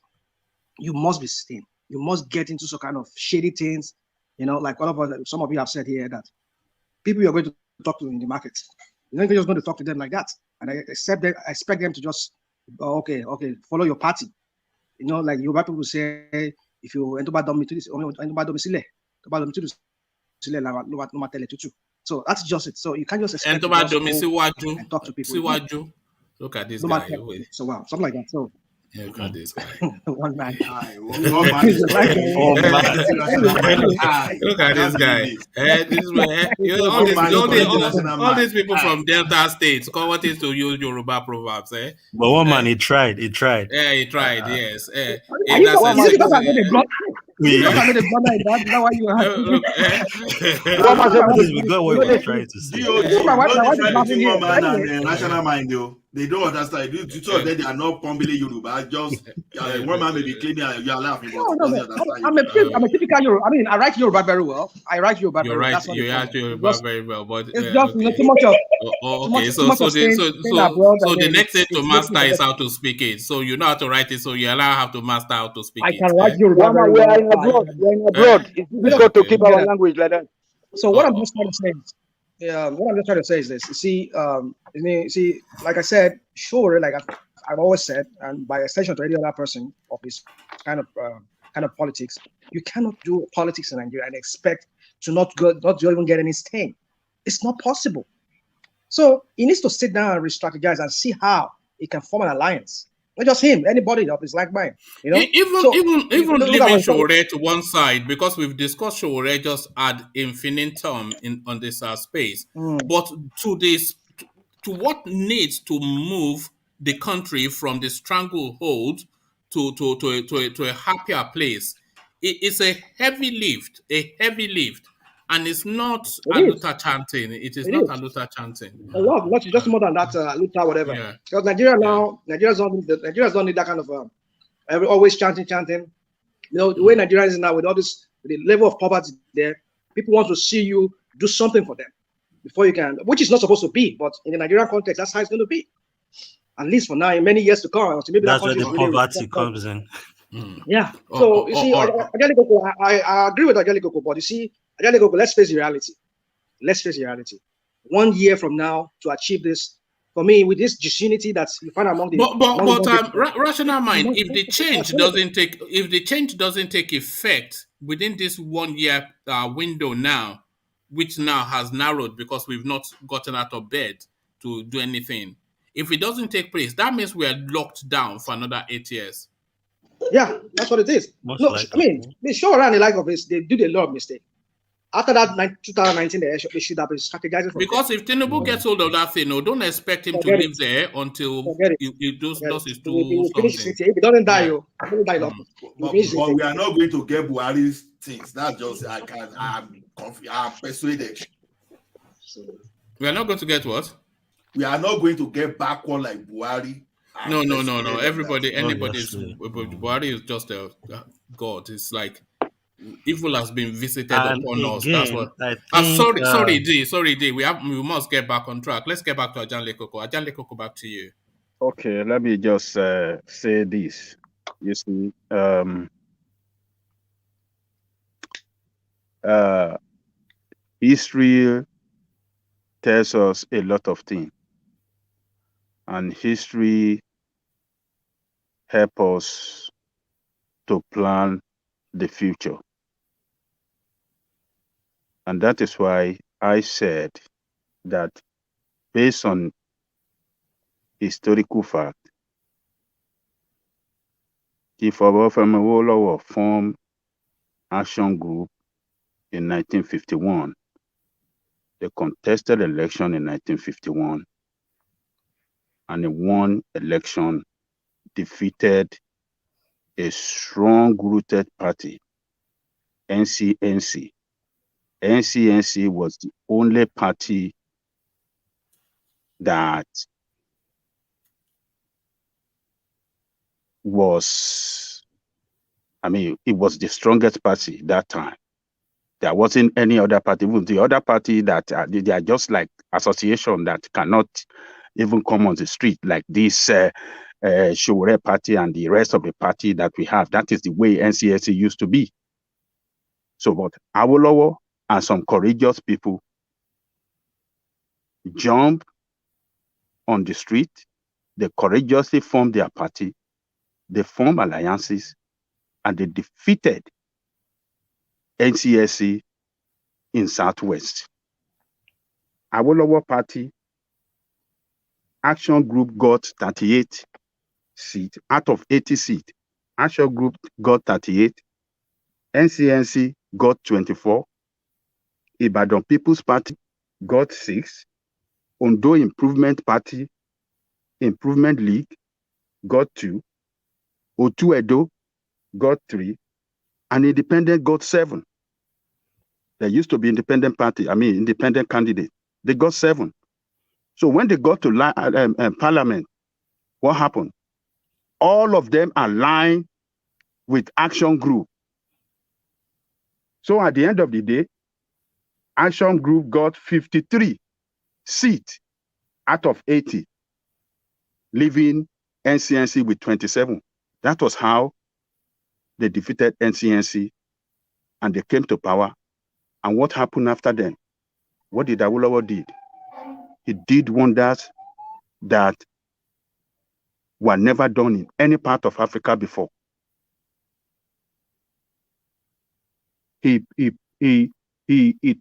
You must be stained. You must get into some kind of shady things, like some of you have said here that people you're going to talk to in the market, you're not just going to talk to them like that. And I expect them to just, okay, follow your party. Like Yoruba people say, if you enter by so that's just it. So you can't just expect to just go and talk to people. Look at this guy. So wow, something like that. So yeah, look at this guy. One man. Look at this guy. All these people from Delta States, what is to use Yoruba proverbs, eh? But one man, he tried. Yeah, he tried, yes. We got what we were trying to say. National Mind, though. They don't understand. The two of them, they are not Pombele Yoruba. Just one man may be claiming you are laughing. I'm a typical Yoruba. I mean, I write Yoruba very well. You write Yoruba very well, but it's just too much of. Okay, so the next thing to master is how to speak it. So you know how to write it, so you allow have to master how to speak it. I can write Yoruba very well. We are in abroad. It's difficult to keep our language like that. So what I'm just trying to say is, this. You see, like I said, sure, like I've always said, and by extension to any other person of this kind of politics, you cannot do politics in Nigeria and expect to not even get any stain. It's not possible. So he needs to sit down and re-strategize and see how he can form an alliance. Not just him, anybody of his like mind. Even leaving Showore to one side, because we've discussed Showore just ad infinitum on this space. But to what needs to move the country from the stranglehold to a happier place? It's a heavy lift, and it's not Aluta chanting. It is not Aluta chanting. A lot, just more than that, Aluta, whatever. Yeah. Because Nigeria now, Nigerians don't need that kind of always chanting. The way Nigeria is now, with all this, with the level of poverty there, people want to see you do something for them. before you can, which is not supposed to be, but in the Nigerian context, that's how it's going to be. At least for now, in many years to come, so maybe That's that where country the is really poverty comes in. Yeah. So you see, I agree with Ajali Koko, but you see, Ajali Koko, let's face the reality. Let's face the reality. 1 year from now to achieve this, for me, with this disunity that you find among the rational mind, if the change doesn't take effect within this 1 year window now, which now has narrowed because we've not gotten out of bed to do anything. If it doesn't take place, that means we are locked down for another 8 years. Yeah, that's what it is. Most no, likely. I mean, they show around the like of this, they do a lot of mistake. After that 2019, they should have been strategizing from because there. If Tinubu gets hold of that thing, don't expect him to live there until he does his something. If he doesn't die, But we are not going to get Buhari's things. That's just I'm persuaded. We are not going to get what? We are not going to get backward like Buhari. No. Buhari is just a god. It's like evil has been visited upon us. That's what. Sorry, D. We must get back on track. Let's get back to Ajanle Koko. Ajanle Koko, back to you. Okay, let me just say this. You see, history tells us a lot of things, and history helps us to plan the future. And that is why I said that based on historical fact, Chief Awolowo formed Action Group in 1951. They contested election in 1951, and they won election, defeated a strong-rooted party, NCNC. NCNC was the only party that was, it was the strongest party that time. There wasn't any other party. Even the other party that they are just like association that cannot even come on the street, like this Showore party and the rest of the party that we have. That is the way NCNC used to be. So, but Awolowo and some courageous people jump on the street. They courageously formed their party. They formed alliances, and they defeated NCSC in Southwest. Awolowo party, Action Group got 38 seats out of 80 seats. Action Group got 38. NCNC got 24. Ibadan People's Party got 6. Ondo Improvement Party, Improvement League got 2. Otu Edo got 3. And Independent got 7. There used to be independent candidate. They got 7. So when they got to Parliament, what happened? All of them aligned with Action Group. So at the end of the day, Action Group got 53 seats out of 80, leaving NCNC with 27. That was how they defeated NCNC, and they came to power. And what happened after them? What did Awolowo did? He did wonders that were never done in any part of Africa before. He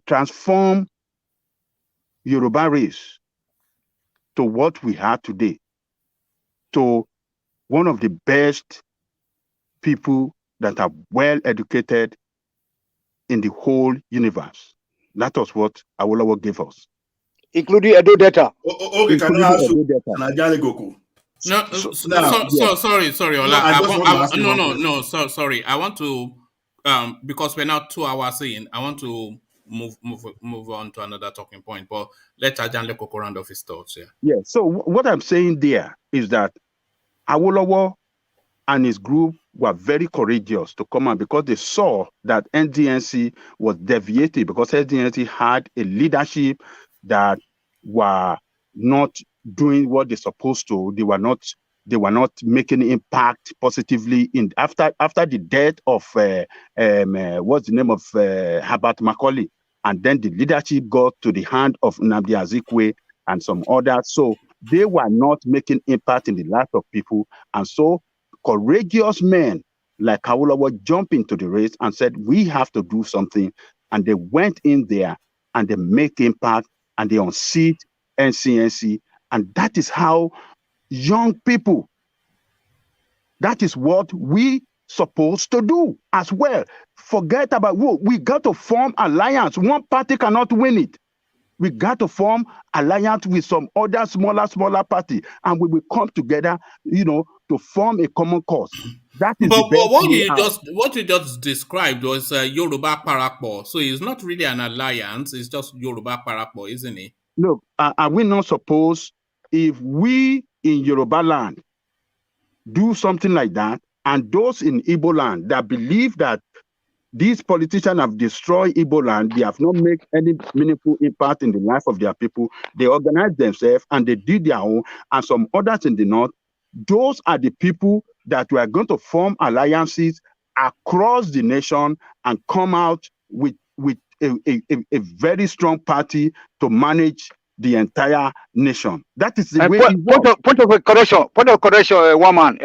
transformed Yoruba race to what we have today, to one of the best people that are well educated in the whole universe. That was what Awolowo gave us, including Edo Delta. Okay, can I ask you, Najale Goku? Sorry, Ola. Sorry. I want to, because we're now 2 hours in, I want to move on to another talking point. But let Ajanle Koko round off his thoughts here. Yeah. So what I'm saying there is that Awolowo and his group were very courageous to come out because they saw that NDNC was deviating, because NDNC had a leadership that were not doing what they're supposed to. They were not making impact positively in after the death of what's the name of Herbert Macaulay, and then the leadership got to the hand of Nnamdi Azikiwe and some others. So they were not making impact in the life of people, and so courageous men like Awolowo jumped into the race and said, we have to do something. And they went in there and they make impact and they unseat NCNC. And that is how young people, that is what we supposed to do as well. Forget about, we got to form alliance. One party cannot win it. We got to form alliance with some other smaller party, and we will come together, to form a common cause. That is the best way what you just described was Yoruba Parapo. So it's not really an alliance, it's just Yoruba Parapo, isn't it? Look, are we not supposed, if we in Yoruba land do something like that, and those in Igbo land that believe that these politicians have destroyed Igbo land, they have not made any meaningful impact in the life of their people, they organize themselves and they did their own, and some others in the north, those are the people that we are going to form alliances across the nation and come out with a very strong party to manage the entire nation. That is the way. Point of correction, woman.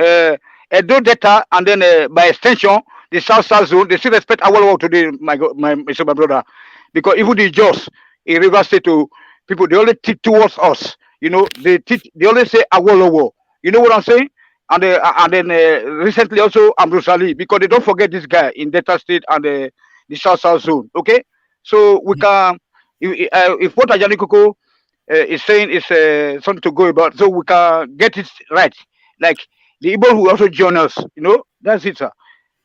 Do data, and then by extension, the South Zone, they still respect Awolowo today, my brother, because even the Jos in River State, to people, they only teach towards us. They only say Awolowo. You know what I'm saying? And then recently also Ambrose Ali, because they don't forget this guy in Delta State and the South Zone. Okay, so we can, if what Ajani Koko is saying is something to go about, so we can get it right. Like the Igbo who also join us, that's it, sir.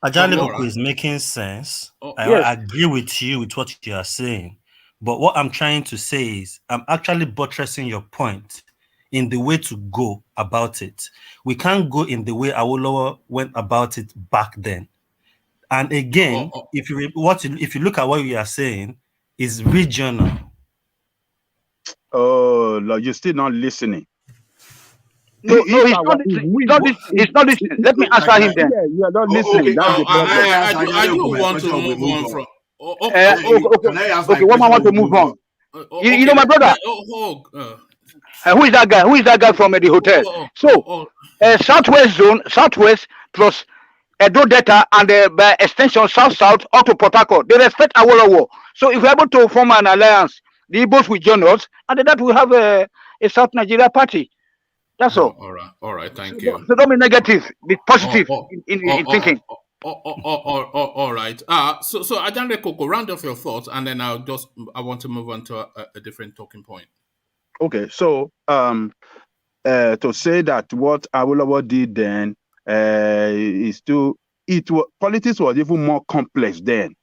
Ajani Koko is making sense. I agree with you with what you are saying, but what I'm trying to say is I'm actually buttressing your point in the way to go about it. We can't go in the way Awolowo went about it back then. And again, if you look at what we are saying, is regional. Oh, Lord, you're still not listening. No, he's not listening. Let me answer him then. Yeah, you are not listening. That's the problem. I do want to move on from. Okay, one man want to move on. You know my brother. Who is that guy? Who is that guy from the hotel? Southwest plus Edo Delta, and by extension South up to Port Harcourt. They respect Awolowo. So if we're able to form an alliance, the Igbos will join us, and then that will have a South Nigeria party. That's all. All right. Thank you. So don't be negative. Be positive in thinking. All right. So Ajani Koko, round off your thoughts, and then I want to move on to a different talking point. Okay, so to say that what Awolowo did then politics was even more complex then.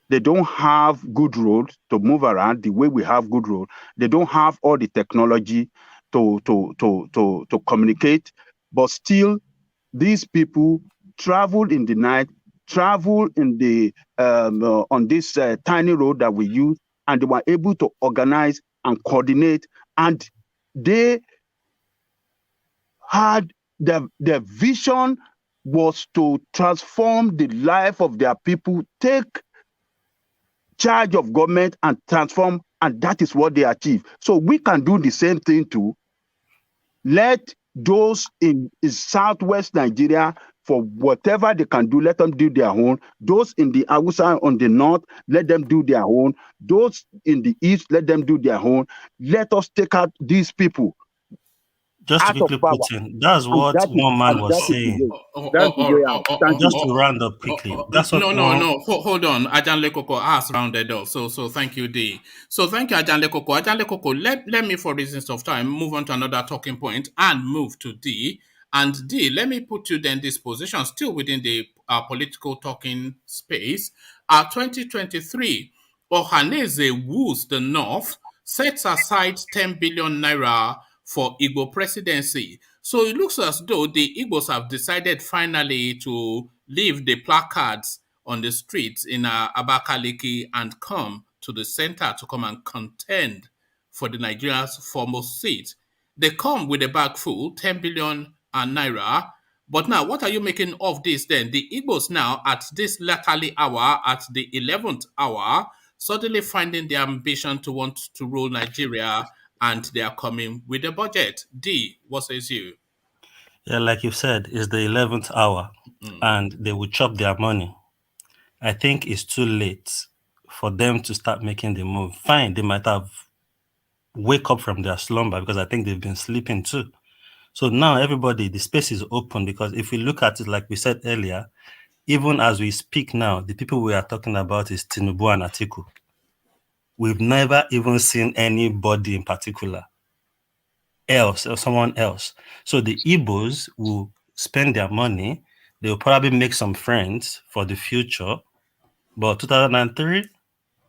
They don't have good roads to move around the way we have good roads. They don't have all the technology to communicate, but still these people traveled in the night, traveled in the on this tiny road that we use, and they were able to organize and coordinate, and they had their vision was to transform the life of their people, take charge of government and transform, and that is what they achieved. So we can do the same thing too. Let those in Southwest Nigeria, for whatever they can do, let them do their own. Those in the Hausa on the north, let them do their own. Those in the east, let them do their own. Let us take out these people. Just to quickly put in, that's what one man was saying. Just to round up quickly. That's what No. Hold on. Ajani Koko has rounded up. So thank you, D. So thank you, Ajani Koko. Ajani Koko, let me, for reasons of time, move on to another talking point and move to D. And D, let me put you then this position, still within the political talking space. 2023, Ohanaeze woos the North, sets aside 10 billion naira for Igbo presidency. So it looks as though the Igbos have decided finally to leave the placards on the streets in Abakaliki and come to the center to come and contend for the Nigeria's foremost seat. They come with a bag full, 10 billion naira. But now, what are you making of this then? The Igbos now, at this letterly hour, at the 11th hour, suddenly finding their ambition to want to rule Nigeria, and they are coming with a budget. D, what says you? Yeah, like you said, it's the 11th hour, and they will chop their money. I think it's too late for them to start making the move. Fine, they might have wake up from their slumber because I think they've been sleeping too. So now everybody, the space is open, because if we look at it, like we said earlier, even as we speak now, the people we are talking about is Tinubu and Atiku. We've never even seen anybody in particular else or someone else. So the Igbos will spend their money. They'll probably make some friends for the future. But 2003,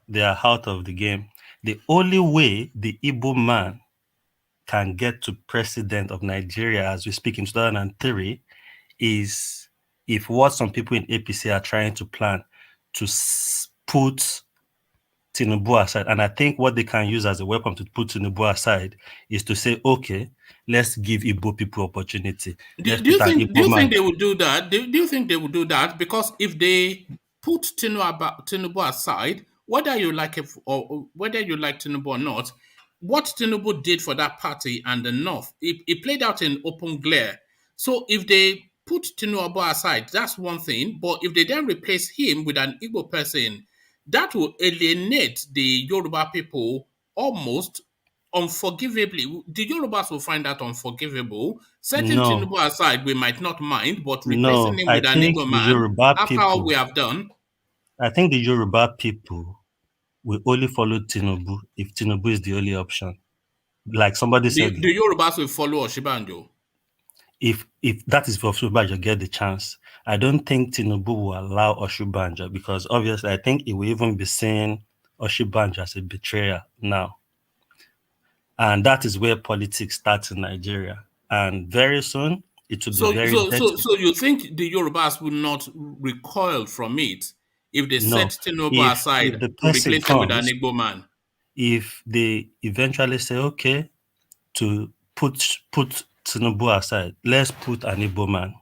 they are out of the game. The only way the Igbo man can get to president of Nigeria as we speak in 2003 is if what some people in APC are trying to plan to put Tinubu aside. And I think what they can use as a weapon to put Tinubu aside is to say, okay, let's give Igbo people opportunity. Do you think they will do that? Do you think they will do that? Because if they put Tinubu aside, whether you like it or whether you like Tinubu or not, what Tinubu did for that party and the North, it played out in open glare. So if they put Tinubu aside, that's one thing. But if they then replace him with an Igbo person, that will alienate the Yoruba people almost unforgivably. The Yorubas will find that unforgivable. Setting Tinubu aside, we might not mind, but replacing him with an Igbo man, after all we have done. I think the Yoruba people will only follow Tinubu if Tinubu is the only option. Like somebody said, the Yorubas will follow Oshibanjo. If that is for Oshibanjo get the chance, I don't think Tinubu will allow Oshibanjo, because obviously I think he will even be seeing Oshibanjo as a betrayer now. And that is where politics starts in Nigeria. And very soon it will be very So you think the Yorubas will not recoil from it if they set Tinubu aside to replace him with an Igbo man? If they eventually say, okay, to put Tinubu aside, let's put an Igbo man,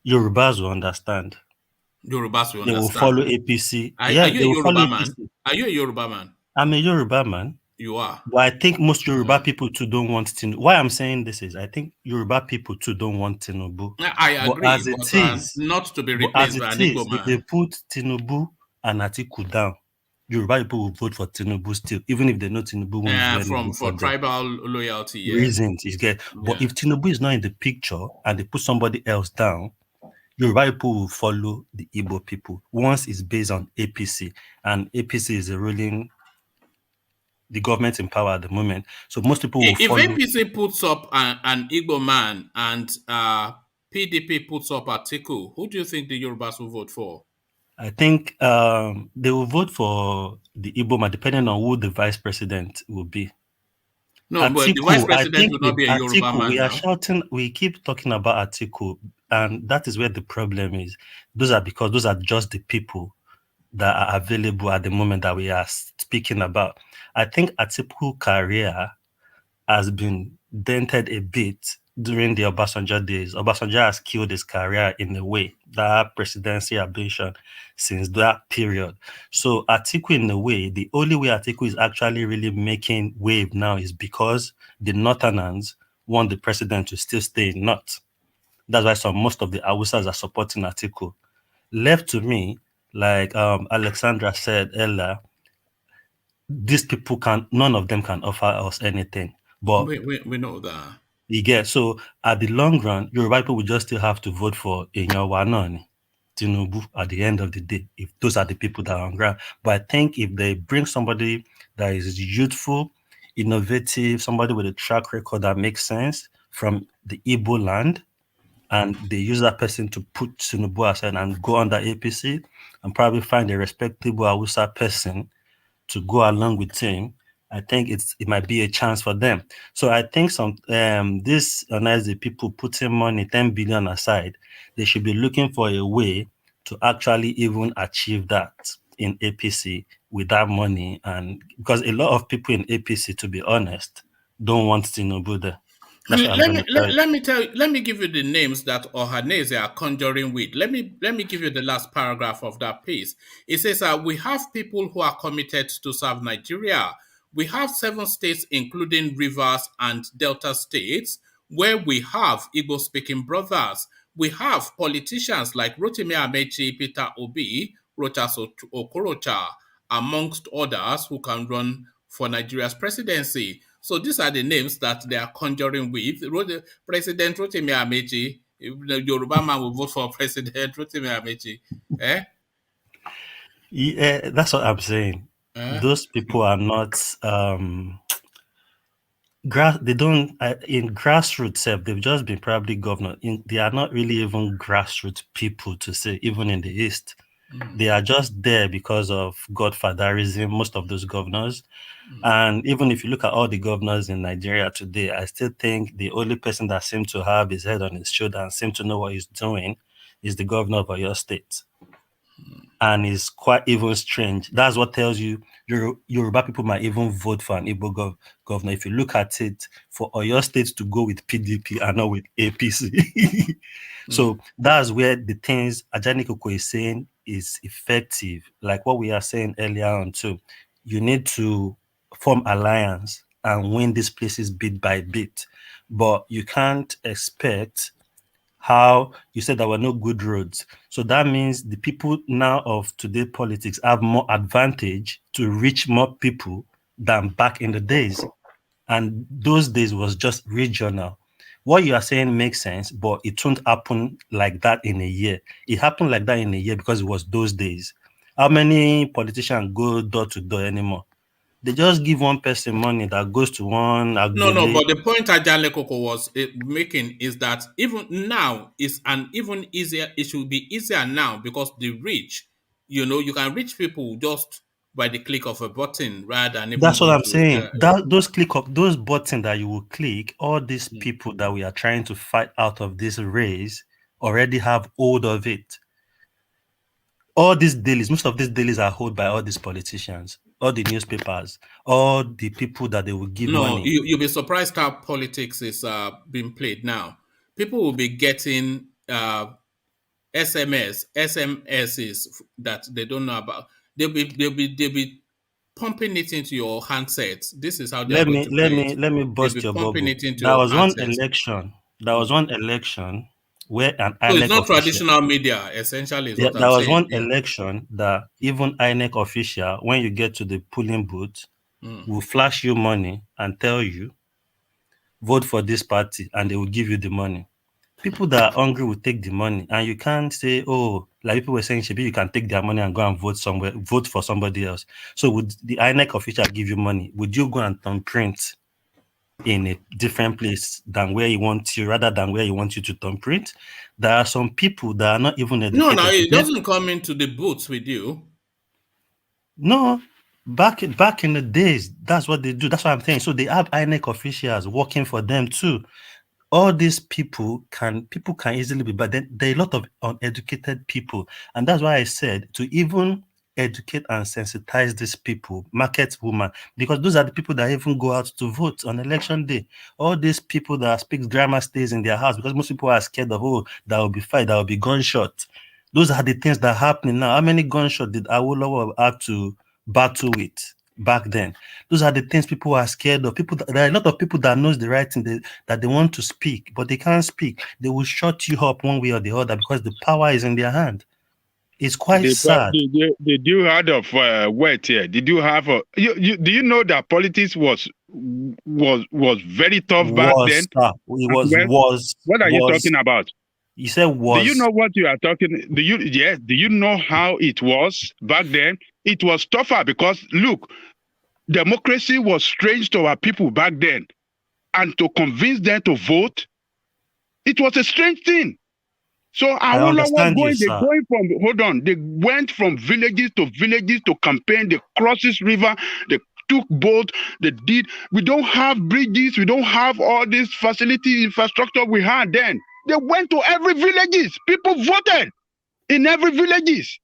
Yorubas will understand. Yorubas will understand. They will follow APC. Are you a Yoruba man? Are you a Yoruba man? I'm a Yoruba man. You are. But I think most Yoruba people too don't want Tinubu. Why I'm saying this is I think Yoruba people too don't want Tinubu. I agree, but as it is, not to be replaced by an Igbo man. If they put Tinubu and Atiku down, Yoruba people will vote for Tinubu still, even if they know Tinubu won't for tribal loyalty reasons. But if Tinubu is not in the picture and they put somebody else down, Yoruba people will follow the Igbo people. Once it's based on APC, and APC is the government in power at the moment. So most people will follow. If APC puts up an Igbo man and PDP puts up Atiku, who do you think the Yorubas will vote for? I think they will vote for the Igbo man, depending on who the vice president will be. No, Atiku, but the vice president will not be a Yoruba man. We keep talking about Atiku, and that is where the problem is. Those are just the people that are available at the moment that we are speaking about. I think Atiku's career has been dented a bit during the Obasanjo days. Obasanjo has killed his career in a way, that presidency ambition since that period. So Atiku, in a way, the only way Atiku is actually really making wave now is because the Northerners want the president to still stay in North. That's why most of the Hausas are supporting Atiku. Left to me, like Alexandra said earlier, these people none of them can offer us anything. But we know that. You get, so at the long run, Yoruba people will just still have to vote for Tinubu at the end of the day, if those are the people that are on ground. But I think if they bring somebody that is youthful, innovative, somebody with a track record that makes sense from the Igbo land, and they use that person to put Tinubu aside and go under APC, and probably find a respectable Hausa person to go along with him, I think it might be a chance for them. So I think this Ohanaeze people putting money, 10 billion aside, they should be looking for a way to actually even achieve that. in APC with that money, and because a lot of people in APC, to be honest, don't want Tinubu there. That's what I'm going to tell you. Let me give you the names that Ohanaeze are conjuring with. Let me give you the last paragraph of that piece. It says, we have people who are committed to serve Nigeria. We have 7 states, including Rivers and Delta states, where we have Igbo-speaking brothers. We have politicians like Rotimi Amechi, Peter Obi, Rochas Okorocha, amongst others, who can run for Nigeria's presidency. So these are the names that they are conjuring with. President Rotimi Amechi, the Yoruba man will vote for President Rotimi Amechi. Eh? Yeah, that's what I'm saying. Those people are not they don't in grassroots self, they've just been probably governor. They are not really even grassroots people, to say, even in the East. They are just there because of godfatherism, most of those governors. And even if you look at all the governors in Nigeria today, I still think the only person that seems to have his head on his shoulder and seems to know what he's doing is the governor of Oyo State. And it's quite even strange. That's what tells you Yoruba people might even vote for an Igbo governor. If you look at it, for Oyo State to go with PDP and not with APC. So that's where the things Ajani Koko is saying is effective. Like what we are saying earlier on too. You need to form alliance and win these places bit by bit. But you can't expect how you said there were no good roads. So that means the people now of today politics have more advantage to reach more people than back in the days. And those days was just regional. What you are saying makes sense, but it won't happen like that in a year. It happened like that in a year because it was those days. How many politicians go door to door anymore? They just give one person money that goes to one. No, but the point Ajale Koko was making is that even now is an even easier. It should be easier now because the reach, you can reach people just by the click of a button rather than even. That's what I'm saying. Those buttons that you will click, all these people that we are trying to fight out of this race already have hold of it. All these dailies, most of these dailies are held by all these politicians, all the newspapers, all the people that they will give money. No, you'll be surprised how politics is being played now. People will be getting SMSs that they don't know about. They'll be pumping it into your handsets. This is how they're going to play it. Let me bust your bubble. There was one election where an INEC so it's not official, traditional media, essentially. There was one election that even INEC official, when you get to the polling booth, will flash you money and tell you, vote for this party, and they will give you the money. People that are hungry will take the money, and you can't say, oh, like people were saying, Shebi, you can take their money and go and vote for somebody else. So would the INEC official give you money? Would you go and thumbprint in a different place than where you want you, rather than where you want you to thumbprint? There are some people that are not even educated. No, it doesn't come into the booths with you. No, back in the days, that's what they do. That's what I'm saying. So they have INEC officials working for them too. All these people can easily be, but then there are a lot of uneducated people, and that's why I said to even educate and sensitize these people, market women, because those are the people that even go out to vote on election day. All these people that speak grammar stays in their house because most people are scared of, oh, that will be fight, that will be gunshot. Those are the things that are happening now. How many gunshots did Awolowo have to battle with back then? Those are the things people are scared of. There are a lot of people that knows the right thing, that they want to speak, but they can't speak. They will shut you up one way or the other because the power is in their hand. It's quite sad. Did you heard of wet here? Did you have do you know that politics was very tough back then? What are you talking about? You said was. Do you know what you are talking? Do you know how it was back then? It was tougher because look, democracy was strange to our people back then, and to convince them to vote, it was a strange thing. So they went from villages to campaign. They crossed this river. They took boat. They did. We don't have bridges. We don't have all this facility infrastructure we had then. They went to every villages. People voted in every villages.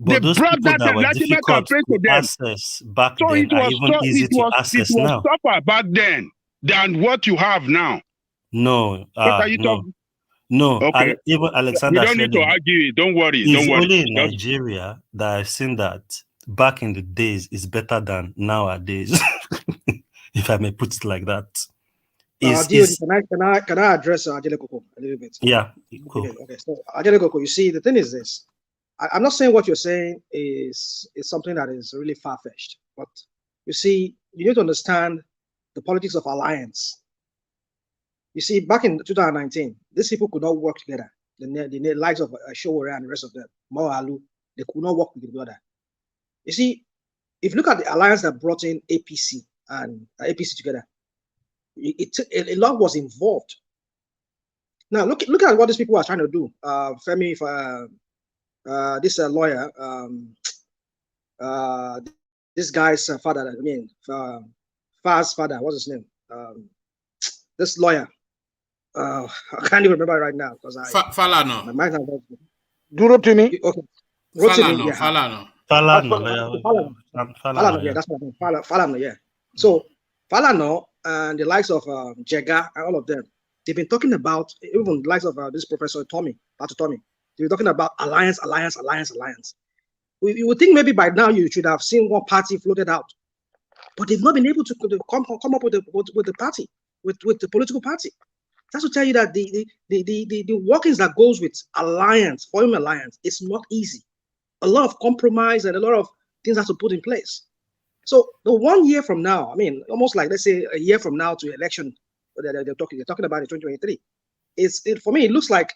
But those brought people that that were legitimate difficult campaign to to them. access back So then are even easy to it access was now. tougher back then than what you have now. No, What are you no, talking? no. Okay. Even We Alexander don't need to Schilling, argue it. Don't worry. it's Don't worry. only in Just, Nigeria that I've seen that back in the days is better than nowadays, if I may put it like that. Can I address Ajele Koko a little bit? Yeah, cool. Okay, so Ajele Koko, you see, the thing is this. I'm not saying what you're saying is something that is really far-fetched, but you see, you need to understand the politics of alliance. You see, back in 2019, these people could not work together. The likes of Showore and the rest of them, Moalu, they could not work together. You see, if you look at the alliance that brought in APC and APC together, a lot was involved. Now look at what these people are trying to do. Femi, this lawyer, this guy's father. I mean, Faz's father. What's his name? This lawyer. I can't even remember right now because Falano. My mind has Duro to me. Okay. Falano. Yeah. Falano. Falano. Yeah, that's what I mean. Falano. Yeah. So Falano and the likes of Jega and all of them, they've been talking about, even the likes of this Professor Tommy, Dr. Tommy, they've been talking about alliance. You would think maybe by now you should have seen one party floated out, but they've not been able to come up with the party, with the political party. That's to tell you that the workings that goes with alliance, forming alliance, it's not easy. A lot of compromise and a lot of things have to put in place. So the 1 year from now, I mean, almost like, let's say a year from now to election, they're talking about in 2023. For me, it looks like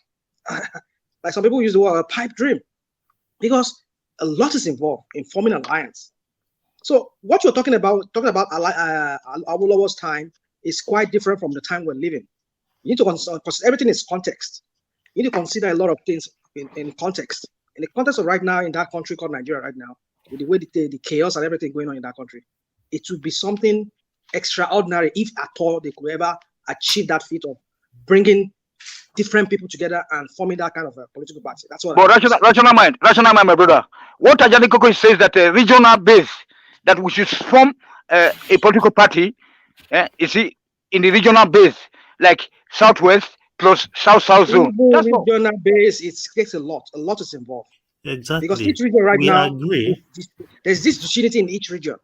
some people use the word a pipe dream, because a lot is involved in forming an alliance. So what you're talking about Awolowo's time is quite different from the time we're living. You need to consider, because everything is context. You need to consider a lot of things in context. In the context of right now in that country called Nigeria right now, with the way the chaos and everything going on in that country, it would be something extraordinary if at all they could ever achieve that feat of bringing different people together and forming that kind of a political party. That's what. But rational mind, my brother. What Ajani Koko says that a regional base that we should form a political party, you see, in the regional base, like Southwest plus South zone. That's regional base. It takes a lot. A lot is involved. Exactly. Because each region right now, agree. There's this disunity in each region.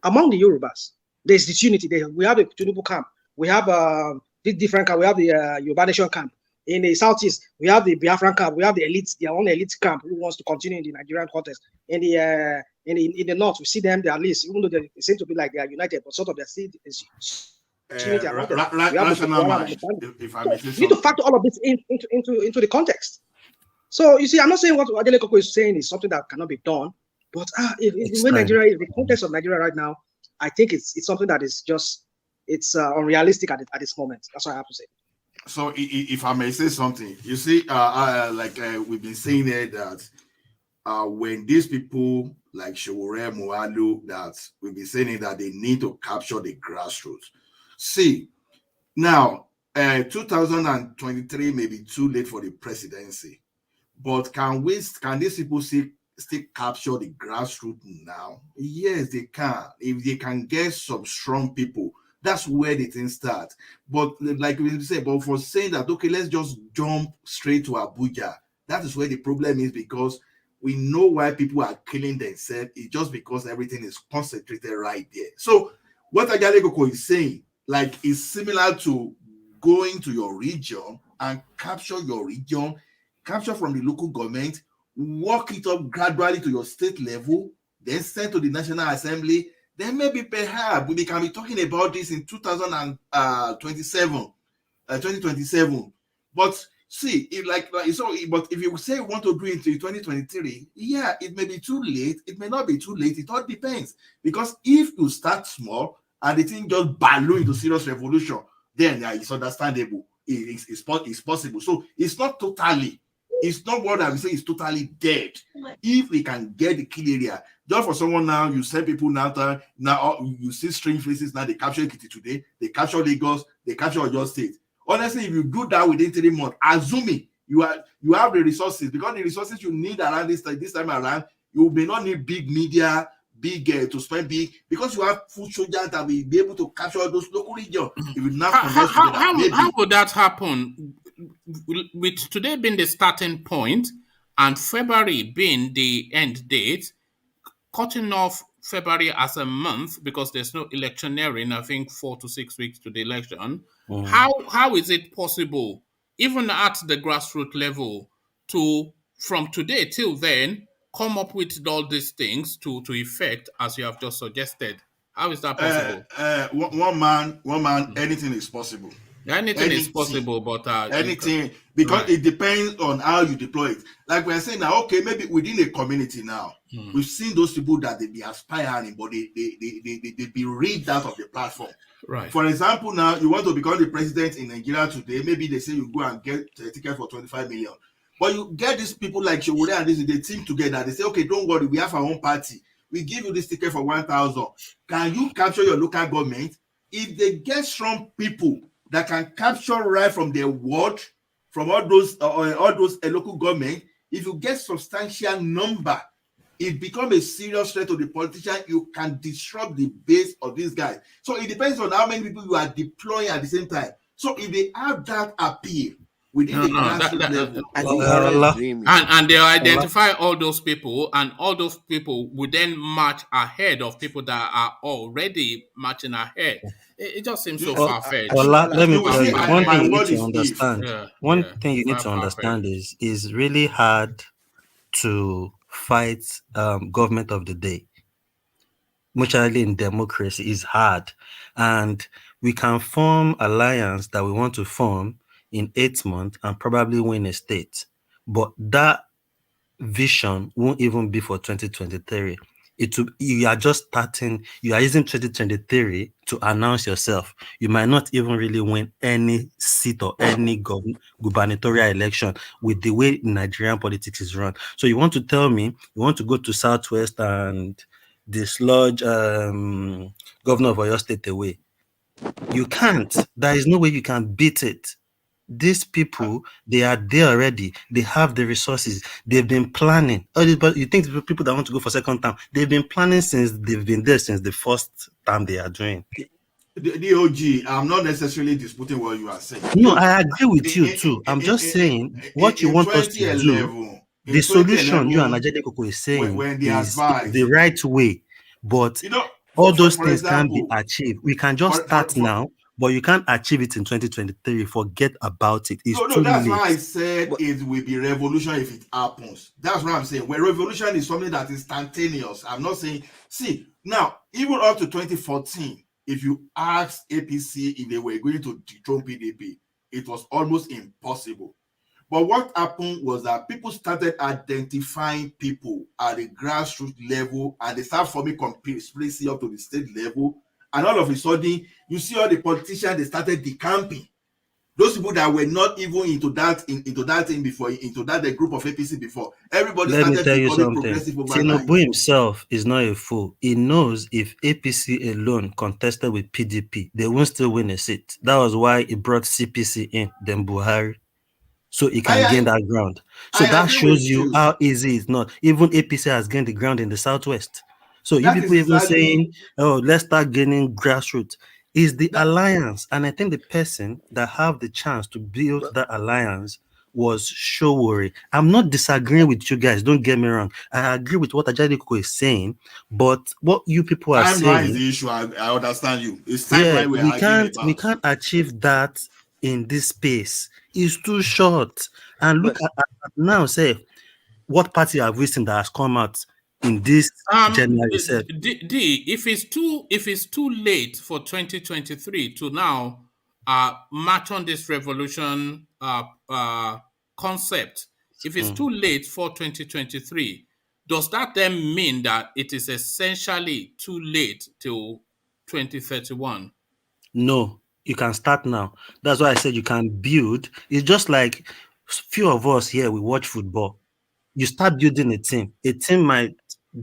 Among the Yorubas, there's disunity. We have the Tinubu camp. We have this different camp. We have the Yoruba Nation camp. In the Southeast, we have the Biafran camp. We have the elites, their own elite camp who wants to continue in the Nigerian contest. In the North, we see them, they are least, even though they seem to be like they are united, but sort of they're still rational mind, if I may say so. You need to factor all of this into the context. So you see, I'm not saying what Ajele Koko is saying is something that cannot be done, but when Nigeria, the context of Nigeria right now, I think it's something that is just unrealistic at this moment. That's what I have to say. So if I may say something, you see, we've been saying here that when these people like Showore, Moalu, that we've been saying that they need to capture the grassroots. See, now 2023 may be too late for the presidency, but can these people still capture the grassroots now? Yes, they can. If they can get some strong people, that's where the thing starts. But like we say, but for saying that, okay, let's just jump straight to Abuja, that is where the problem is, because we know why people are killing themselves. It's just because everything is concentrated right there. So what Ajale Koko is saying, like, is similar to going to your region and capture your region, capture from the local government, work it up gradually to your state level, then send to the National Assembly. Then maybe perhaps we can be talking about this in 2027. But see, but if you say you want to do it in 2023, yeah, it may be too late. It may not be too late. It all depends. Because if you start small and the thing just balloon into serious revolution, then it's understandable. It's possible. So it's not what I would say is totally dead. If we can get the kill area, just for someone now, you send people now you see strange faces now. They capture Ekiti today, they capture Lagos, they capture your state. Honestly, if you do that within 3 months, assuming you have the resources, because the resources you need around this time around You may not need big media, big to spend big, because you have food soldiers that will be able to capture all those local regions. If you now connect together, maybe. How would that happen? With today being the starting point and February being the end date, cutting off February as a month because there's no electioneering, I think 4 to 6 weeks to the election. How is it possible, even at the grassroots level, to from today till then come up with all these things to effect as you have just suggested? How is that possible? One man, anything is possible. Anything is possible, but anything, because it depends on how you deploy it. Like we're saying now, okay, maybe within a community now, we've seen those people that they be aspiring, but they be rigged out of the platform. Right. For example, now you want to become the president in Nigeria today. Maybe they say you go and get a ticket for 25 million, but you get these people like Shewole and this, they team together. They say, okay, don't worry, we have our own party. We give you this ticket for 1,000. Can you capture your local government? If they get strong people that can capture right from their ward, from all those local government, if you get substantial number, it becomes a serious threat to the politician. You can disrupt the base of these guys. So it depends on how many people you are deploying at the same time. So if they have that appeal within the grassroots level, and they identify all those people, and all those people would then march ahead of people that are already marching ahead. It just seems so far-fetched. Let me tell you, one thing you need to understand. One thing you need to understand is really hard to fight government of the day. Mutually in democracy is hard, and we can form alliance that we want to form in 8 months and probably win a state, but that vision won't even be for 2023. You are just starting. You are using 2023 to announce yourself. You might not even really win any seat or any gubernatorial election with the way Nigerian politics is run. So you want to tell me you want to go to Southwest and dislodge governor of Oyo State away? You can't. There is no way you can beat it. These people, they are there already. They have the resources. They've been planning. But you think the people that want to go for second term, they've been planning since they've been there since the first term they are doing. DOG, I'm not necessarily disputing what you are saying. No, I agree with you too. I'm just saying what you want us to do. The solution you and Ajay Koko is saying is the right way, but all those things can be achieved. We can just start now. But you can't achieve it in 2023. Forget about it. It's too that's late. why I said it will be revolution if it happens. That's what I'm saying. When revolution is something that is instantaneous. I'm not saying, see, now, even up to 2014, if you ask APC if they were going to dethrone PDP, it was almost impossible. But what happened was that people started identifying people at the grassroots level, and they started forming conspiracy up to the state level. And all of a sudden, you see all the politicians, they started decamping. Those people that were not even into that thing before, into that the group of APC before. Everybody Let me started tell you becoming something. progressive overnight. Tinubu himself is not a fool. He knows if APC alone contested with PDP, they won't still win a seat. That was why he brought CPC in, then Buhari, so he can gain that ground. So that shows you how easy it's not. Even APC has gained the ground in the Southwest. So you people even saying, oh, let's start gaining grassroots. Is the alliance, and I think the person that have the chance to build that alliance was Shewole. I'm not disagreeing with you guys, don't get me wrong. I agree with what Ajay Koko is saying, but what you people are saying is the issue. I understand you. It's we can't achieve that in this space. It's too short. And look at now, say, what party have we seen that has come out in this January? If it's too late for 2023 to now match on this revolution concept, if it's too late for 2023, does that then mean that it is essentially too late till 2031? No, you can start now. That's why I said you can build. It's just like few of us here, we watch football. You start building a team. A team might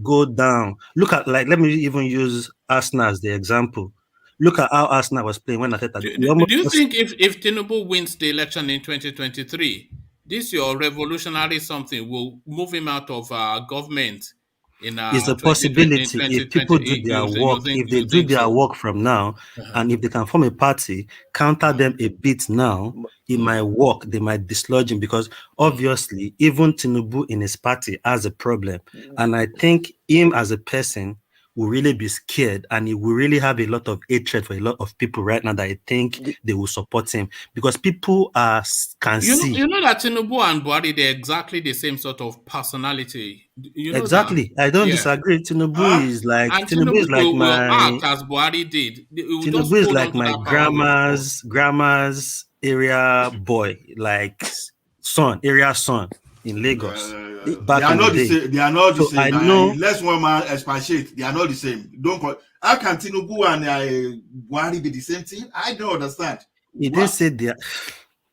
go down. Look at, like, let me even use Arsenal as the example. Look at how Arsenal was playing when I said that. Do you think if Tinubu wins the election in 2023, this your revolutionary something will move him out of government in It's a 2020 in possibility if people 2020 do their work. If they you do think their so? work from now, and if they can form a party, counter them a bit now, it might work. They might dislodge him because obviously even Tinubu in his party has a problem, and I think him as a person will really be scared, and he will really have a lot of hatred for a lot of people right now that I think they will support him because people can see. You know that Tinubu and Buhari, they're exactly the same sort of personality. You know that? Exactly. I don't Yeah. disagree. And Tinubu will act as Buhari did. He will just Tinubu is hold on like to my that power with grandma's area boy, like area son in Lagos They back are in the not the day. same. They are not the So I same. know Let's one man expatiate. They are not the same. Don't call. How can Tinubu and Buhari be the same thing? I don't understand. he didn't say that.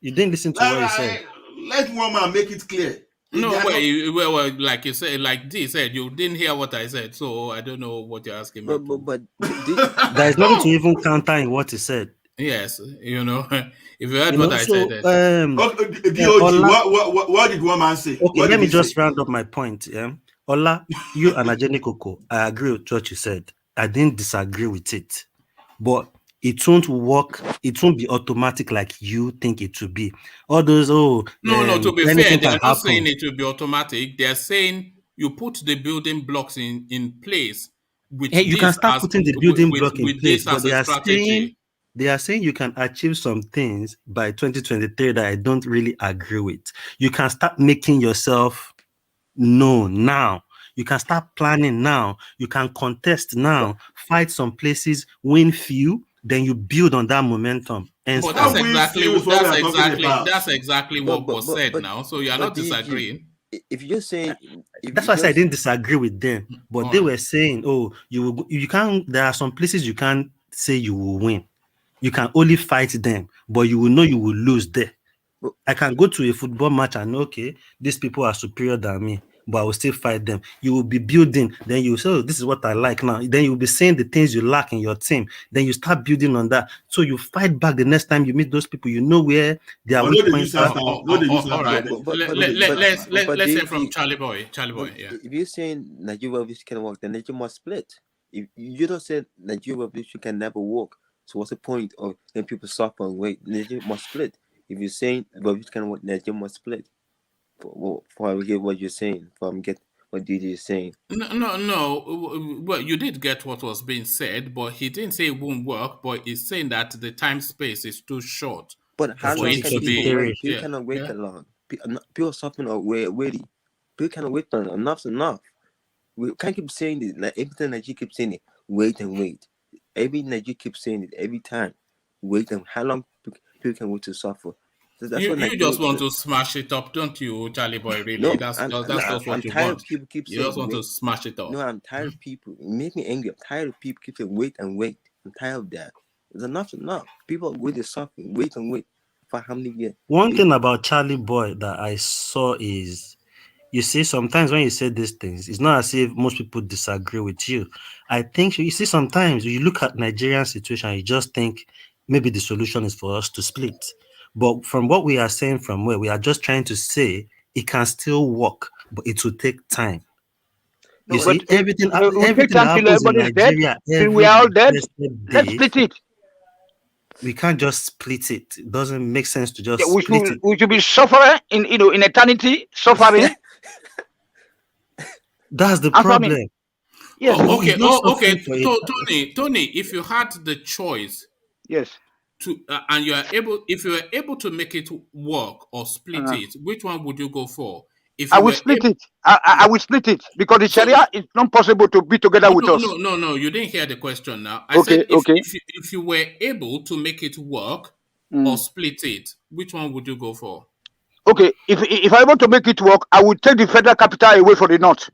You didn't listen to what he said. Let one man make it clear. No, well, like you said, like D said, you didn't hear what I said, so I don't know what you're asking me. But there is nothing to even counter in what he said. Yes, you know, if you heard what I said. DOG, what did one man say? Okay, let me just round up my point. Yeah, Ola, you and Ajeni Koko, I agree with what you said. I didn't disagree with it, but it won't work. It won't be automatic like you think it will be. All those no. To be fair, they're not saying happen. it will be automatic. They're saying you put the building blocks in place with you can start putting the building block in place, but they are saying you can achieve some things by 2023 that I don't really agree with. You can start making yourself known now. You can start planning now. You can contest now, fight some places, win few, then you build on that momentum. And but that's exactly what was said now. So you are not disagreeing. If you're saying, that's why I said I didn't disagree with them, but they were saying, "Oh, you can't." There are some places you can't say you will win. You can only fight them, but you will know you will lose there. I can go to a football match and okay, these people are superior than me, but I will still fight them. You will be building, then you say, oh, this is what I like now. Then you will be saying the things you lack in your team. Then you start building on that. So you fight back the next time you meet those people. You know where they are weak points are. All right. Let's hear from Charlie Boy. Yeah. If you're saying Nigeria revolution can work, then Nigeria must split. If you don't say Nigeria revolution can never work, so what's the point of then people suffer and wait? Nigeria must split. If you're saying revolution can work, Nigeria must split. For I get what you're saying, for I get what DJ is saying. No. Well, you did get what was being said, but he didn't say it won't work. But he's saying that the time space is too short. But how long can people wait? People cannot wait that long. People suffering are waiting. People cannot wait long. Enough's enough. We can't keep saying it. Like every time Nigeria keeps saying it, wait and wait. Every Nigeria keeps saying it every time. Wait and how long people can wait to suffer? You just want to smash it up, don't you, Charlie Boy? Really? No, that's just what I'm you tired want. of people keep you saying just want wait. to smash it up. No, I'm tired of people. It makes me angry. I'm tired of people keep saying wait and wait. I'm tired of that. It's enough. People are going to suffer. Wait and wait for how many years? One thing about Charlie Boy that I saw is, you see, sometimes when you say these things, it's not as if most people disagree with you. I think you see sometimes you look at Nigerian situation, you just think maybe the solution is for us to split. But from what we are saying from where we are just trying to say it can still work, but it will take time. You see, everything that happens in Nigeria, we are all dead. Let's split it. We can't just split it. It doesn't make sense to just split it. We should be suffering in eternity, suffering. That's the problem. Yes. Okay. Tony, if you had the choice, yes, to and if you are able to make it work or split it, which one would you go for? I will split it. I will split it because the Sharia is not possible to be together with us. No. You didn't hear the question now. I said if you were able to make it work or split it, which one would you go for? Okay, if I'm able to make it work, I would take the federal capital away from the north.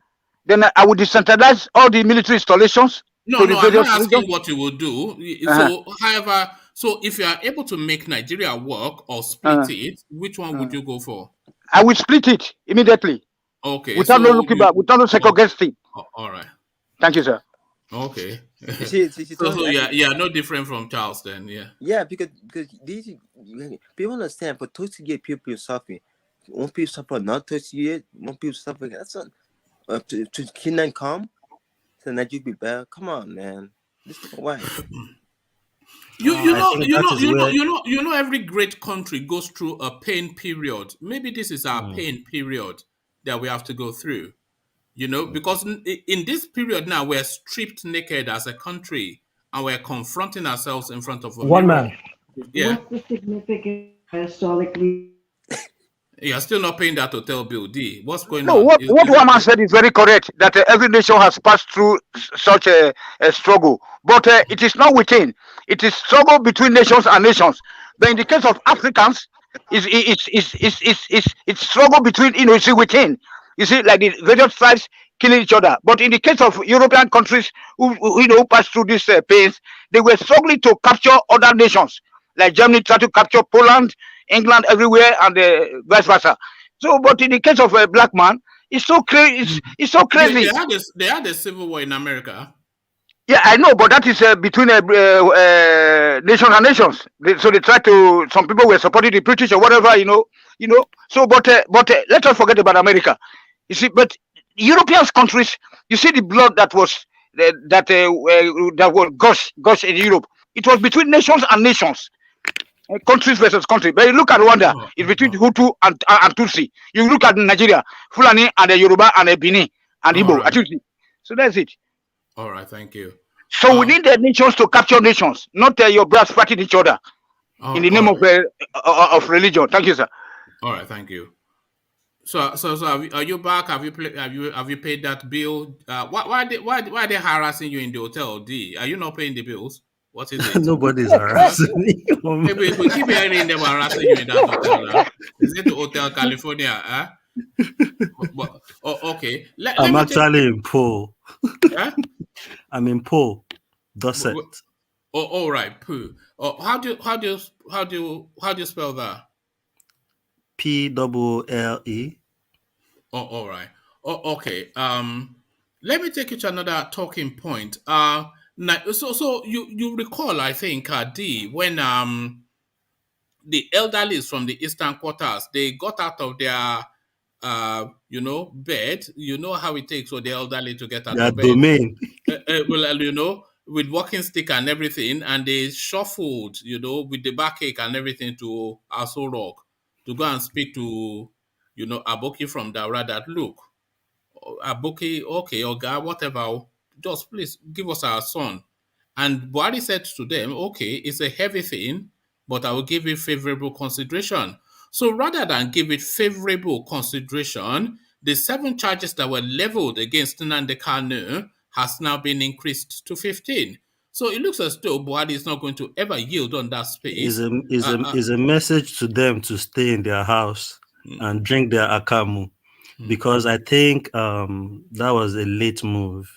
Then I would decentralize all the military installations. No, I'm not asking what you will do. So if you are able to make Nigeria work or split it, which one would you go for? I will split it immediately. Okay. Without no looking back, without no second guessing. All right. Thank you, sir. Okay. So yeah, no different from Charles then, yeah. Yeah, because these people understand, for 30 years people suffering. One people suffer, not 30 years, one people suffering. That's not. to Kingdom come, so Nigeria be better. Come on, man. This is why. You know, every great country goes through a pain period. Maybe this is our pain period that we have to go through. You know, because in this period now, we're stripped naked as a country, and we're confronting ourselves in front of a One mirror. man. Yeah. What's the significance historically? You're still not paying that hotel bill, D. What's going No, on? what one man said is very correct, that every nation has passed through such a struggle. But it is not within. It is struggle between nations and nations. But in the case of Africans, it's struggle between, you see, within. You see, like the various tribes killing each other. But in the case of European countries who passed through these pains, they were struggling to capture other nations. Like Germany tried to capture Poland, England, everywhere, and vice versa. So, but in the case of a black man, it's so crazy. It's so crazy. They had a civil war in America. Yeah, I know, but that is between nations and nations. So they try to. Some people were supporting the British or whatever, you know. So, but let us forget about America. You see, but European countries, you see the blood that was gush in Europe. It was between nations and nations. Countries versus country. But you look at Rwanda, it's between Hutu and Tutsi. You look at Nigeria, Fulani and the Yoruba and the Bini and Igbo. Right. So that's it. All right, thank you. So we need the nations to capture nations, not your brothers fighting each other in the name of religion. Thank you, sir. All right, thank you. So are you back? Have you paid that bill? Why are they harassing you in the hotel, D? Are you not paying the bills? What is it? Nobody's harassing me. Maybe we keep hearing them harassing you in that hotel. Huh? Is it the Hotel California? Huh? Okay. I'm actually in Pole. Huh? I'm in Pole, Dorset. All right, Pole. How do you spell that? PLLE. All right. Okay. Let me take you to another talking point. So you recall, I think, D, when the elderly from the eastern quarters, they got out of their bed. You know how it takes for the elderly to get out of bed. Domain. With walking stick and everything, and they shuffled, with the backache and everything to Aso Rock to go and speak to, Aboki from Daura that, look, Aboki, okay, Oga, whatever, just please give us our son. And Buhari said to them, okay, it's a heavy thing, but I will give it favorable consideration. So rather than give it favorable consideration, the 7 charges that were leveled against Nnamdi Kanu has now been increased to 15. So it looks as though Buhari is not going to ever yield on that space. Is a message to them to stay in their house and drink their akamu, because I think that was a late move.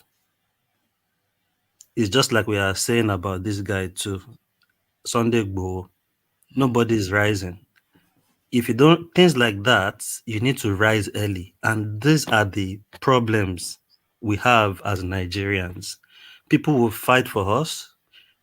It's just like we are saying about this guy too, Sunday Igboho. Nobody's rising. If you don't, things like that, you need to rise early. And these are the problems we have as Nigerians. People will fight for us,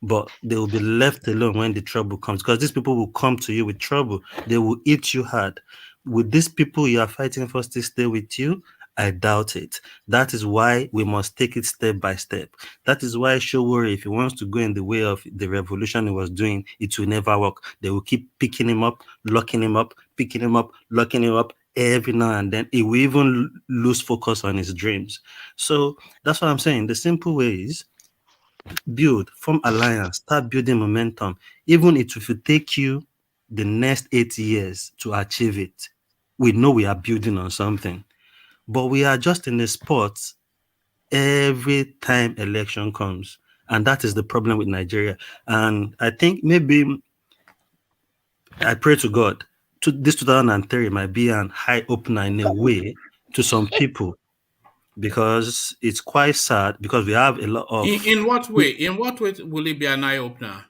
but they will be left alone when the trouble comes, because these people will come to you with trouble. They will eat you hard. With these people you are fighting for to stay with you, I doubt it. That is why we must take it step by step. That is why Showore, if he wants to go in the way of the revolution he was doing, it will never work. They will keep picking him up, locking him up, picking him up, locking him up every now and then. He will even lose focus on his dreams. So that's what I'm saying. The simple way is build, form alliance, start building momentum. Even if it will take you the next 8 years to achieve it, we know we are building on something. But we are just in a spot every time election comes. And that is the problem with Nigeria. And I think maybe, I pray to God, this 2003 might be an eye opener in a way to some people, because it's quite sad, because we have a lot of... In what way? In what way will it be an eye opener?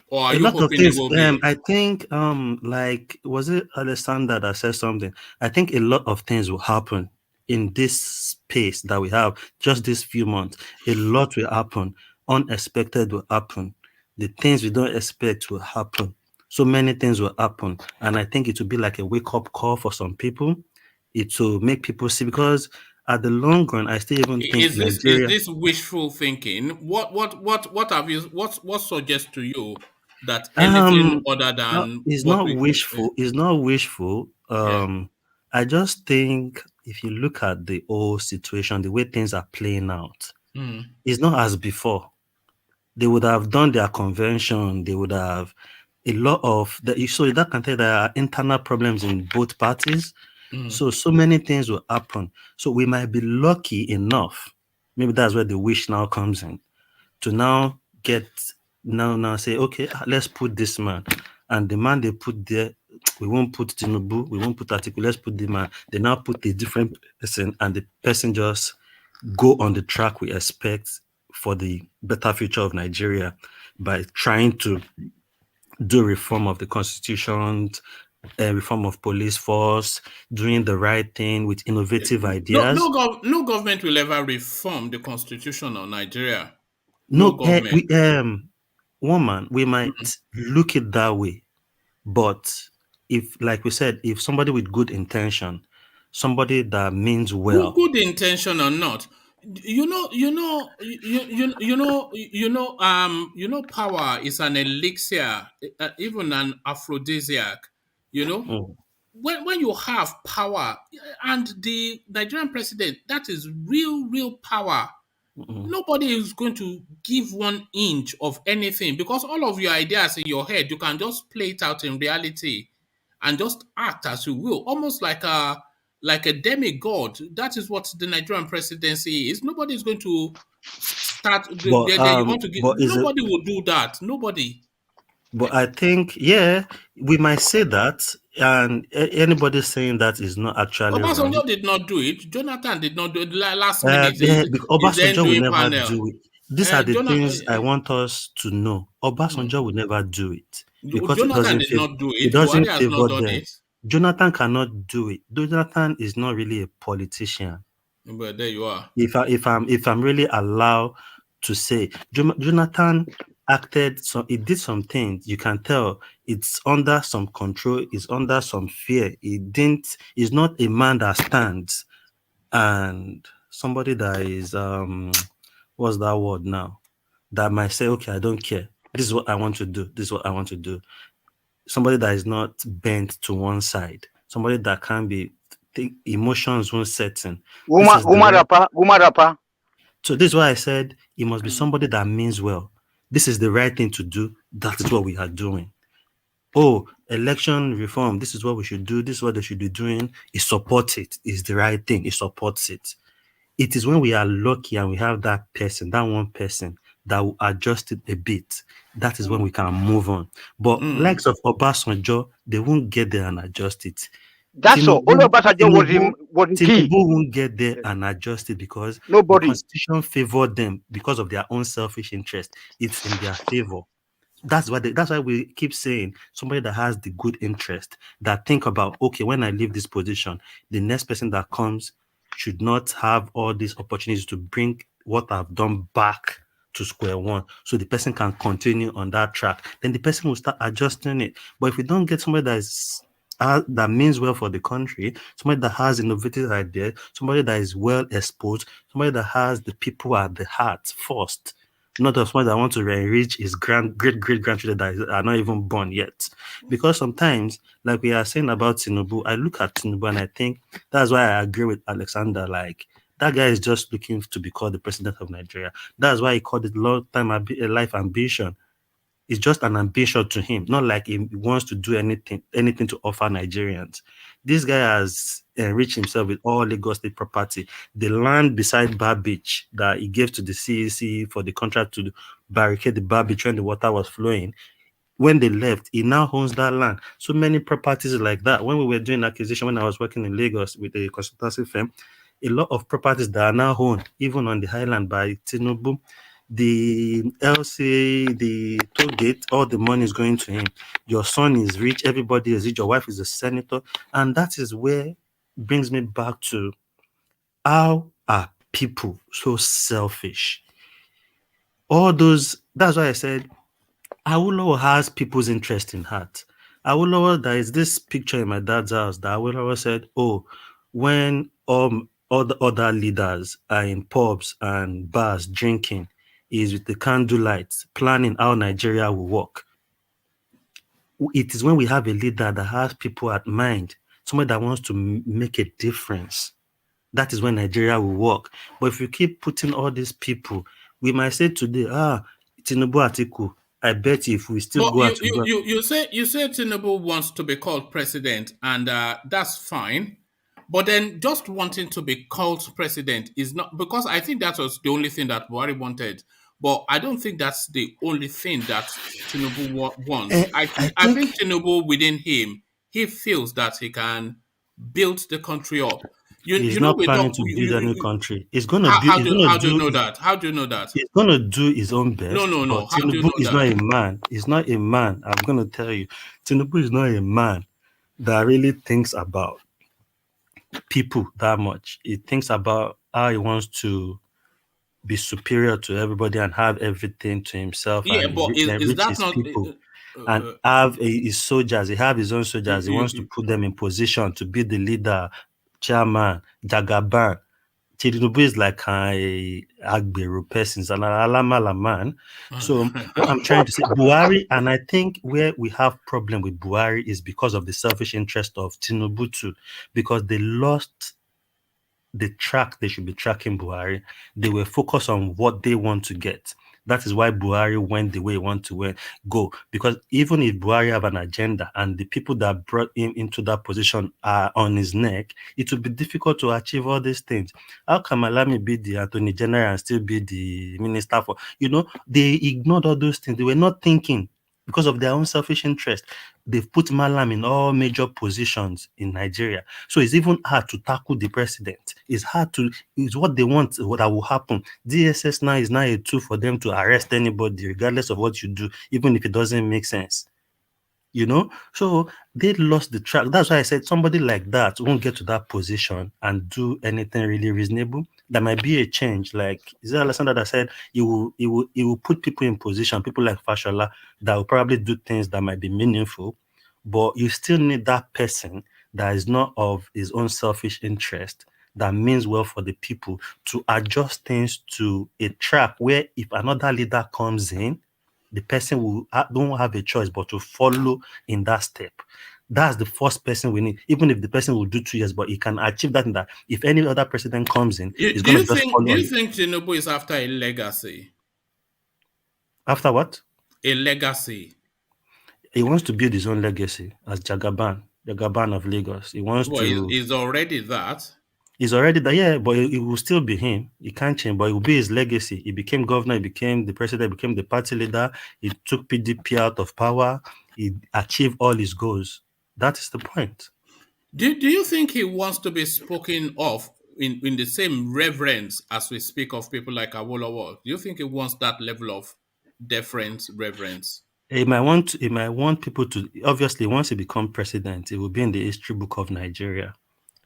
Or are a you lot of hoping things. it will be? I think, like, was it Alexander that said something? I think a lot of things will happen in this space that we have, just these few months. A lot will happen. Unexpected will happen. The things we don't expect will happen. So many things will happen. And I think it will be like a wake-up call for some people. It will make people see, because at the long run, I still even think Is Nigeria. this wishful thinking? What have you what suggests to you that anything other No, than it's what not we wishful. It's not wishful. yeah. I just think if you look at the whole situation, the way things are playing out, Mm. it's not as before. They would have done their convention. They would have a lot of the so that can tell there are internal problems in both parties. Mm. So many things will happen. So we might be lucky enough. Maybe that's where the wish now comes in to now get now say, okay, let's put this man. And the man they put there, we won't put Tinubu, we won't put Atiku, let's put the man. They now put a different person, and the person just go on the track we expect for the better future of Nigeria by trying to do reform of the constitution, reform of police force, doing the right thing with innovative ideas. No government will ever reform the constitution of Nigeria. No No, government. woman, we might look it that way, but if, like we said, if somebody with good intention, somebody that means well, Good intention or not, power is an elixir, even an aphrodisiac. You know, mm, when you have power, and the Nigerian president, that is real power. Nobody is going to give 1 inch of anything, because all of your ideas in your head, you can just play it out in reality and just act as you will, almost like a demigod. That is what the Nigerian presidency is. Nobody is going to start. Then you want to give. but is it? Nobody will do that. Nobody. But I think, yeah, we might say that, and anybody saying that is not actually wrong. Obasanjo did not do it. Jonathan did not do it. Last minute, Because he's then Obasanjo will doing never panel. do it. These are the things I Jonathan, want us to know. Obasanjo will never do it because Jonathan did not do it it. Buhari doesn't has favor not done them. it. Jonathan cannot do it. Jonathan is not really a politician. But there you are. If I'm really allowed to say, Jonathan acted, so he did some things. You can tell it's under some control. It's under some fear. He's not a man that stands and somebody that is what's that word now? That might say, okay, I don't care. This is what I want to do. This is what I want to do. Somebody that is not bent to one side. Somebody that can be emotions won't set in. So this is why I said it must be somebody that means well. This is the right thing to do. That is what we are doing. Oh, election reform. This is what we should do. This is what they should be doing. It supports it. It's the right thing. It supports it. It is when we are lucky and we have that person, that one person that will adjust it a bit. That is when we can move on. But likes of Obasanjo, they won't get there and adjust it. That's all. Only Obasanjo was the key. Tinubu won't get there and adjust it because nobody. The constitution favored them because of their own selfish interest. It's in their favor. That's why we keep saying somebody that has the good interest, that think about, okay, when I leave this position, the next person that comes should not have all these opportunities to bring what I've done back to square one, so the person can continue on that track. Then the person will start adjusting it. But if we don't get somebody that means well for the country, somebody that has innovative ideas, somebody that is well exposed, somebody that has the people at the heart first, not just somebody that wants to enrich his great grandchildren that are not even born yet. Because sometimes, like we are saying about Tinubu, I look at Tinubu and I think that's why I agree with Alexander. Like, that guy is just looking to be called the president of Nigeria. That's why he called it long-time life ambition. It's just an ambition to him, not like he wants to do anything to offer Nigerians. This guy has enriched himself with all Lagos State property. The land beside Bar Beach that he gave to the CEC for the contract to barricade the Bar Beach when the water was flowing. When they left, he now owns that land. So many properties like that. When we were doing acquisition, when I was working in Lagos with a consultancy firm, a lot of properties that are now owned, even on the highland by Tinubu, the LCA, the toll gate, all the money is going to him. Your son is rich, everybody is rich, your wife is a senator. And that is where brings me back to how are people so selfish? That's why I said Awolowo has people's interest in heart. Awolowo, there is this picture in my dad's house that Awolowo said, oh, when all the other leaders are in pubs and bars drinking, is with the candlelight, planning how Nigeria will work. It is when we have a leader that has people at mind, somebody that wants to make a difference. That is when Nigeria will work. But if you keep putting all these people, we might say today, Tinubu Atiku, I bet if we still But go out to you say Tinubu wants to be called president, and that's fine. But then just wanting to be called president is not, because I think that was the only thing that Buhari wanted. But I don't think that's the only thing that Tinubu wants. I think Tinubu within him, he feels that he can build the country up. he's You know, not we planning talk. to build any country. He's gonna How, build. how do how do you know that? How do you know that? He's gonna do his own best. No. But How do you Tinubu know is not that? a man. He's not a man. I'm gonna tell you, Tinubu is not a man that really thinks about people that much. He thinks about how he wants to be superior to everybody and have everything to himself Yeah, and but is enrich that his not? people and have his soldiers. He have his own soldiers. He wants to You, put them in position to be the leader, chairman, Jagaban. Tinubu is like a Agbero person, an Alamala man. So what I'm trying to say, Buhari, and I think where we have problem with Buhari is because of the selfish interest of Tinubu too, because they lost the track they should be tracking Buhari. They were focused on what they want to get. That is why Buhari went the way he want to go. Because even if Buhari have an agenda and the people that brought him into that position are on his neck, it will be difficult to achieve all these things. How can Malami be the Attorney General and still be the Minister for? They ignored all those things. They were not thinking because of their own selfish interest. They've put Malam in all major positions in Nigeria. So it's even hard to tackle the president. It's what they want, what that will happen. DSS now is now a tool for them to arrest anybody, regardless of what you do, even if it doesn't make sense. So they lost the track. That's why I said somebody like that won't get to that position and do anything really reasonable. There might be a change. Like, is it Alessandra that said he will put people in position, people like Fashola, that will probably do things that might be meaningful, but you still need that person that is not of his own selfish interest, that means well for the people, to adjust things to a track where if another leader comes in, the person don't have a choice but to follow in that step. That's the first person we need. Even if the person will do 2 years, but he can achieve that. That if any other president comes in, he's going to just follow. Do you think Tinubu is after a legacy? After what? A legacy. He wants to build his own legacy as Jagaban of Lagos. He wants to. He's already that. He's already there, yeah, but it will still be him. He can't change, but it will be his legacy. He became governor, he became the president, he became the party leader. He took PDP out of power. He achieved all his goals. That is the point. Do you think he wants to be spoken of in the same reverence as we speak of people like Awolowo? Do you think he wants that level of deference, reverence? He might want people to, obviously, once he becomes president, it will be in the history book of Nigeria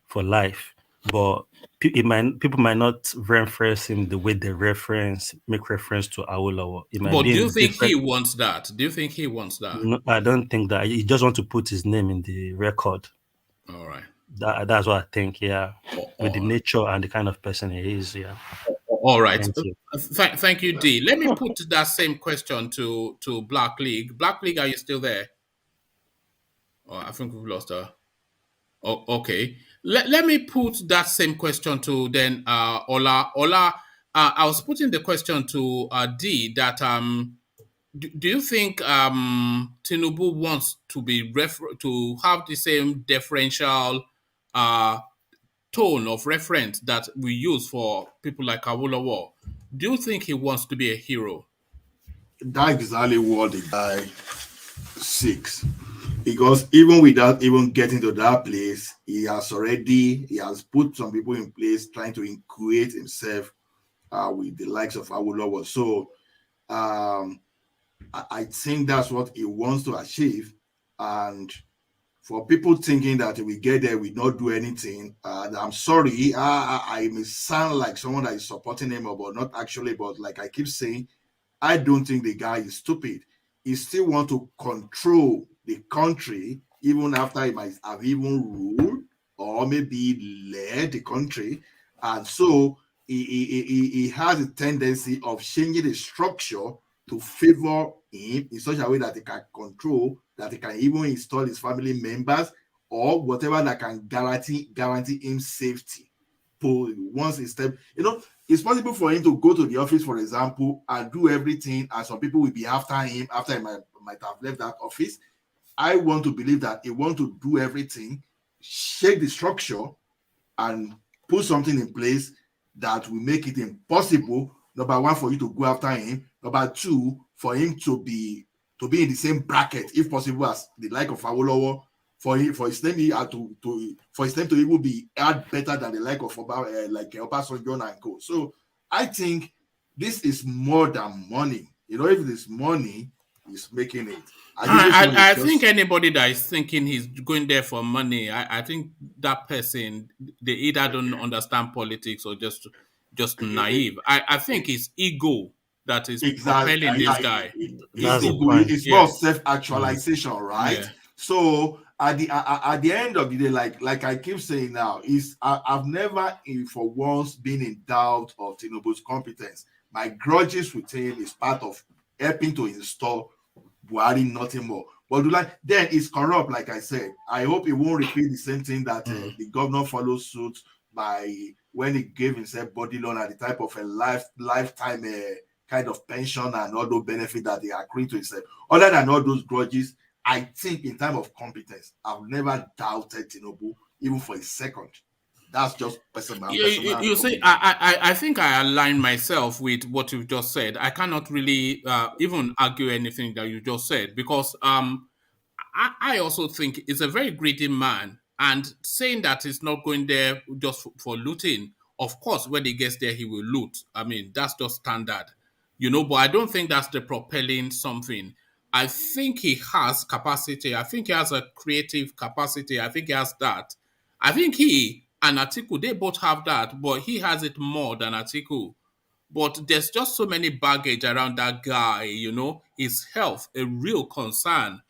for life. But people might not reference him the way they make reference to Awolowo. But do you think he wants that? Do you think he wants that? No, I don't think that. He just wants to put his name in the record. All right. That's what I think, yeah. With the nature and the kind of person he is, yeah. All right. Thank you, D. Let me put that same question to Black League. Black League, are you still there? Oh, I think we've lost her. Oh, okay. Let me put that same question to then Ola. Ola, I was putting the question to D that do you think Tinubu wants to be to have the same deferential tone of reference that we use for people like Awolowo? Do you think he wants to be a hero? That's exactly what the guy seeks. Because even without even getting to that place, he has put some people in place trying to equate himself with the likes of Awolowo. So I think that's what he wants to achieve. And for people thinking that we get there, we not do anything, I'm sorry, I may sound like someone that is supporting him, but not actually. But like I keep saying, I don't think the guy is stupid. He still want to control the country, even after he might have even ruled or maybe led the country. And so he has a tendency of changing the structure to favor him in such a way that he can control, that he can even install his family members or whatever that can guarantee him safety. Once he step, it's possible for him to go to the office, for example, and do everything, and some people will be after him after he might have left that office. I want to believe that he wants to do everything, shake the structure, and put something in place that will make it impossible, number one, for you to go after him, number two, for him to be in the same bracket, if possible, as the like of Awolowo, for his name to even be add better than the like of Obasanjo and co. So I think this is more than money. If it is money, he's making it. I think anybody that is thinking he's going there for money, I think that person, they either don't understand politics or just naive. I think it's ego that is propelling this guy. It's more self-actualization, right? Yeah. So at the end of the day, like I keep saying now, I've never for once been in doubt of Tinubu's competence. My grudges with him is part of helping to install Buhari, nothing more. But then it's corrupt, like I said. I hope it won't repeat the same thing that the governor follows suit by when he gave himself body loan at the type of a lifetime kind of pension and all those benefits that they accrue to himself. Other than all those grudges, I think in time of competence, I've never doubted Tinubu even for a second. That's just personal. You see, I think I align myself with what you've just said. I cannot really even argue anything that you just said, because I also think he's a very greedy man, and saying that he's not going there just for looting. Of course, when he gets there, he will loot. I mean, that's just standard, but I don't think that's the propelling something. I think he has capacity. I think he has a creative capacity. I think he has that. I think he and Atiku, they both have that, but he has it more than Atiku. But there's just so many baggage around that guy, his health, a real concern,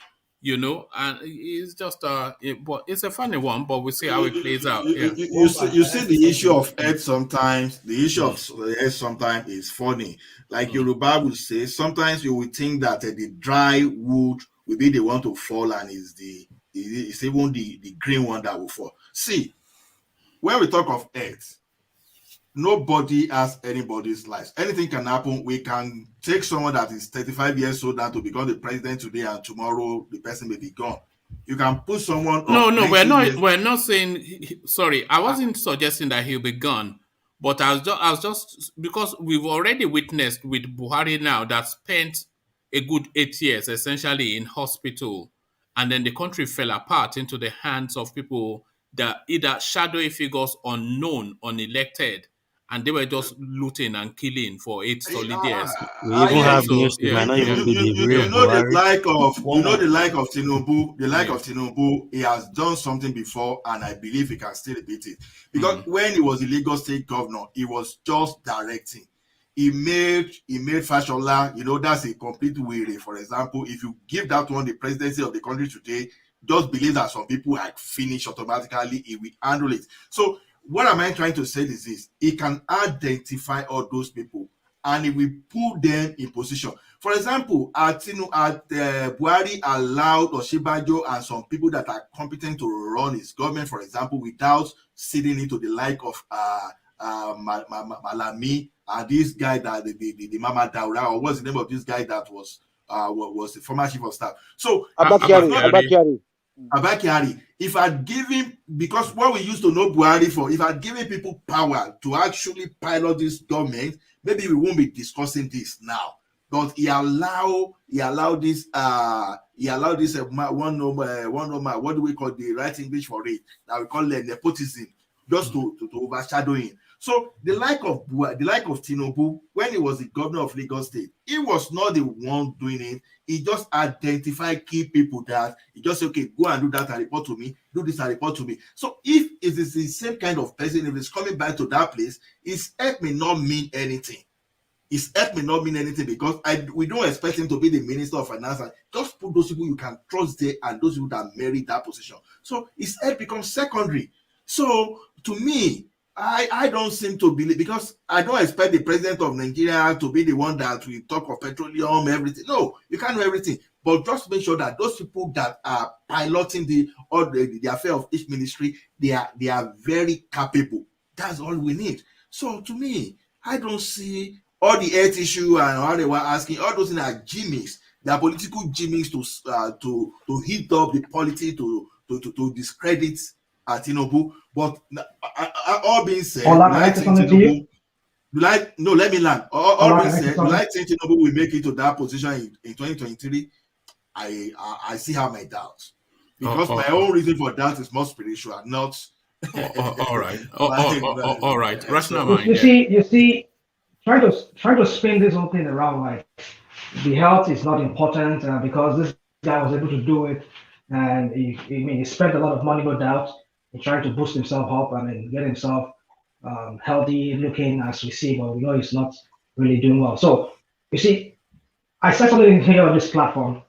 and it's just but it's a funny one, but we'll see how it plays out. Yeah. You see the issue of head sometimes, the issue of head sometimes is funny. Like Yoruba will say, sometimes you will think that the dry wood will be the one to fall, and it's even the green one that will fall. See, when we talk of heads, nobody has anybody's life. Anything can happen. We can take someone that is 35 years old now to become the president today, and tomorrow the person may be gone. You can put someone. No, we're not saying. Sorry, I wasn't suggesting that he'll be gone, but I was just because we've already witnessed with Buhari now that spent a good 8 years essentially in hospital, and then the country fell apart into the hands of people that either shadowy figures, unknown, unelected, and they were just looting and killing for 8 solid years. We even have news to might not even be the real the like of Tinubu. The like of Tinubu, he has done something before, and I believe he can still repeat it. Because when he was the Lagos State governor, he was just directing. He made Fashola, that's a complete weary. For example, if you give that one the presidency of the country today, just believe that some people are finished automatically, he will handle it. So what am I trying to say is this: he can identify all those people and he will put them in position. For example, Buhari allowed Oshibajo and some people that are competent to run his government, for example, without ceding it to the like of Malami and this guy that the Mama Daura, or what's the name of this guy that was the former chief of staff? So Abakari, if I'd given, because what we used to know Buhari for, if I'd given people power to actually pilot this government, maybe we won't be discussing this now. But he allowed this one number, what do we call the right English for it? That we call nepotism, just to overshadow him. So the like of Tinubu, when he was the governor of Lagos State, he was not the one doing it. He just identified key people that he just said, okay, go and do that and report to me, do this and report to me. So if it is the same kind of person, if it's coming back to that place, his help may not mean anything. His help may not mean anything because we don't expect him to be the minister of finance. Just put those people you can trust there and those people that merit that position. So his help becomes secondary. So to me, I don't seem to believe, because I don't expect the president of Nigeria to be the one that will talk of petroleum, everything. No, you can't do everything. But just make sure that those people that are piloting the affair of each ministry, they are very capable. That's all we need. So to me, I don't see all the health issue and how they were asking, all those things are gimmicks. They are political gimmicks to heat up the polity, to discredit Tinubu. But all being said, let me land. All being said, I think Tinubu will make it to that position in 2023. I see how my doubts, because my own reason for doubt is more spiritual, not. All right. All right. Rational mind. You see, try to spin this whole thing around like the health is not important because this guy was able to do it, and he spent a lot of money, no doubt, in trying to boost himself up and get himself healthy looking as we see, but we know he's not really doing well. So you see, I said something here on this platform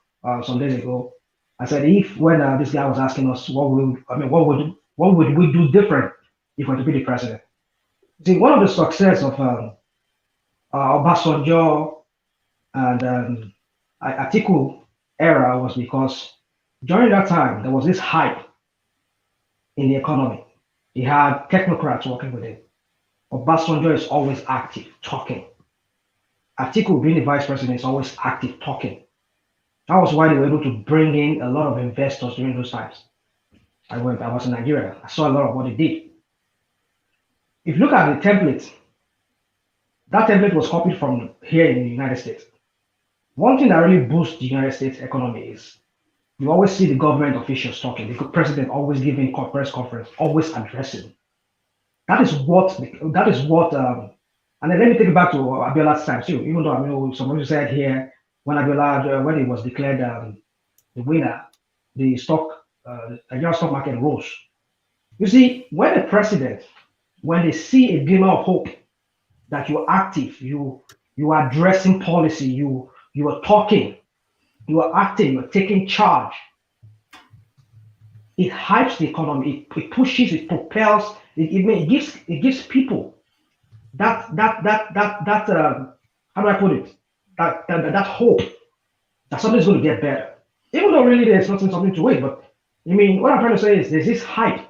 some days ago. I said, when this guy was asking us what would we do different if we were to be the president? See, one of the success of Obasanjo and Atiku era was because during that time there was this hype in the economy. He had technocrats working with him. Obasanjo is always active, talking. Atiku, being the vice president, is always active, talking. That was why they were able to bring in a lot of investors during those times. I was in Nigeria. I saw a lot of what they did. If you look at the template, that template was copied from here in the United States. One thing that really boosts the United States economy is you always see the government officials talking, the president always giving press conference, always addressing. That is what, and then let me take it back to Abiola's time too, even though somebody said here, when Abiola, when he was declared the winner, the Nigerian stock market rose. You see, when the president, when they see a glimmer of hope that you're active, you are addressing policy, you are talking, you are acting, you are taking charge, it hypes the economy, it pushes, it propels, it gives people that how do I put it? That hope that something's going to get better. Even though really there's not something to it, but what I'm trying to say is there's this hype.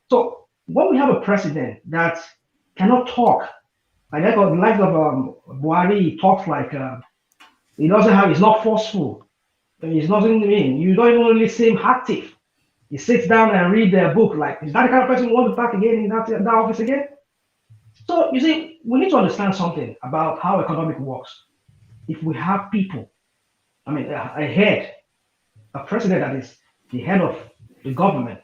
So when we have a president that cannot talk, like the likes of Buhari, he talks like he's not forceful. He's nothing you don't even really see him active. He sits down and read their book. Like, is that the kind of person who wants to back again in that office again? So you see, we need to understand something about how economic works. If we have people, a president that is the head of the government,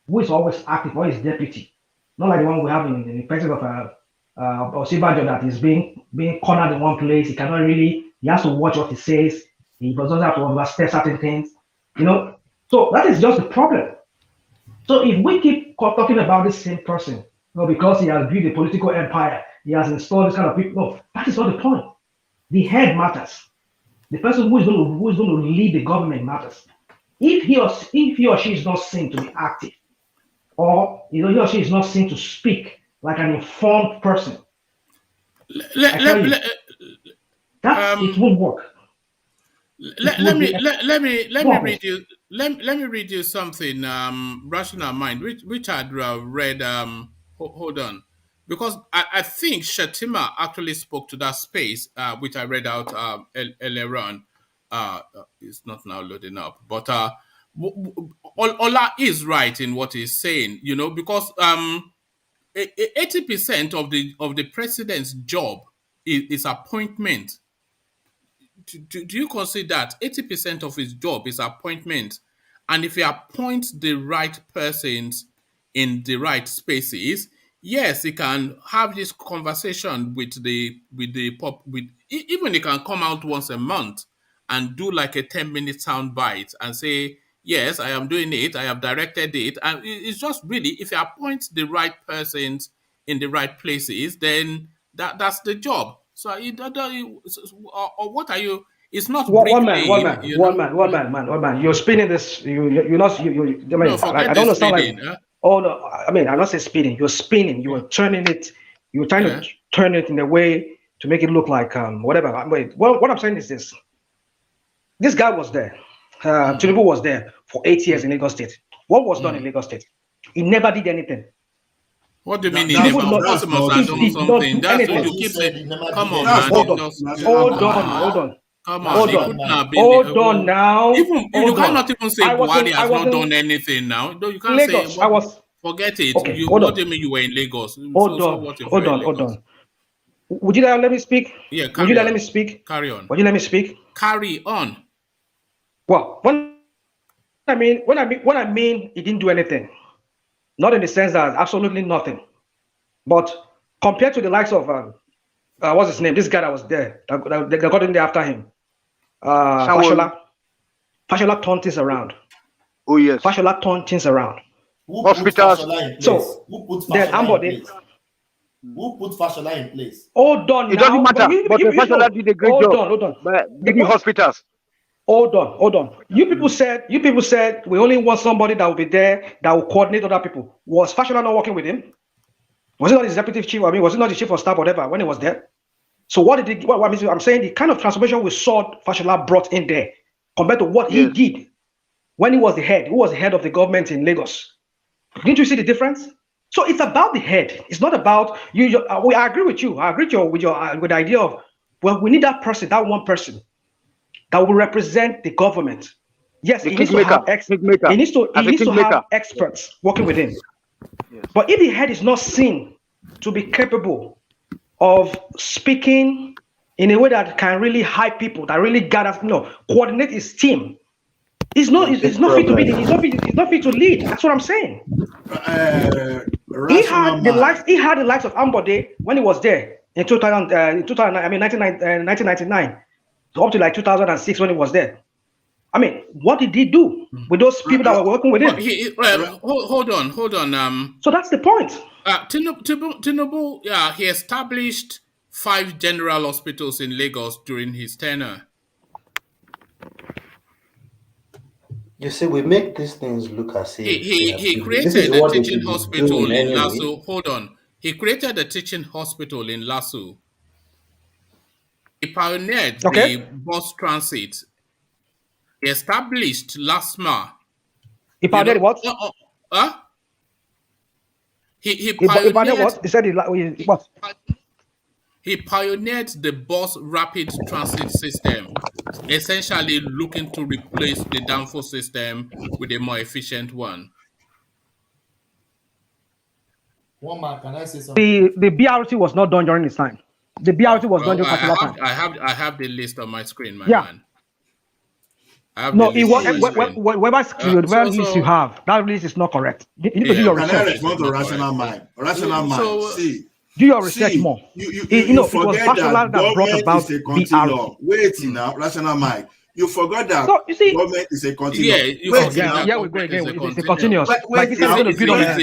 who is always active, or his deputy, not like the one we have in the president of Osibajo that is being cornered in one place. He cannot really, he has to watch what he says. He doesn't have to overstep certain things, So that is just the problem. So if we keep talking about this same person, because he has built a political empire, he has installed this kind of people, no, that is not the point. The head matters. The person who is going to lead the government matters. If he or she is not seen to be active, or he or she is not seen to speak like an informed person, it won't work. Let me read you something. Rational Mind, which I'd read. Hold on, because I think Shetima actually spoke to that space, which I read out earlier on. It's not now loading up, but Ola is right in what he's saying. Because 80% of the president's job is appointment. Do you consider that 80% of his job is appointment? And if he appoints the right persons in the right spaces, yes, he can have this conversation with even he can come out once a month and do like a 10-minute sound bite and say, yes, I am doing it, I have directed it. And it's just really, if he appoints the right persons in the right places, then that's the job. So or what are you? It's not one man. You're spinning this. I don't understand. Oh no, I mean, I'm not saying speeding. You're spinning. You were turning it. You were trying to turn it in a way to make it look like whatever. Wait, what I'm saying is this. This guy was there. Tinubu was there for 8 years in Lagos State. What was done in Lagos State? He never did anything. What do you mean he never? Of course he must have done something. That's what you keep saying. Come on, man. Hold on. Come on, he couldn't have been. Hold on now. Even you cannot even say Buhari has not done anything now. You can't Lagos, say. Forget it. Okay, What do you mean you were in Lagos? Hold on. Would you let me speak? Yeah, would you let me speak? Carry on. Would you let me speak? Carry on. Well, when I mean he didn't do anything. Not in the sense that absolutely nothing. But compared to the likes of what's his name? This guy that was there, that got in there after him. Fashola turned things around. Oh yes. Fashola turned things around. Hospitals. So then Ambode. Who put Fashola in place? Hold on. It doesn't matter. But Fashola did a great job. Hold on. Building hospitals. Hold on. You people said we only want somebody that will be there that will coordinate other people. Was Fashola not working with him? Was he not his executive chief? I mean, was he not the chief of staff, whatever, when he was there? So what did he? I'm saying the kind of transformation we saw Fashola brought in there compared to what he did when he was the head. Who was the head of the government in Lagos? Didn't you see the difference? So it's about the head. It's not about you. I agree with you. I agree with the idea of, well, we need that person, that one person that will represent the government. Yes, he needs to have experts working with him. Yes. But if the head is not seen to be capable of speaking in a way that can really hype people, that really coordinate his team, he's not fit to be. He's not fit to lead. That's what I'm saying. He had the likes of Ambode when he was there in 1999, up to like 2006 when he was there. I mean, what did he do with those people that were working with him? Hold on. So that's the point. Tinubu, he established 5 general hospitals in Lagos during his tenure. You see, we make these things look as if he created a teaching hospital in Lasso. Hold on. He created a teaching hospital in Lasso. He pioneered the bus transit. He established LASMA. He pioneered what? He pioneered what? He said what? He pioneered the bus rapid transit system, essentially looking to replace the Danfo system with a more efficient one. One man, can I say something? The BRT was not done during his time. The BRT was done during Fashola time. I have the list on my screen, man. No, whatever list you have, that list is not correct. You need to do your research. Can I respond to rational mind? Rational mind. See. Do your research more. You forget that government is a continuum. Wait now, rational mind. You forgot that government is a continuum. We're going again. It's a continuous. Like he said, it's going to build on that.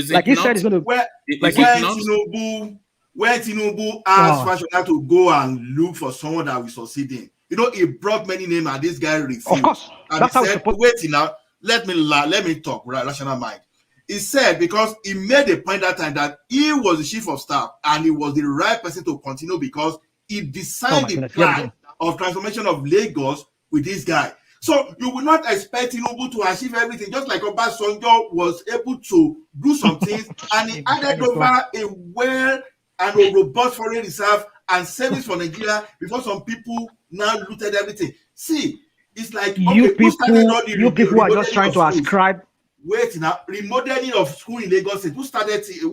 Like he said, it's going to. When Tinubu asked Fashola to go and look for someone that will succeed him, he brought many names and this guy refused. Of course. And he said, wait now, let me talk, rational mind. He said, because he made a point that time that he was the chief of staff and he was the right person to continue because he designed the plan of transformation of Lagos with this guy. So you will not expect Tinubu to achieve everything, just like Obasanjo was able to do some things and he added over a well and a robust foreign reserve and service for Nigeria before some people now looted everything. See, it's like you people are just trying to ascribe. Wait now, remodeling of school in Lagos State. Who started it? It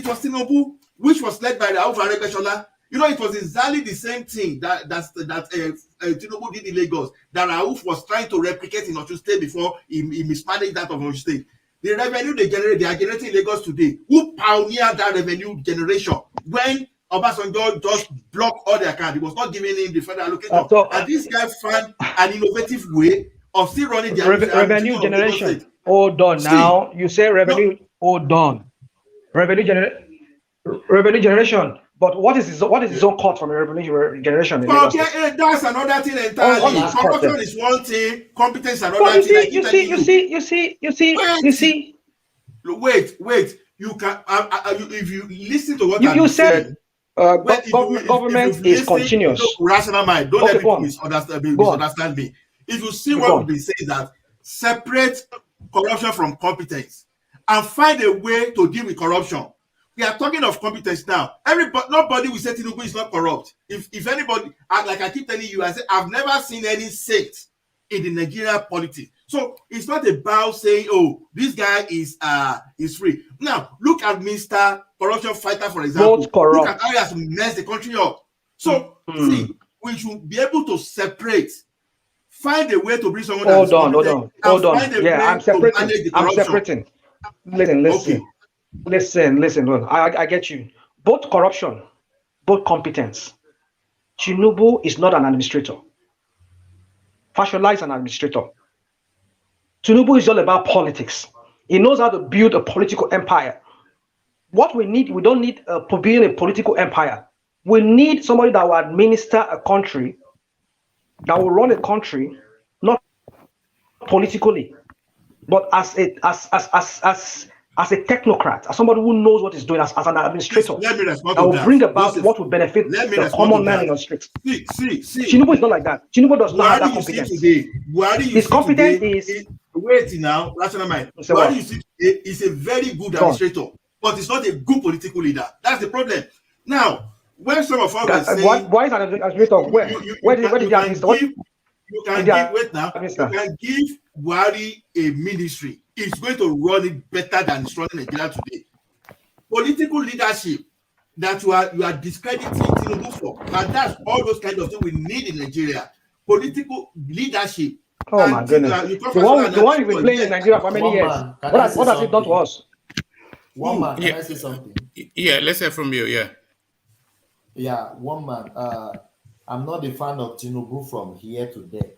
was Tinubu, which was led by the Ohanaeze. It was exactly the same thing that Tinubu did in Lagos that Rauf was trying to replicate in Osun State before he mismanaged that of Osun State. The revenue they are generating in Lagos today. Who pioneered that revenue generation when Obasanjo just blocked all their accounts? He was not giving him the federal allocation. And this guy found an innovative way of still running the revenue generation. Hold on now. You say revenue. Hold on. Revenue generation. But what is his own cut from a regeneration in Lagos State? That's another thing entirely. Corruption is one thing, competence another thing. You see. Wait. You can if you listen to what you said. Government is continuous. Rational mind. Don't let people misunderstand me. If you see what we've been saying, that separate corruption from competence and find a way to deal with corruption. We are talking of competence now. Nobody will say Tinubu is not corrupt. If anybody, like I keep telling you, I say I've never seen any saint in the Nigerian politics. So it's not about saying, oh, this guy is free. Now look at Mr. Corruption Fighter, for example. Look at how he has messed the country up. So see, we should be able to separate. Find a way to bring someone. Hold on. Yeah, I'm separating. Listen. Okay. Listen. I get you. Both corruption, both competence. Tinubu is not an administrator. Fashola is an administrator. Tinubu is all about politics. He knows how to build a political empire. What we don't need to build a political empire. We need somebody that will administer a country, that will run a country, not politically, but as a technocrat, as somebody who knows what he's doing, as an administrator. Let me respond that will bring about what will benefit the common man in the streets. See. Tinubu is not like that. Tinubu does not have that competence. His competence is. Wait now, rational mind. What you see today is a very good administrator, but it's not a good political leader. That's the problem. Now, when some of us are saying, why is an administrator? Where did he have his? You can give Buhari a ministry. It's going to run it better than it's running Nigeria today. Political leadership that you are discrediting Tinubu for, and that's all those kind of things we need in Nigeria. Political leadership. Oh my goodness! The one you've been playing in Nigeria for many years. What has it done to us? One man, can I say something? Yeah, let's hear from you. Yeah, one man. I'm not a fan of Tinubu from here to there.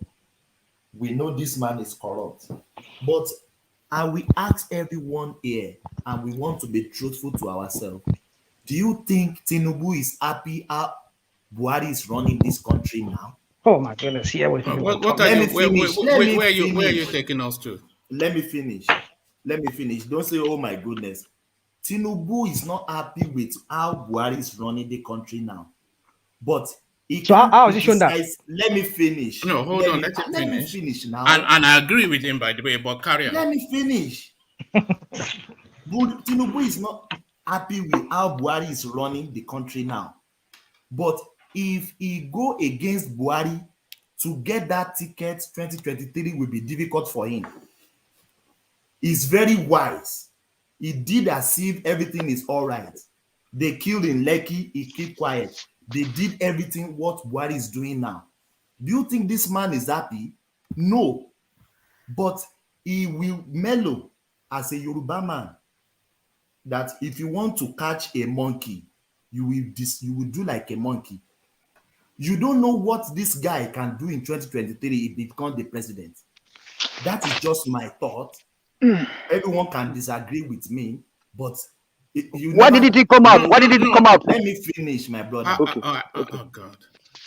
We know this man is corrupt, but I will ask everyone here, and we want to be truthful to ourselves. Do you think Tinubu is happy how Buhari is running this country now? Oh my goodness! Where are you taking us to? Let me finish. Don't say, "Oh my goodness." Tinubu is not happy with how Buhari is running the country now, but how is he showing that? Let me finish. No, hold on. Let me finish now. And I agree with him, by the way, but carry on. Let me finish. Tinubu is not happy with how Buhari is running the country now, but if he go against Buhari, to get that ticket 2023 will be difficult for him. He's very wise. He did as if everything is all right. They killed in Lekki, he kept quiet. They did everything what Buhari is doing now. Do you think this man is happy? No. But he will mellow as a Yoruba man, that if you want to catch a monkey, you will do like a monkey. You don't know what this guy can do in 2023 if he becomes the president. That is just my thought. Everyone can disagree with me, but why did it come out? Why did it come out? Let me finish, my brother. Okay. Oh God.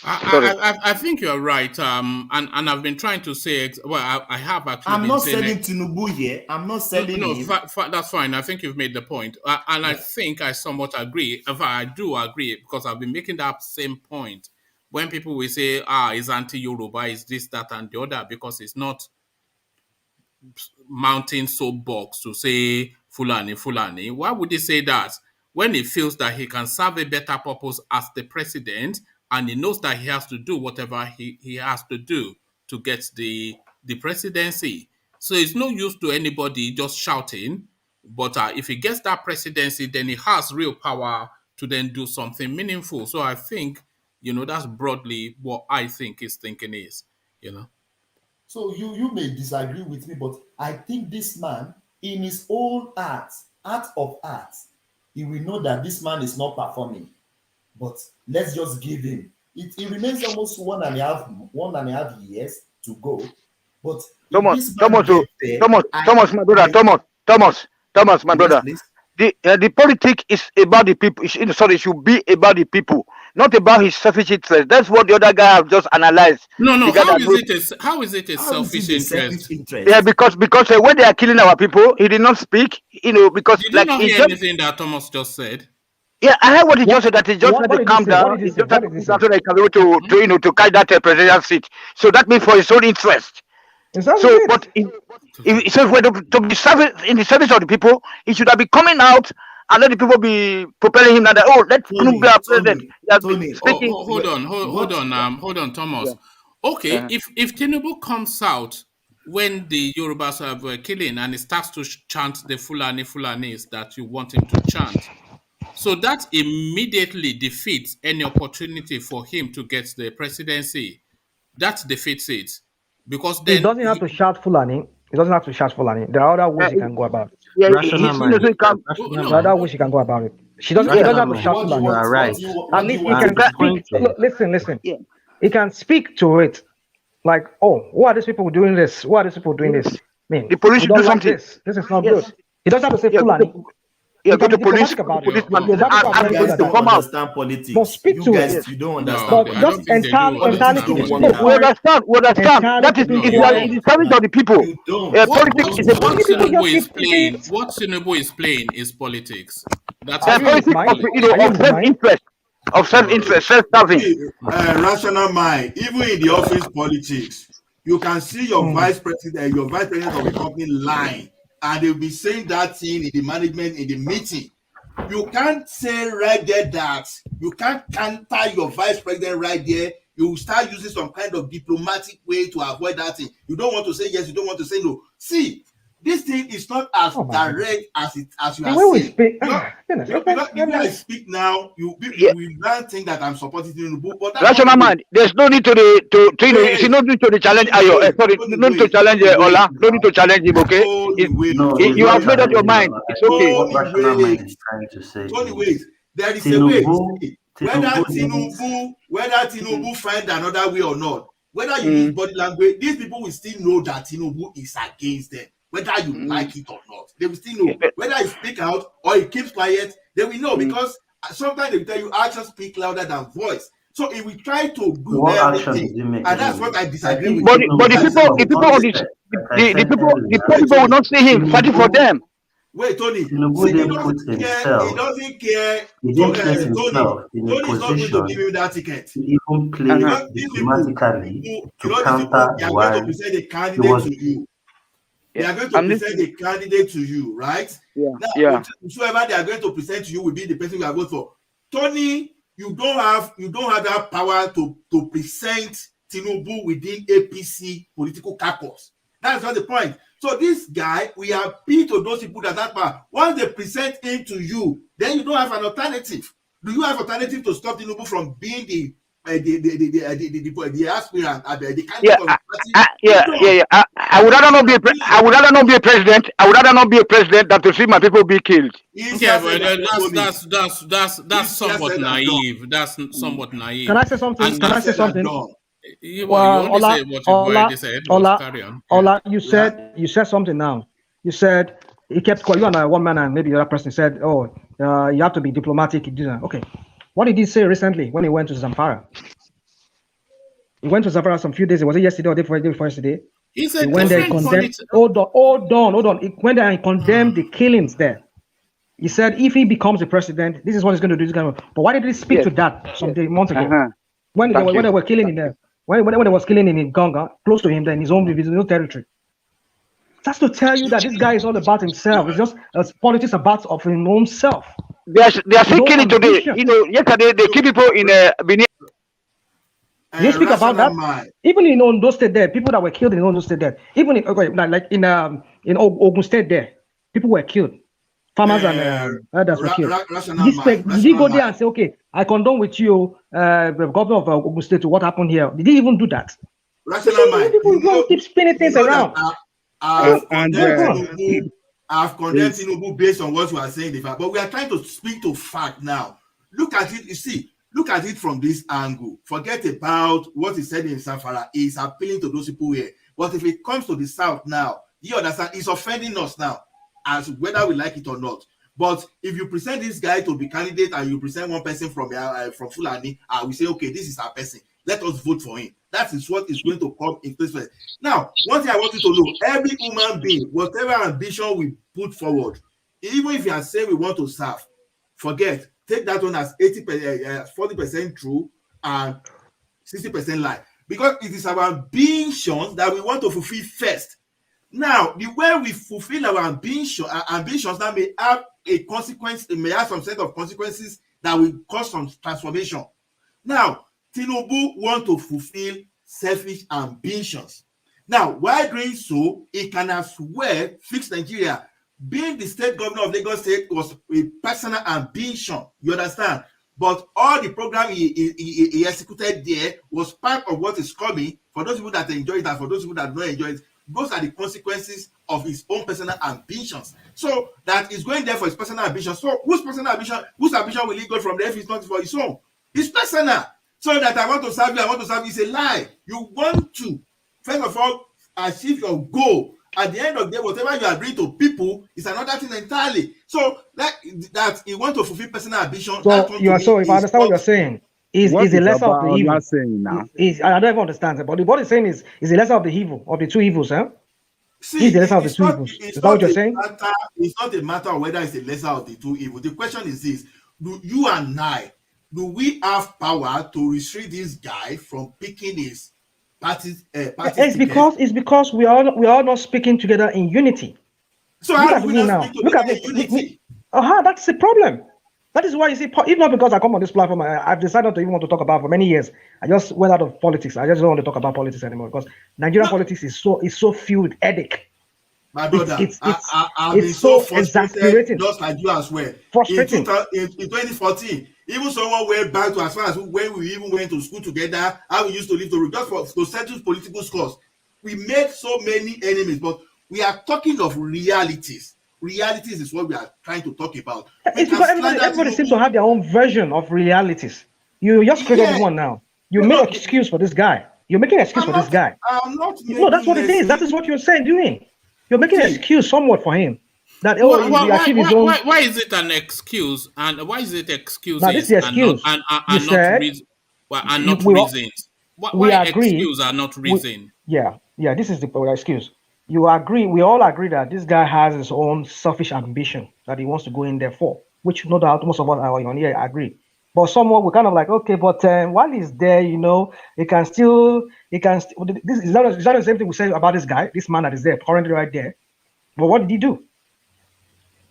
I think you're right. And I've been trying to say, well, I have actually. I'm not selling Tinubu here. I'm not selling him. That's fine. I think you've made the point. And I think I somewhat agree. In fact, I do agree, because I've been making that same point. When people will say, it's anti-Yoruba, is this, that, and the other, because it's not mounting soapbox to say Fulani. Why would he say that when he feels that he can serve a better purpose as the president, and he knows that he has to do whatever he has to do to get the presidency? So it's no use to anybody just shouting, but if he gets that presidency, then he has real power to then do something meaningful. So I think, that's broadly what I think his thinking is, So you may disagree with me, but I think this man, in his own art of arts, he will know that this man is not performing. But let's just give him. It remains almost 1.5 years to go. But Thomas, my brother. Thomas, my brother. the politics is about the people. Sorry, it should be about the people, not about his selfish interest. That's what the other guy have just analyzed. No. How is it a How is selfish it a interest? selfish interest? Yeah, because when they are killing our people, he did not speak. Because Did you not hear anything that Thomas just said? Yeah, I heard what he just said. That he just had to calm down. He just had to calm down so that he can be able to catch that presidential seat. So that means for his own interest. So, but if we're to be in the service of the people, he should have been coming out and let the people be propelling him that let's be our president. Hold on, Thomas. Yeah. Okay, if Tinubu comes out when the Yorubas were killing and he starts to chant the Fulanis that you want him to chant, so that immediately defeats any opportunity for him to get the presidency. That defeats it. Because then he doesn't have to shout Fulani. He doesn't have to shout Fulani. There are other ways he can go about it. Yeah, there are other ways he can go about it. He doesn't have to shout Fulani. You are right. At least he can speak. Listen. Yeah. He can speak to it. Like, who are these people doing this? Who are these people doing this? I mean, the police should do something. This is not good. He doesn't have to say Fulani. Yeah, go to police. You guys don't understand politics. But speak to it. You don't understand. But just entirely. We understand. That is the service of the people. Politics is what Tinubu is playing is politics. That's politics of self-interest. Of self-interest, self-serving. Rational mind. Even in the office politics, you can see your vice president of a company lying. And they'll be saying that thing in the management, in the meeting. You can't say right there that you can't counter your vice president right there. You start using some kind of diplomatic way to avoid that thing. You don't want to say yes, you don't want to say no. See, this thing is not as direct as you are saying. When I speak now, you don't think that I'm supporting Tinubu. Rational mind. There's no need to no need to challenge Ayo. Sorry, no need to challenge Ola. No need to challenge him. Okay, you have made up your mind. It's okay. What rational mind is trying to say. Anyways, there is a way. Whether Tinubu find another way or not, whether you use body language, these people will still know that Tinubu is against them. Whether you like it or not, they will still know. Whether he speak out or he keeps quiet, they will know because sometimes they will tell you actions speak louder than voice. So if we try to do everything, and that's what I disagree with. But the people will not see him fighting for them. Wait, Tony. Tinubu didn't put himself. He doesn't care. He didn't place himself in a position to give him that ticket. To even play diplomatically to counter why he was. They are going to present a candidate to you, right? Now, whoever they are going to present to you will be the person you are voting for. Tony, you don't have that power to present Tinubu within APC political caucus. That's not the point. So this guy, we appeal to those people that power. Once they present him to you, then you don't have an alternative. Do you have alternative to stop Tinubu from being the aspirant, the candidate of the party? I would rather not be a president. I would rather not be a president than to see my people be killed. Yeah, but that's somewhat naive. That's somewhat naive. Can I say something? Ola, you said something now. You said he kept calling you and one man and maybe the other person said, you have to be diplomatic. Okay. What did he say recently when he went to Zamfara? He went to Zamfara some few days. Was it yesterday or day before yesterday? He said when they condemned. Hold on. He went there and condemned the killings there. He said if he becomes the president, this is what he's going to do. But why did he speak to that some months ago? When they were killing in there, when they was killing in Gonga, close to him, then his own territory. That's to tell you that this guy is all about himself. It's just politics about of his own self. They are still killing today. Yesterday they kill people in Benin. You speak about that. Even in Ondo State, there people that were killed in Ondo State, there. Even in in Ogun State, there people were killed. Farmers and others were killed. Did he go there and say, "Okay, I condone with you, the governor of Ogun State, to what happened here"? Did he even do that? People keep spinning things around. I've condemned Tinubu based on what you are saying, but we are trying to speak to fact now. Look at it. You see. Look at it from this angle. Forget about what he said in Zamfara. He's appealing to those people here. But if it comes to the South now, you understand, it's offending us now, as whether we like it or not. But if you present this guy to be candidate and you present one person from Fulani, we say, okay, this is our person. Let us vote for him. That is what is going to come in place. Now, one thing I want you to know, every human being, whatever ambition we put forward, even if you are saying we want to serve, forget, take that one as 40% true and 60% lie. Because it is our ambitions that we want to fulfill first. Now, the way we fulfill our ambitions that may have a consequence, it may have some set of consequences that will cause some transformation. Now, Tinubu want to fulfill selfish ambitions. Now, while doing so, he can as well fix Nigeria. Being the state governor of Lagos State was a personal ambition, you understand? But all the program he executed there was part of what is coming for those people that enjoy it and for those people that don't enjoy it. Those are the consequences of his own personal ambitions. So that is going there for his personal ambition. So whose ambition will he go from there if it's not for his own? It's personal. So that I want to serve you is a lie. You want to, first of all, achieve your goal. At the end of the day, whatever you are doing to people is another thing entirely. So that you want to fulfill personal ambition. So if I understand what you're saying, is the lesser of the evil. I don't even understand, but what he's saying is the lesser of the evil, of the two evils, huh? See, the lesser of the two evils. Is that what you're saying? It's not a matter of whether it's the lesser of the two evils. The question is this: do you and I, do we have power to restrict this guy from picking his party's it's because we are not speaking together in unity. So how do we not speak together in unity? That's the problem. That is why you see, if not because I come on this platform, I've decided not to even want to talk about for many years. I just went out of politics. I just don't want to talk about politics anymore because Nigerian politics is so filled with headache. My brother, it's so exasperating. Just like you as well. Frustrating. In 2014, even someone went back to as far as when we even went to school together, how we used to live just to settle political scores. We made so many enemies, but we are talking of realities. Realities is what we are trying to talk about. It's because everybody seems to have their own version of realities. You just created one now. You make an excuse for this guy. You're making an excuse for this guy. I'm not. No, that's what it is. That is what you're saying, doing. You're making an excuse somewhat for him. That why is it an excuse? And why is it excuses? Now, this is the excuse. And not reasons. Why excuse are not reason? Yeah, this is the excuse. You agree, we all agree that this guy has his own selfish ambition that he wants to go in there for, which no doubt most of us are on here agree. But somewhat we're kind of like, okay, but while he's there, he can still, this is not the same thing we say about this guy, this man that is there, currently right there. But what did he do?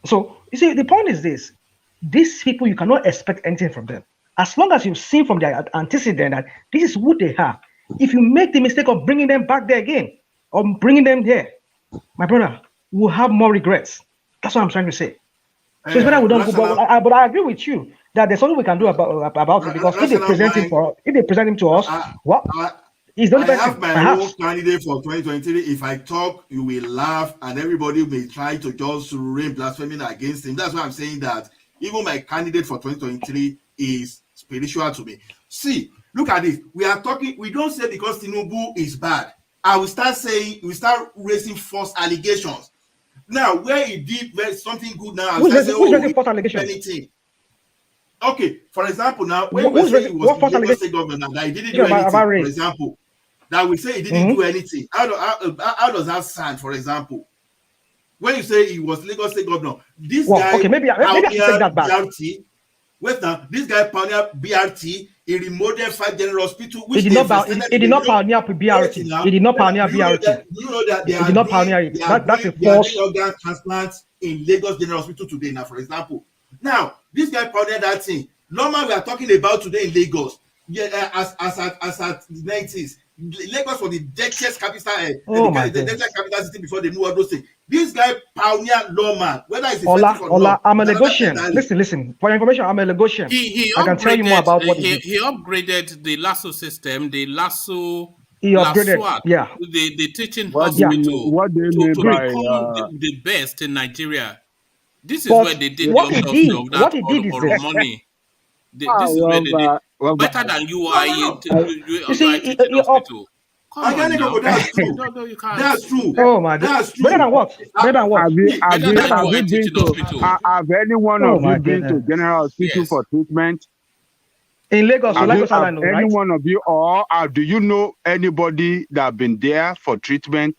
So, you see, the point is this, these people, you cannot expect anything from them. As long as you've seen from their antecedent that this is who they are, if you make the mistake of bringing them back there again, or bringing them there, my brother, we'll have more regrets. That's what I'm trying to say. So it's better we don't go. But I agree with you that there's something we can do about it because if they present him to us, what? He's not. I have my own candidate for 2023. If I talk, you will laugh, and everybody may try to just rain blasphemy against him. That's why I'm saying that even my candidate for 2023 is spiritual to me. See, look at this. We are talking. We don't say because Tinubu is bad. I will start saying, we start raising false allegations. Now, where he did something good now, who's raising false allegations? Anything. Okay, for example, now, when we say he was the Lagos State governor, that he didn't do anything, for example, that we say he didn't do anything. How does that sound, for example? When you say he was Lagos State governor, this guy, okay, maybe I should take that back. Wait now, this guy pioneered BRT. He remodeled 5 general hospitals. He did not pioneer BRT. He did not pioneer BRT. You know that he did not pioneer it. That's a false organ transplants in Lagos General Hospital today. Now, for example, now this guy pioneered that thing. Normal we are talking about today in Lagos. Yeah, as at the 90s, Lagos was the dirtiest capital, the dirtiest capital city before they knew all those things. This guy pioneered lawman, whether it's I'm a Lagosian. Listen. For your information, I'm a Lagosian. I can tell you more about what he upgraded the LASSO system, the LASSO. He upgraded, the teaching hospital what do you mean to by become the best in Nigeria. This is where they did what he did is this. Money. This is where they did better than you are. You see, Come on now. That's true. No, you can't. That's true. Oh my God. That's true. Better than what? Better than what? Have you been to? hospital. Have any one Oh of my you been to goodness. General Hospital Yes. for treatment? In Lagos, so Have Lagos Island, any right? one of you, or do you know anybody that been there for treatment?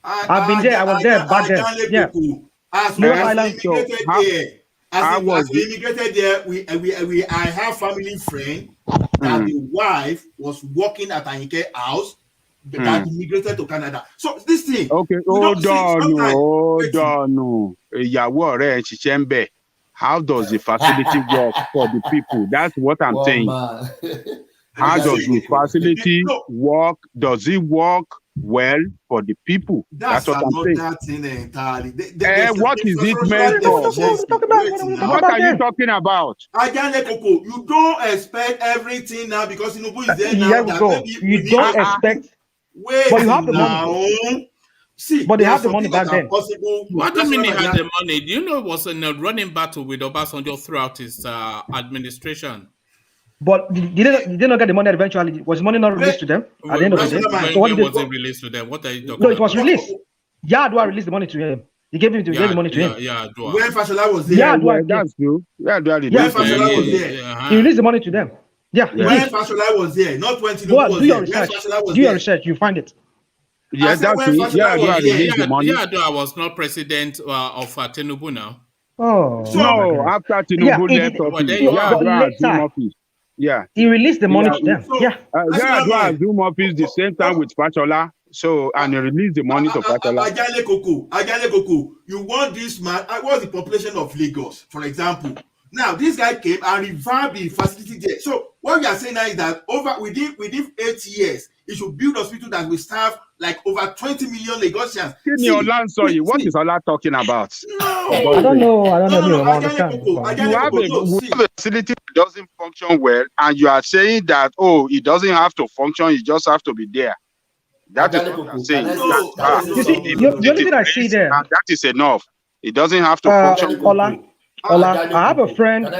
I've been there. I was there back then. Yeah. As Lagos we Island. immigrated there, as we immigrated there, I have family friend that the wife was working at Anike house that immigrated to Canada. So this thing. Okay, hold on. Ìyàwó ọ̀rẹ́ ẹ̀ ṣiṣẹ́ ń bẹ̀. How does the facility work for the people? That's what I'm saying. How does the facility work? Does it work well for the people? That's what I'm saying. That thing entirely. What is it meant for? What are you talking about? You don't expect everything now because Tinubu is there now. Here we go. You don't expect. But you have the money. See, but they have the money back then. What do you mean he had the money? Do you know it was in a running battle with Obasanjo throughout his administration? But did they not get the money eventually? Was the money not released to them at the end of the day? So when was it released to them? What are you talking about? No, it was released. Yadua released the money to him. He gave him the money to him. Yeah, when Fashola was there. Yeah, that's true. When Fashola was there. He released the money to them. Yeah. When Fashola was there, not when Tinubu was do your there. research. Do your research. You find it. Yeah, that's true. Yadua was not president of Tinubu now. Oh. No, after Tinubu left office. Yeah. He released the money to them. Yeah. Yadua assumed office the same time with Fashola. So, and he released the money to Fashola. Ajale Koko, you want this man? What's the population of Lagos, for example? Now, this guy came and revamped the facility there. So, what we are saying now is that within 8 years, he should build a hospital that will serve like over 20 million Lagosians. What is Ola talking about? No. I don't know. You have a facility that doesn't function well, and you are saying that, it doesn't have to function, you just have to be there. That is what I'm saying. The only thing I see there. That is enough. It doesn't have to function. Ola, I have a friend. Can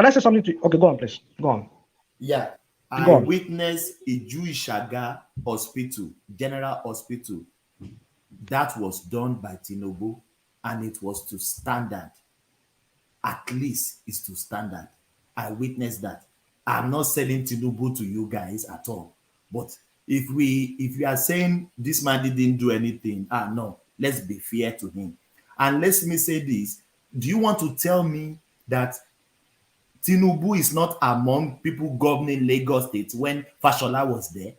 I say something to you? Okay, go on, please. Go on. Yeah. I witnessed a Jewish hospital, general hospital, that was done by Tinubu, and it was to standard. At least it's to standard. I witnessed that. I'm not selling Tinubu to you guys at all. But if we are saying this man didn't do anything, no, let's be fair to him. And let me say this. Do you want to tell me that Tinubu is not among people governing Lagos State when Fashola was there?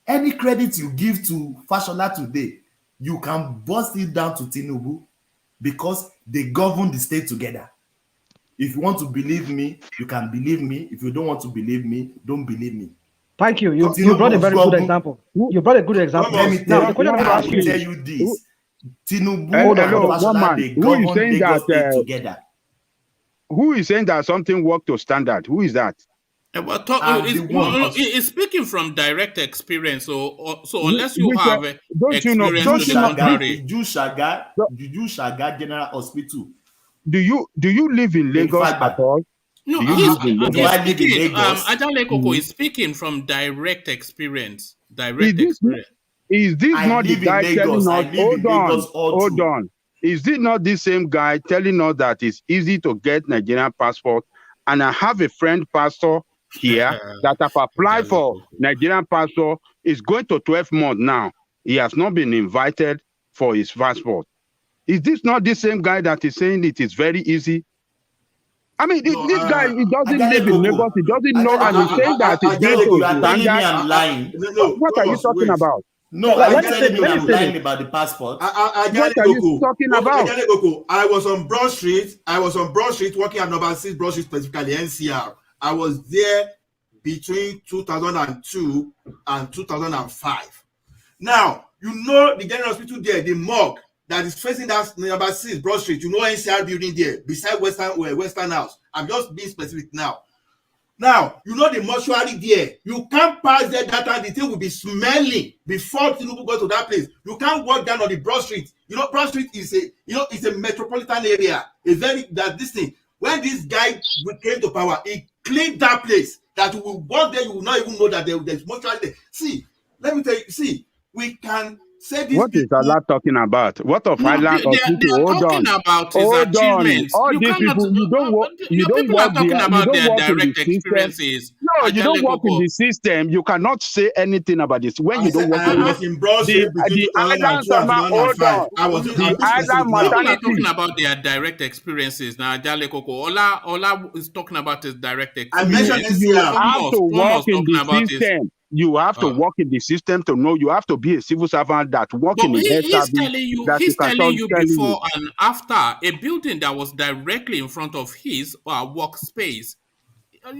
Any credit you give to Fashola today, you can bust it down to Tinubu because they govern the state together. If you want to believe me, you can believe me. If you don't want to believe me, don't believe me. Thank you. You brought a very good example. You brought a good example. Let me tell you this. Tinubu and Fashola, they govern Lagos State together. Who is saying that something worked to standard? Who is that? It's speaking from direct experience. So unless you have experience to the contrary. Did you Shaga General Hospital? Do you live in Lagos at all? No, do I live in Lagos? Ajale Koko is speaking from direct experience. Is this not the guy telling us? Hold on. Is this not the same guy telling us that it's easy to get Nigerian passport? And I have a friend pastor here that have applied for Nigerian passport. Is going to 12 months now. He has not been invited for his passport. Is this not the same guy that is saying it is very easy? I mean, this guy, he doesn't live in Lagos. He doesn't know, and he's saying that it's going to standard. What are you talking about? No, I'm telling you I'm lying about the passport. What are you talking about? I was on Broad Street working at number 6 Broad Street, specifically NCR. I was there between 2002 and 2005. Now, you know the General Hospital there, the morgue that is facing that number 6 Broad Street, you know NCR building there, beside Western House. I'm just being specific now. Now, you know the mortuary there. You can't pass there that time, the thing will be smelling before Tinubu go to that place. You can't walk down on the Broad Street. You know, Broad Street is it's a metropolitan area. This thing. When this guy came to power, he cleaned that place. that you will walk there, you will not even know that there's mortuary there. See, let me tell you, see, we can say this. What is Allah talking about? What of No, Highland they Hospital? are Hold talking on. about his Hold on. achievements. All You these cannot. people, you Your don't people are work talking you about don't their work in the direct system. experiences. No, you don't Ajale work in Koko. the system. You cannot say anything about this when you don't work I in was it. in Broad Street between The 2002 Island and Summer, hold 2005. on. I was The being Island specific now. People are maternity. talking about their direct experiences now. Ajale Koko. Ola is talking about his direct experience. You have to One work was in talking the about his. system. You have to work in the system to know. You have to be a civil servant that work But in the health he's service telling you, that you can tell before and after a building that was directly in front of his workspace.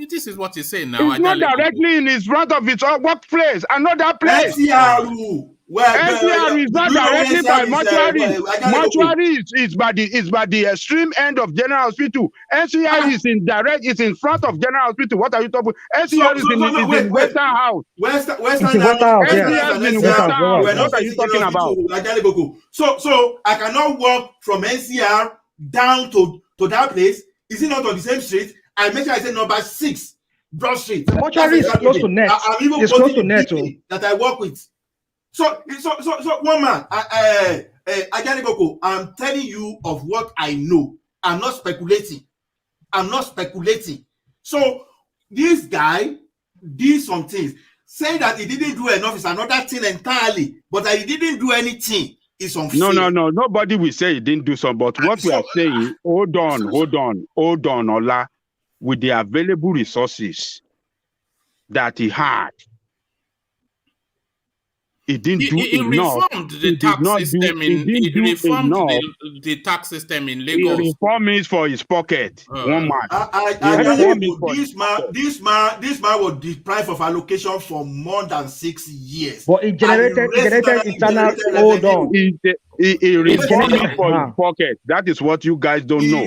This is what he's saying now. It's not directly in his front of his workplace. Another place. NCRU. NCR is not do you know where directly by NCR is? mortuary. Ajale Koko. Mortuary is by the extreme end of General Hospital. NCR is in front of General Hospital. What are you talking about? NCR is in Western House. Western NCR is in Western House. We're not What are you facing talking about? Ajale Koko. So I cannot walk from NCR down to that place. Is it not on the same street? I make sure I say number 6, Broad Street. The mortuary is close to net. I'm even It's close to quoting net. the that I work with. So one man, Ajale Koko, I'm telling you of what I know. I'm not speculating. So this guy did some things. Saying that he didn't do enough is another thing entirely. But that he didn't do anything is unfair. No. Nobody will say he didn't do some. But what we are saying, hold on, Ola, with the available resources that he had, he didn't do enough. Reformed the tax system the tax system in Lagos. He reformed it for his pocket. One man. This man was deprived of allocation for more than 6 years. But it generated internal. Hold on. He reformed it for his pocket. That is what you guys don't know.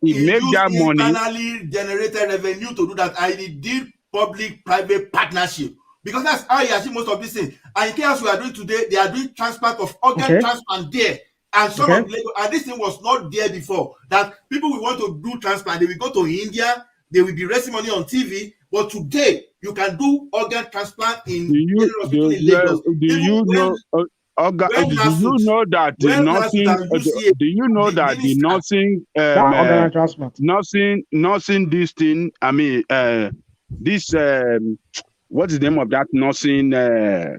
He made that money. Internally generated revenue to do that. And he did public-private partnership. Because that's how he achieved most of these things. And in chaos we are doing today, they are doing transplant of organ transplant there. And some of Lagos, and this thing was not there before. That people will want to do transplant, they will go to India, they will be raising money on TV. But today, you can do organ transplant in Lagos. Do you know that the nursing this thing? I mean, this what's the name of that nursing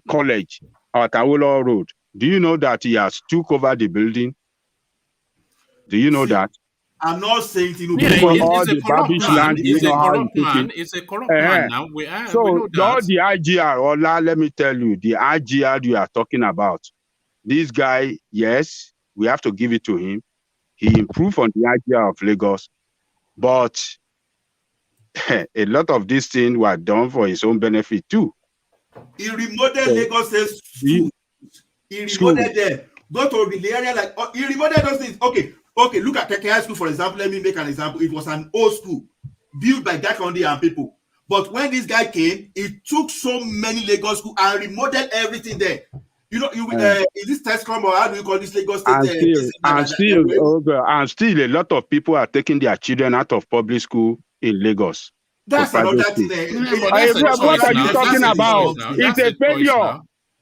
college at Awolowo Road? Do you know that he has took over the building? Do you know that? I'm not saying Tinubu. It's a corrupt man now. We know that. All the IGR, Ola, let me tell you, the IGR you are talking about, this guy, yes, we have to give it to him. He improved on the IGR of Lagos, but a lot of these things were done for his own benefit too. He remodeled Lagos schools. He remodeled them. Go to the area like he remodeled those things. Okay, look at High School, for example. Let me make an example. It was an old school built by Gakande and people. But when this guy came, he took so many Lagos schools and remodeled everything there. You know, is this Tescom or how do you call this Lagos State? And still, a lot of people are taking their children out of public school in Lagos. That's another thing. What are you talking about? It's a failure.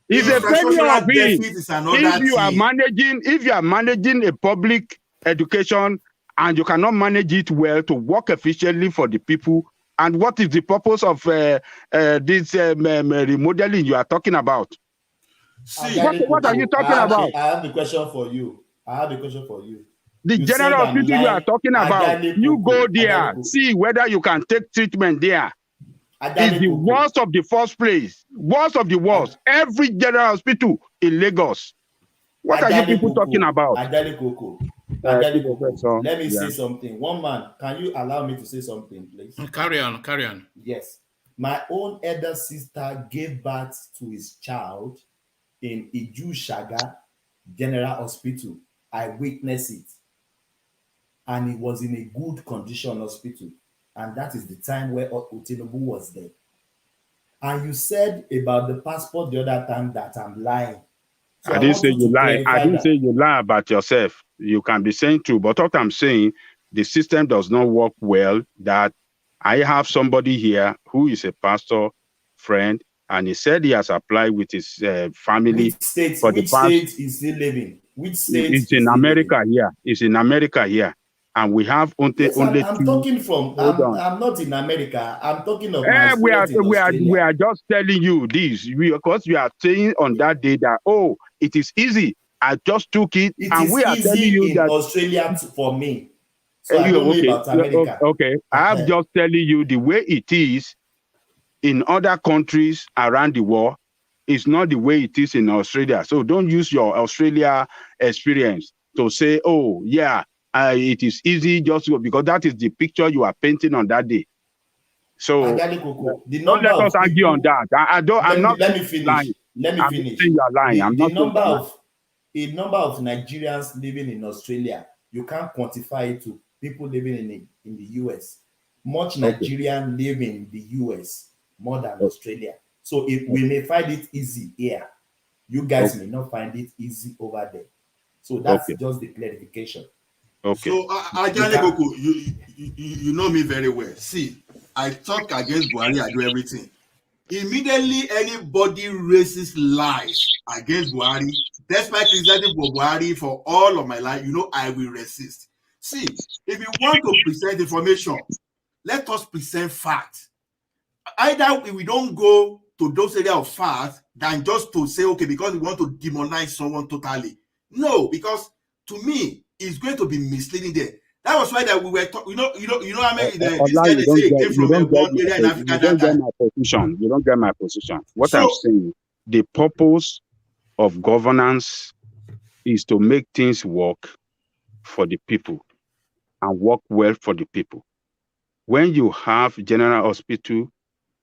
It's a failure of it. If you are managing a public education and you cannot manage it well to work efficiently for the people, and what is the purpose of this remodeling you are talking about? See, what are you talking about? I have a question for you. The general hospital you are talking about, you go there, see whether you can take treatment there. It's the worst of the first place, worst of the worst. Every general hospital in Lagos. What are you people talking about? Let me say something. One man, can you allow me to say something, please? Carry on. Yes. My own elder sister gave birth to his child in Iju Shaga General Hospital. I witnessed it. And it was in a good condition hospital. And that is the time where Tinubu was there. And you said about the passport the other time that I'm lying. So I didn't say you lie. I didn't say you lie about yourself. You can be saying true. But what I'm saying, the system does not work well that I have somebody here who is a pastor friend, and he said he has applied with his family for the Which past. state is he living? Which state It's is in he living? America here. It's in America here, and we have only Yes, I'm two. talking from. Hold on. I'm not in America. I'm talking of my We experience in Australia. are just telling you this because we are saying on that day that it is easy. I just took it, and we are telling you in that Australia for me. So I don't know about America. Okay, I'm just telling you the way it is in other countries around the world is not the way it is in Australia. So don't use your Australia experience to say, oh yeah, it is easy just because that is the picture you are painting on that day. So don't let us argue on that. I'm not. Let me finish. Lying. Let me I'm finish. saying you are lying. The number of Nigerians living in Australia, you can't quantify it to people living in the US. Much Nigerian live in the US more than Australia. So we may find it easy here, you guys may not find it easy over there. So that's just the clarification. Okay. So you know me very well. See, I talk against Buhari, I do everything. Immediately anybody raises lies against Buhari, despite criticizing Buhari for all of my life, you know I will resist. See, if you want to present information, let us present facts. Either we don't go to those areas of facts than just to say, okay, because we want to demonize someone totally. No, because to me, it's going to be misleading there. That was why that we were talking, you know, I mean, this guy they say came from one area in Africa. You don't get my position. You don't get my position. What I'm saying, the purpose of governance is to make things work for the people and work well for the people. When you have general hospital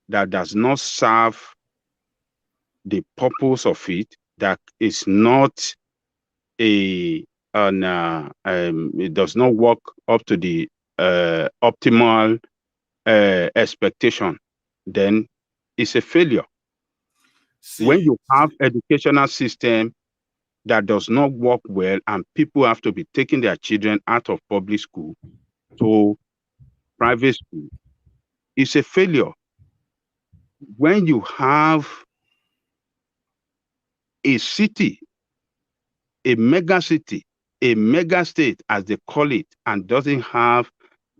that does not serve the purpose of it, that is not it does not work up to the optimal expectation, then it's a failure. When you have educational system that does not work well and people have to be taking their children out of public school to private school, it's a failure. When you have a city, a mega city, a mega state, as they call it, and doesn't have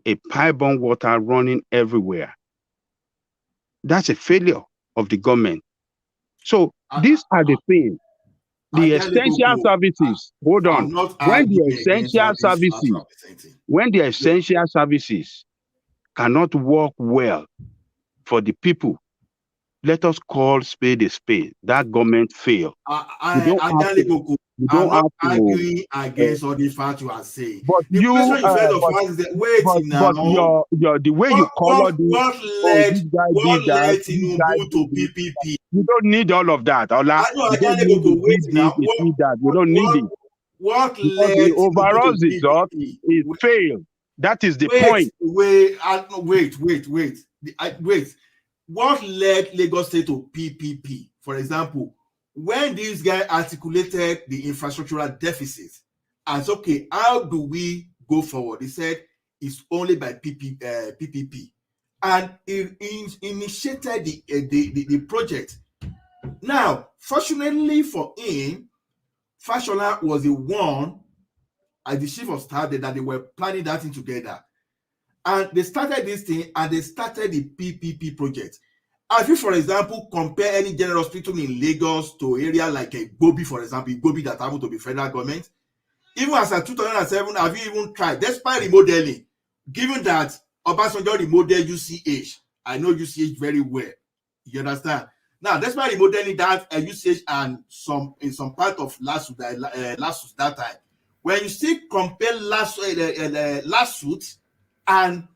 a pipe-borne water running everywhere, that's a failure of the government. So these are the things. The essential services, hold on. When the essential services cannot work well for the people, let us call spade a spade. That government failed. I'm not arguing against all the facts you are saying. But the way you color what led Tinubu to PPP? You don't need all of that. You don't need it. What led the overall result is failed. That is the point. Wait. What led Lagos State to PPP? For example, when this guy articulated the infrastructural deficit as okay, how do we go forward? He said it's only by PPP, and it initiated the project. Now, fortunately for him, Fashola was the one as the chief of staff that they were planning that thing together. And they started this thing and they started the PPP project. If you, for example, compare any general hospital in Lagos to area like a GOVT, for example, GOVT that happened to be federal government, even as of 2007, have you even tried, despite remodeling, given that Obasanjo remodeled UCH, I know UCH very well, you understand? Now, despite remodeling that UCH and in some part of Lasut that time, when you still compare Lasut and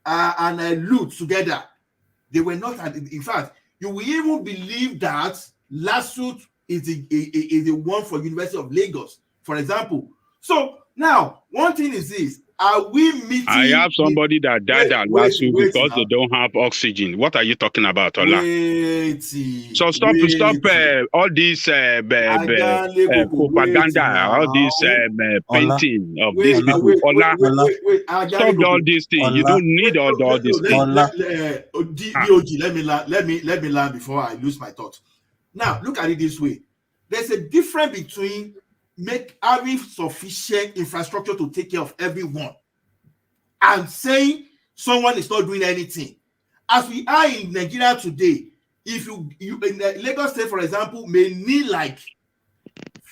Lut together, they were not. In fact, you will even believe that Lasut is the one for University of Lagos, for example. So now, one thing is this: Are we meeting? I have somebody that died at last week because now. they don't have oxygen. What are you talking about, Ola? So stop all this propaganda, all this painting of these people. Ola, stop all these things. You don't need all these things. DOG, let me learn before I lose my thought. Now look at it this way. There's a difference between having sufficient infrastructure to take care of everyone and saying someone is not doing anything. As we are in Nigeria today, if you in Lagos State, for example, may need like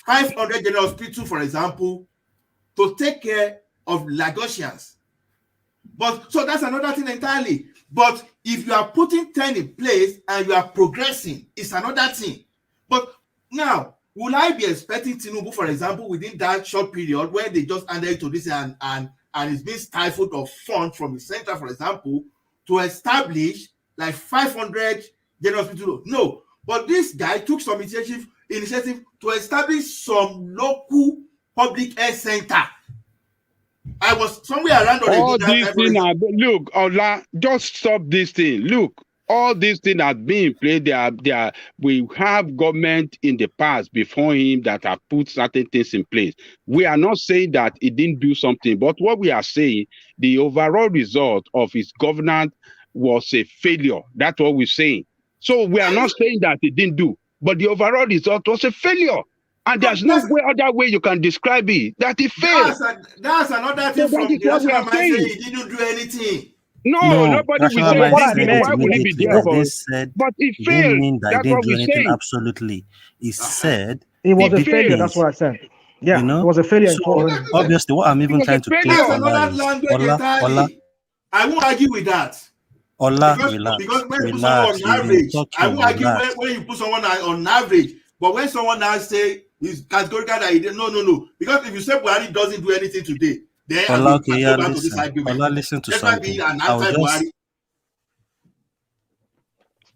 500 general hospital, for example, to take care of Lagosians. But so that's another thing entirely. But if you are putting 10 in place and you are progressing, it's another thing. But now, will I be expecting Tinubu, for example, within that short period where they just handed to this and it's being stifled of funds from the center, for example, to establish like 500 general hospitals? No. But this guy took some initiative to establish some local public health center. I was somewhere around all these things are, look, Ola, just stop this thing. Look, all these things have been in place. We have government in the past before him that have put certain things in place. We are not saying that he didn't do something, but what we are saying, the overall result of his governance was a failure. That's what we're saying. So we are not saying that he didn't do, but the overall result was a failure. And there's no other way you can describe it, that he failed. That's another thing from the national mind saying he didn't do anything. No, nobody will say why would he be there for? But he failed. Mean that that's didn't what do we anything. say. Absolutely. He said it was a failure, failed. that's what I said. Yeah, you know? it was a failure. So obviously what I'm even trying to clear Ola, I won't argue with that. Ola, because when you put someone on average, I won't argue when you put someone on average. But when someone now say is categorical that he did no. Because if you say Buhari doesn't do anything today, then Ola, okay, yeah, listen to something.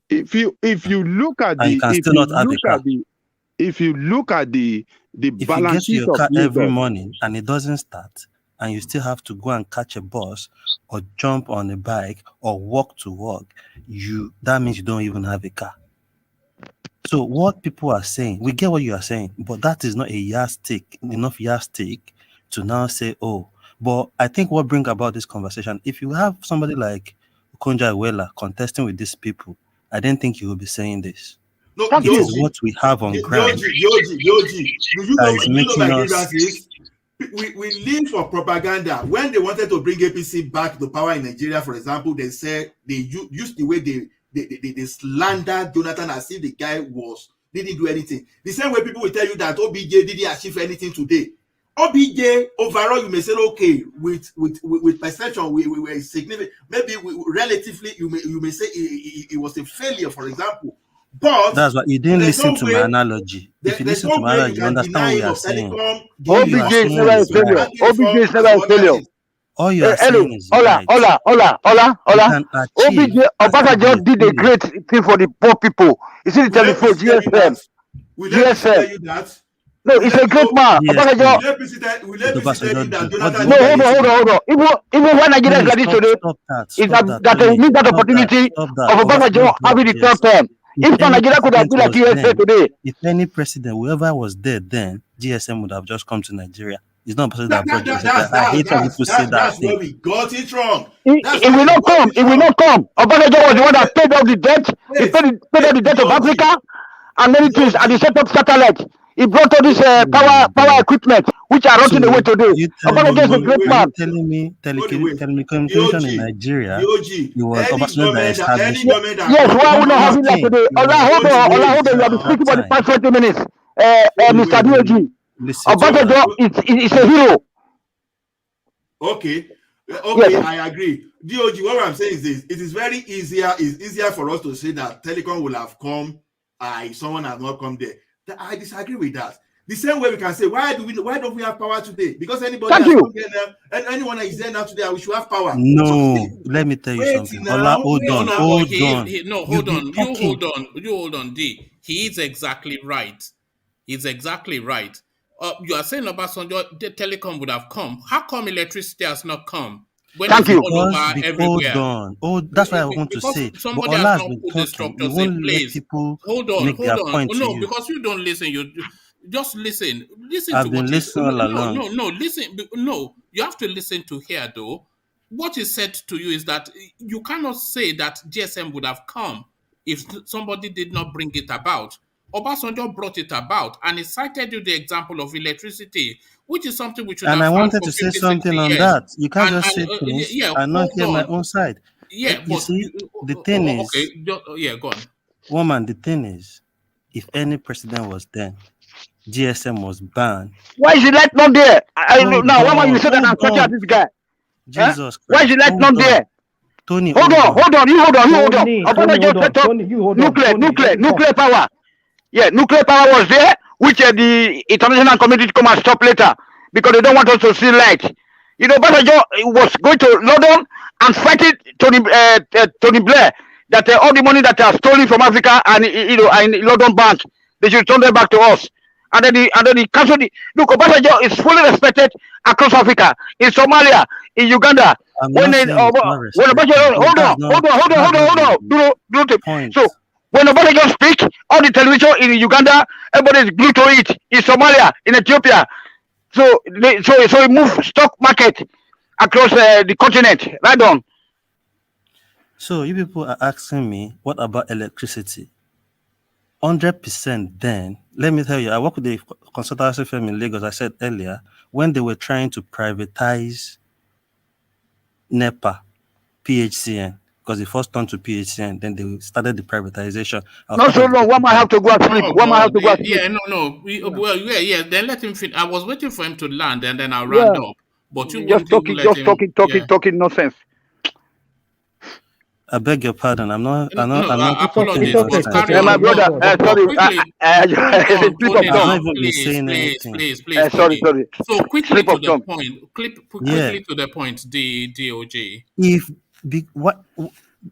If you look at the if you look at the if you get to your car every morning and it doesn't start, and you still have to go and catch a bus or jump on a bike or walk to work, that means you don't even have a car. So what people are saying, we get what you are saying, but that is not enough yardstick to now say, oh, but I think what brings about this conversation, if you have somebody like Konja Iweala contesting with these people, I don't think you will be saying this. No, it is what we have on ground. We live for propaganda. When they wanted to bring APC back to power in Nigeria, for example, they said they used the way they slander Jonathan as if the guy didn't do anything. The same way people will tell you that OBJ didn't achieve anything today. OBJ overall, you may say okay with perception we were significant. Maybe relatively you may say it was a failure, for example. But that's why you didn't listen to my analogy. If you listen to my analogy, you understand what we are saying. OBJ is never a failure. OBJ is never a failure. All you are saying is Hola. OBJ Obasanjo did a great thing for the poor people. You see the telephone, GSM. No, it's a great man. Obasanjo. No, hold on. Even when Nigeria is like this today, that they need that opportunity of Obasanjo having the third term. If Nigeria could have been like USA today. If any president, whoever was there then, GSM would have just come to Nigeria. It's not possible that I hate when people say that. That's where we got it wrong. It will not come. It will not come. Obasanjo was the one that paid off the debt. He paid off the debt of Africa and many things, and he set up satellite. He brought all this power equipment, which are rotting away today. Obasanjo is a great man. Telling me telecommunication in Nigeria, it was Obasanjo that established. Yes, why would not have it like today? Hold on. You have been speaking for the past 20 minutes. Mr. DOG. Obasanjo is a hero. Okay, yes. I agree. DOG, what I'm saying is this: it is very easier for us to say that telecom will have come, if someone has not come there. I disagree with that. The same way we can say, why don't we have power today? Because anybody and anyone that is there now today, we should have power. No, let me tell you something. Hold on. You hold on, D. He is exactly right. He's exactly right. You are saying Obasanjo, the telecom would have come. How come electricity has not come? When Thank it's you. all over Hold everywhere. on. Oh, that's what I want to Because say. But somebody Ola has has not been put the talking. You structures in won't let place. people Hold on. make their Oh, point to no, you. because you don't listen. You just listen. Listen to I've been what is. listening all along. No. Listen. No, you have to listen to here though. What is said to you is that you cannot say that GSM would have come if somebody did not bring it about. Obasanjo brought it about, and he cited you the example of electricity, which is something we should And have I had wanted for to say 50, 60 something on years. that. You can't just say things Yeah, and not hold hear my on. own side. Yeah, You but see, the thing is, okay, yeah, go on. woman, the thing is, if any president was then, GSM was banned. Why is the light not there? Hold Now, why you on, say that I'm shouting hold at on. this guy? Jesus Why is Christ. the light Hold not on. there? Tony, Hold on. You hold on. Nuclear power. Yeah, nuclear power was there, which the international community come and stop later because they don't want us to see light. You know, Obasanjo was going to London and fight it Tony Blair that all the money that are stolen from Africa and in London Bank, they should return them back to us. And then the council. Look, Obasanjo is fully respected across Africa, in Somalia, in Uganda. I'm not saying it's not respected. Hold on. So when Obasanjo speak, all the television in Uganda, everybody is glued to it. In Somalia, in Ethiopia, so it move stock market across the continent. Right on. So you people are asking me, what about electricity? 100% then, let me tell you, I work with the consultancy firm in Lagos, I said earlier, when they were trying to privatize NEPA, PHCN, because they first turned to PHCN, then they started the privatization. Not so long. One might have to go and sleep. One might have to go and sleep. Yeah, no. Well, yeah. Then let him finish. I was waiting for him to land, and then I'll round up. But you just talking nonsense. I beg your pardon. I'm not. Apologies. My brother, sorry. Tony, please. Sorry. So quickly to the point. Quickly to the point. The DOJ. If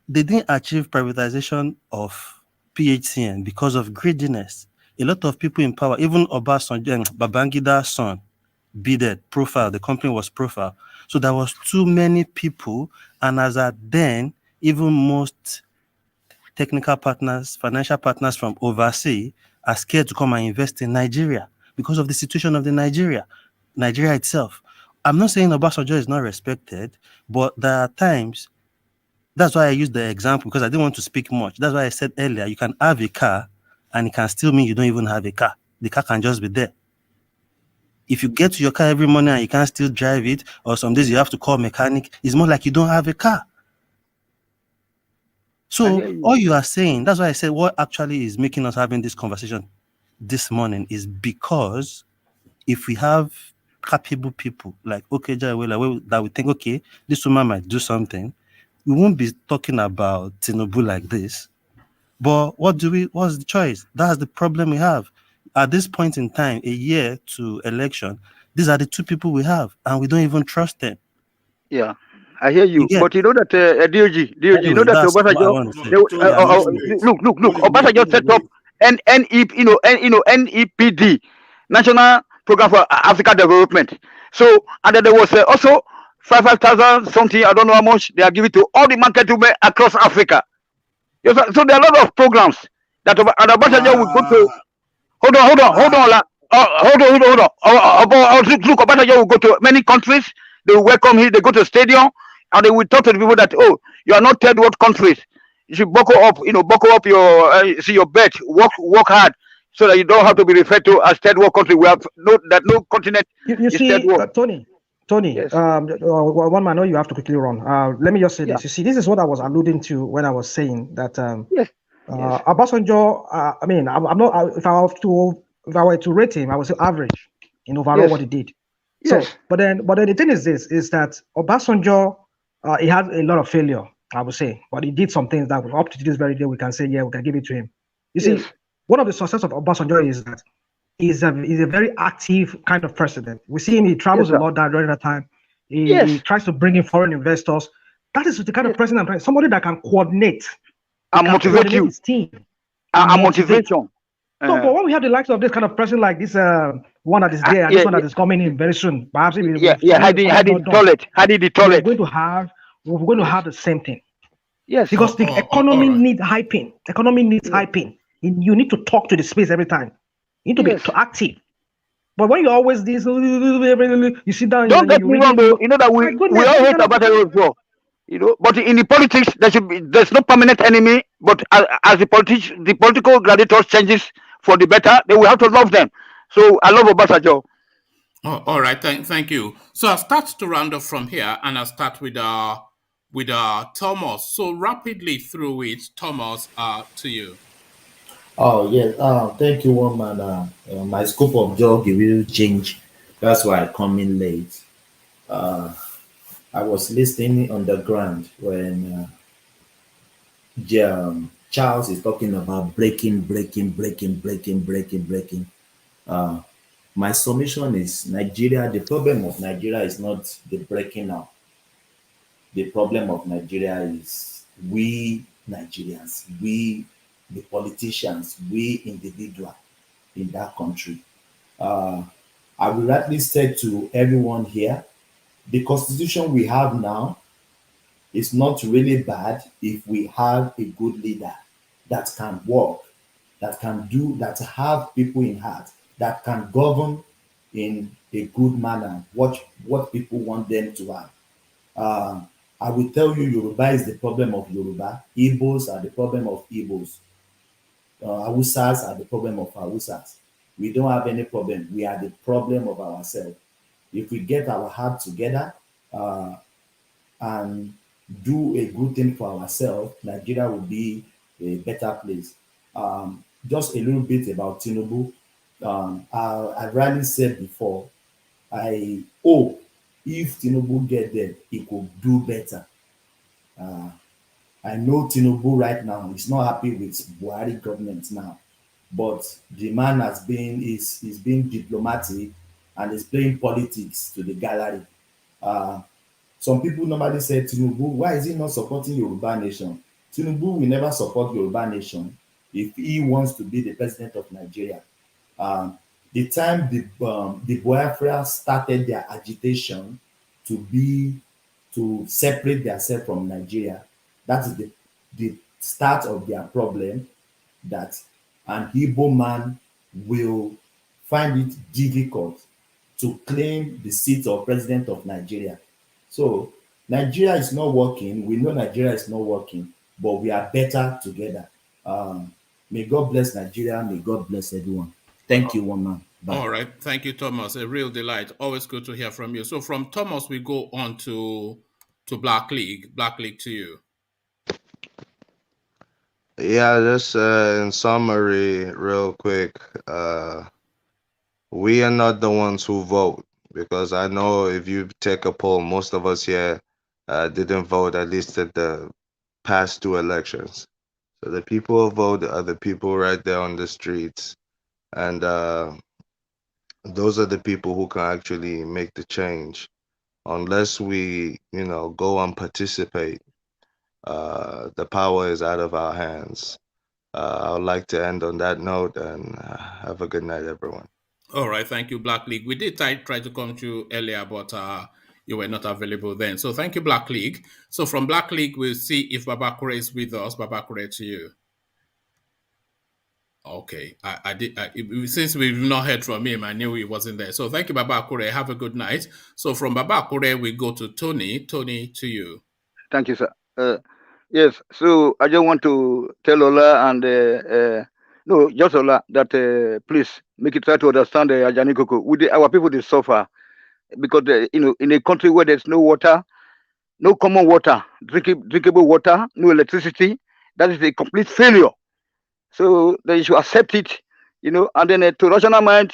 they didn't achieve privatization of PHCN because of greediness, a lot of people in power, even Obasanjo, Babangida's son, bidded profile. The company was profile. So there was too many people, and as at then, even most technical partners, financial partners from overseas are scared to come and invest in Nigeria because of the situation of the Nigeria itself. I'm not saying Obasanjo is not respected, but there are times, that's why I used the example, because I didn't want to speak much. That's why I said earlier, you can have a car and it can still mean you don't even have a car. The car can just be there. If you get to your car every morning and you can't still drive it, or some days you have to call a mechanic, it's more like you don't have a car. So all you are saying, that's why I said what actually is making us having this conversation this morning is because if we have capable people like that we think, okay, this woman might do something, we won't be talking about Tinubu like this. But what's the choice? That's the problem we have. At this point in time, a year to election, these are the two people we have, and we don't even trust them. Yeah, I hear you. But you know that DOG, you know that Obasanjo. Look. Obasanjo set up NEPD, National Program for Africa Development. So, and then there was also 5,000 something. I don't know how much they are giving to all the market women across Africa. Yes, so there are a lot of programs that Obasanjo will go to. Hold on. Look, Obasanjo will go to many countries. They will welcome him. They go to the stadium and they will talk to the people that, oh, you are not third world countries. You should buckle up your your bet, work hard, so that you don't have to be referred to as third world country. We have no continent. You see, third world. Tony. Yes. One man, I know you have to quickly run. Let me just say this. You see, this is what I was alluding to when I was saying that. Obasanjo. I mean, I'm not. If I were to rate him, I would say average in overall what he did. Yes. So, but then the thing is that Obasanjo, he had a lot of failure, I would say, but he did some things that up to this very day we can say, yeah, we can give it to him. You see, one of the success of Obasanjo is that he's a very active kind of president. We see him; he travels a lot during that time. He tries to bring in foreign investors. That is the kind of president, somebody that can coordinate and motivate his team. And motivation. So, but when we have the likes of this kind of person like this, one that is there, and this one that is coming in very soon. Perhaps if hiding the toilet, hiding the toilet. We're going to have the same thing. Yes, because the economy needs hyping. Economy needs hyping. You need to talk to the space every time. You need to be active. But when you always this, you sit down. Don't get me wrong, though. You know that we all hate about it as well. You know, but in the politics, there's no permanent enemy. But as the political gladiators changes for the better, then we have to love them. So I love Obasanjo. Oh, all right, thank you. So I'll start to round up from here, and I'll start with Thomas. So rapidly through it, Thomas, to you. Oh yes, thank you, woman. My scope of job will change. That's why I come in late. I was listening on the ground when Charles is talking about breaking. My submission is Nigeria. The problem of Nigeria is not the breaking out. The problem of Nigeria is we Nigerians, we the politicians, we individuals in that country. I will rightly say to everyone here, the constitution we have now is not really bad if we have a good leader that can work, that can do, that have people in heart, that can govern in a good manner, what people want them to have. I will tell you, Yoruba is the problem of Yoruba. Igbos are the problem of Igbos. Hausas are the problem of Hausas. We don't have any problem. We are the problem of ourselves. If we get our heart together and do a good thing for ourselves, Nigeria will be a better place. Just a little bit about Tinubu. I've rarely said before, I hope if Tinubu get there, he could do better. I know Tinubu right now is not happy with Buhari government now, but the man is being diplomatic and is playing politics to the gallery. Some people normally say, Tinubu, why is he not supporting Yoruba nation? Tinubu will never support Yoruba nation if he wants to be the president of Nigeria. The time the Biafra started their agitation to separate themselves from Nigeria, that is the start of their problem, that an Igbo man will find it difficult to claim the seat of president of Nigeria. So Nigeria is not working. We know Nigeria is not working, but we are better together. May God bless Nigeria. May God bless everyone. Thank you, woman. Bye. All right. Thank you, Thomas. A real delight. Always good to hear from you. So from Thomas, we go on to Black League. Black League, to you. Yeah, just in summary, real quick, we are not the ones who vote, because I know if you take a poll, most of us here didn't vote, at least at the past 2 elections. So the people who vote are the people right there on the streets, and those are the people who can actually make the change. Unless we, go and participate, the power is out of our hands. I would like to end on that note, and have a good night, everyone. All right, thank you, Black League. We did try to come to you earlier, but you were not available then. So thank you, Black League. So from Black League, we'll see if Babakure is with us. Babakure, to you. Okay, since we've not heard from him, I knew he wasn't there. So thank you, Babakure. Have a good night. So from Babakure, we go to Tony. Tony, to you. Thank you, sir. Yes, so I just want to tell Ola and no, just Ola, that please make it try to understand Ajani Koko. Our people, they suffer because in a country where there's no water, no common water, drinkable water, no electricity, that is a complete failure. So they should accept it, and then to rational mind,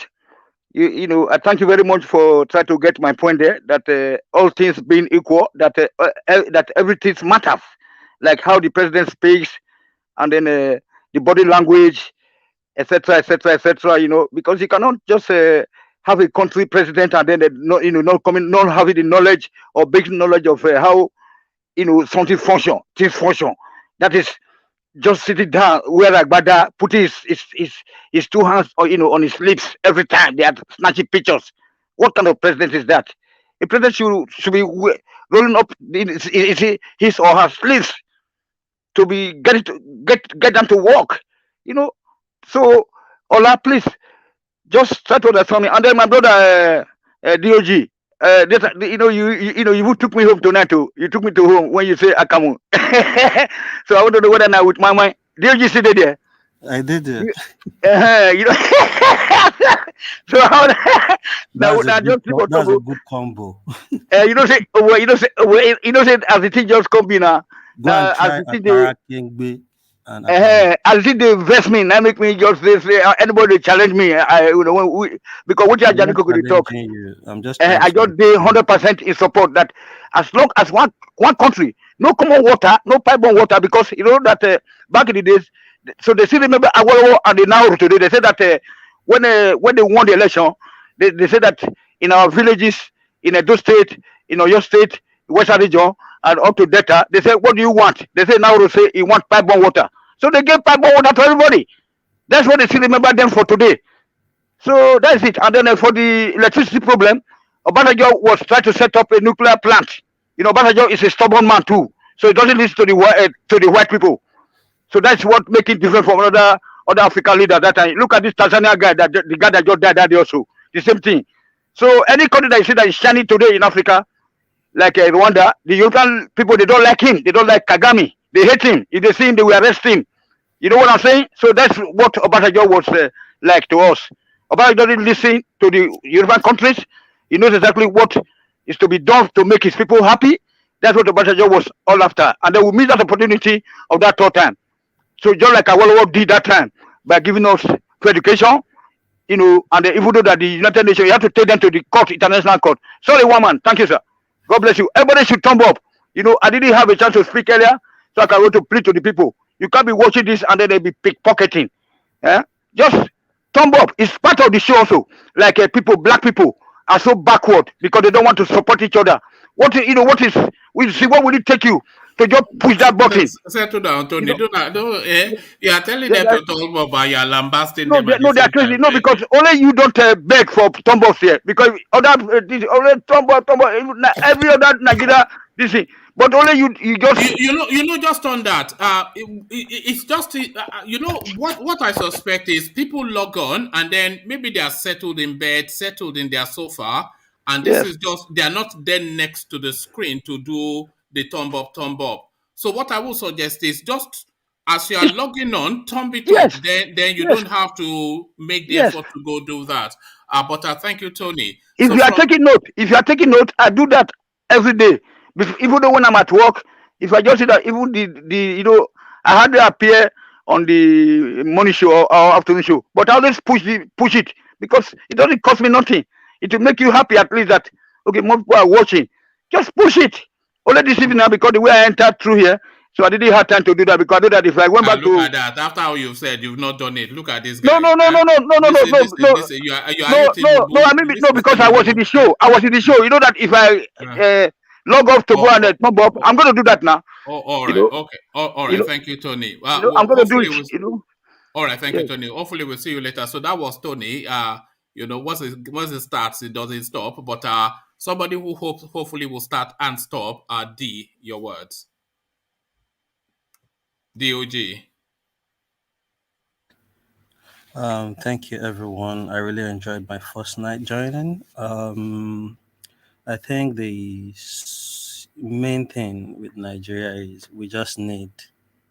I thank you very much for trying to get my point there, that all things being equal, that everything matters, like how the president speaks, and then the body language, etc., etc., etc. Because you cannot just have a country president and then not having the knowledge or basic knowledge of how something things function. That is just sitting down, wear like Bada, put his two hands, or on his lips every time they are snatching pictures. What kind of president is that? A president should be rolling up his or her sleeves to be get them to work. You know. So, Ola, please just try to understand me. And then my brother DOG. You took me home tonight too. You took me to home when you say Akamu. So I want to know whether now with my mind. DOG sit there. I did it. So how that's a good combo. Say as the thing just come in now. Go and try Akara Kingbe. I see the investment. That make me just say anybody challenge me. Because what you are going to talk. I'm just. I just be 100% in support that as long as one country, no common water, no pipe-borne water, because you know that back in the days, so they still remember Awolowo and they now today. They say that when they won the election, they say that in our villages, in Edo State, in Oyo State, Western region, and up to Delta, they say, what do you want? They say now they say you want pipe-borne water. So they gave pipe-borne water to everybody. That's what they still remember them for today. So that's it. And then for the electricity problem, Obasanjo was trying to set up a nuclear plant. Obasanjo is a stubborn man too, so he doesn't listen to the white people. So that's what makes it different from other African leaders that time. Look at this Tanzania guy, the guy that just died also. The same thing. So any country that you see that is shining today in Africa, like Rwanda, the European people, they don't like him. They don't like Kagame. They hate him. If they see him, they will arrest him. You know what I'm saying? So that's what Obasanjo was like to us. Obasanjo doesn't listen to the European countries. He knows exactly what is to be done to make his people happy. That's what Obasanjo was all after. And they will miss that opportunity of that third time. So just like Awolowo did that time by giving us free education, and even though that the United Nations, you have to take them to the court, international court. Sorry, one man. Thank you, sir. God bless you. Everybody should thumb up. I didn't have a chance to speak earlier, so I can go to plead to the people. You can't be watching this and then they be pickpocketing. Just thumb up. It's part of the show also. Like black people are so backward because they don't want to support each other. What will it take you to just push that button? Settle down, Tony. You are telling them to thumb up and you are lambasting them. No, they are crazy. No, because only you don't beg for thumb ups here. Because only thumb up, every other Nigeria, this thing. But only you just just on that. It's just what I suspect is people log on and then maybe they are settled in bed, settled in their sofa, and this is just they are not then next to the screen to do the thumb up. So what I will suggest is just as you are logging on, thumb it up. Then you don't have to make the effort to go do that. But thank you, Tony. If you are taking note, I do that every day. Even though when I'm at work, if I just see that even I hardly appear on the morning show or afternoon show, but I always push it because it doesn't cost me nothing. It will make you happy at least that okay, more people are watching. Just push it. Only this evening now because the way I entered through here, so I didn't have time to do that because I know that if I went back to look at that after how you've said you've not done it. Look at this guy. No. I mean no because I was in the show. You know that if I log off to go and thumb up, I'm going to do that now. All right. Okay. All right. Thank you, Tony. I'm going to do it. All right. Thank you, Tony. Hopefully, we'll see you later. So that was Tony. Once it starts, it doesn't stop. But somebody who hopefully will start and stop. D, your words. DOG. Thank you, everyone. I really enjoyed my first night joining. I think the main thing with Nigeria is we just need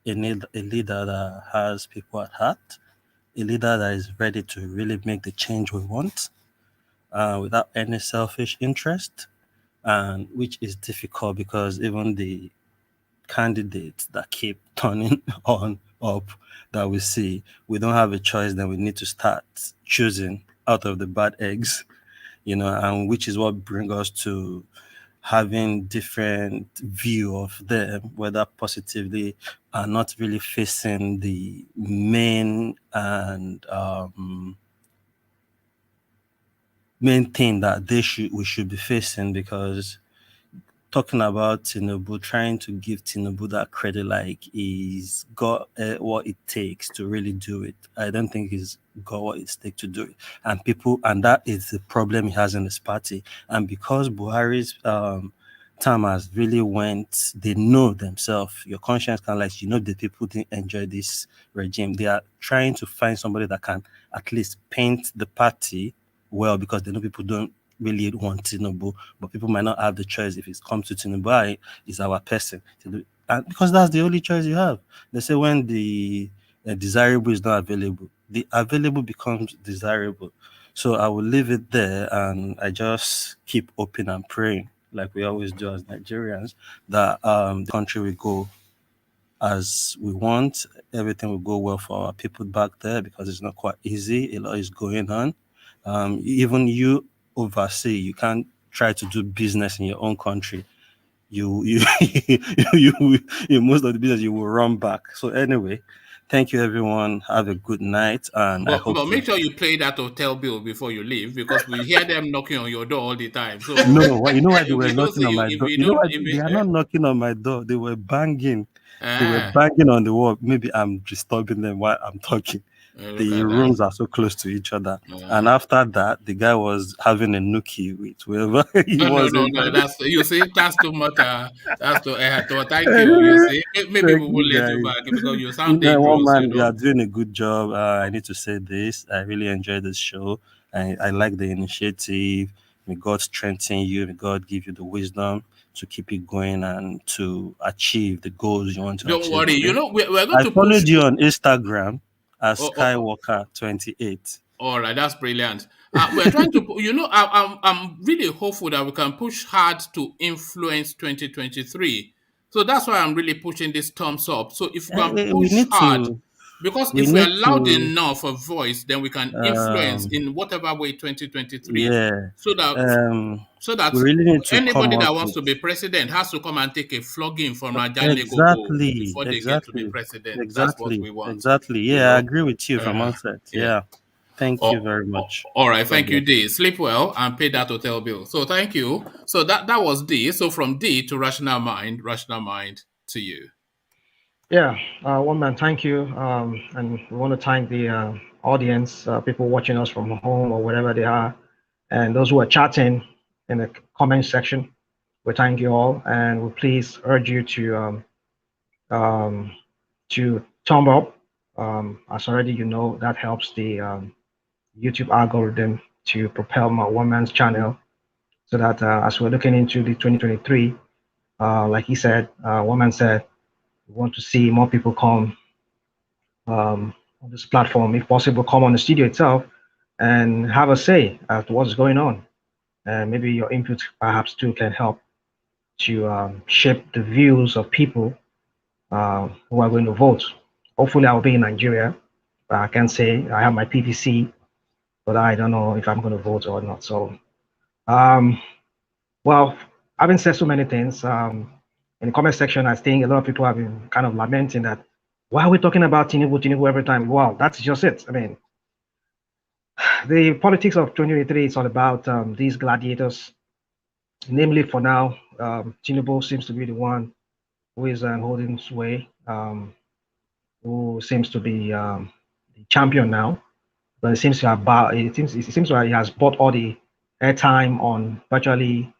a leader that has people at heart, a leader that is ready to really make the change we want without any selfish interest, and which is difficult because even the candidates that keep turning up that we see, we don't have a choice. Then we need to start choosing out of the bad eggs, and which is what brings us to having different view of them, whether positively are not really facing the main and main thing that we should be facing, because talking about Tinubu, trying to give Tinubu that credit like he's got what it takes to really do it. I don't think he's got what it takes to do it. And that is the problem he has in his party. And because Buhari's term has really went, they know themselves, your conscience can like, the people didn't enjoy this regime. They are trying to find somebody that can at least paint the party well, because they know people don't really want Tinubu, but people might not have the choice. If it comes to Tinubu, is our person, and because that's the only choice you have. They say when the desirable is not available, the available becomes desirable. So I will leave it there, and I just keep hoping and praying, like we always do as Nigerians, that the country will go as we want. Everything will go well for our people back there, because it's not quite easy. A lot is going on. Even you oversee, you can't try to do business in your own country. You most of the business you will run back. So anyway, thank you everyone. Have a good night, and I hope. But make sure you pay that hotel bill before you leave, because we hear them knocking on your door all the time. So no, you know why they were knocking on my door? You know why they are not knocking on my door? They were banging. They were banging on the wall. Maybe I'm disturbing them while I'm talking. The rooms are so close to each other. And after that, the guy was having a nookie with whoever he was. No. That's too much. That's too. Thank you. You see, maybe we will let you back because you sound dangerous. You are doing a good job. I need to say this. I really enjoyed this show. I like the initiative. May God strengthen you. May God give you the wisdom to keep it going and to achieve the goals you want to achieve. Don't worry. We're going to followed you on Instagram as Skywalker28. All right, that's brilliant. We're trying to, I'm really hopeful that we can push hard to influence 2023. So that's why I'm really pushing this thumbs up. So if we can push hard, because if we're loud enough a voice, then we can influence in whatever way 2023. Yeah. So that we really need to anybody that wants to be president has to come and take a flogging from Ajay before they get to be president. That's what we want. Exactly. Yeah, I agree with you from onset. Yeah. Thank you very much. All right, thank you, D. Sleep well and pay that hotel bill. So thank you. So that was D. So from D to Rational Mind to you. Yeah, one man, thank you. And we want to thank the audience, people watching us from home or wherever they are, and those who are chatting in the comment section. We thank you all, and we please urge you to thumb up. As already you know, that helps the YouTube algorithm to propel my one man's channel, so that as we're looking into the 2023, like he said, one man said, we want to see more people come on this platform, if possible, come on the studio itself and have a say as to what's going on. And maybe your input perhaps too can help to shape the views of people who are going to vote. Hopefully I'll be in Nigeria, but I can say I have my PPC, but I don't know if I'm going to vote or not. So, well, having said so many things, in the comment section, I think a lot of people have been kind of lamenting that, why are we talking about Tinubu every time? Well, that's just it. I mean, the politics of 2023 is all about these gladiators. Namely, for now, Tinubu seems to be the one who is holding sway, who seems to be the champion now. But it seems to have it seems like he has bought all the airtime on virtually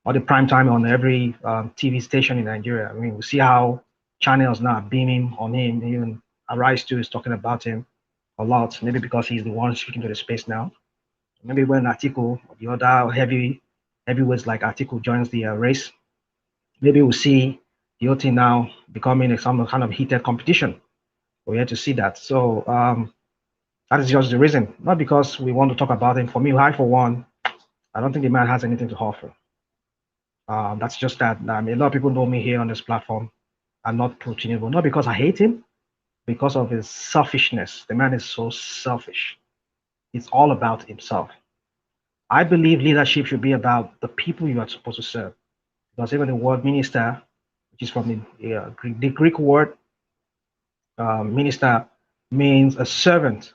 all the prime time on every TV station in Nigeria. I mean, we see how channels now are beaming on him. Even Arise 2 is talking about him a lot, maybe because he's the one speaking to the space now. Maybe when Atiku, the other heavyweights like Atiku joins the race, maybe we'll see the whole thing now becoming some kind of heated competition. We're here to see that. So that is just the reason, not because we want to talk about him. For me, I, for one, I don't think the man has anything to offer. That's just that. I mean, a lot of people know me here on this platform. I'm not pro Tinubu, not because I hate him, because of his selfishness. The man is so selfish. It's all about himself. I believe leadership should be about the people you are supposed to serve. Because even the word minister, which is from the Greek word, minister means a servant.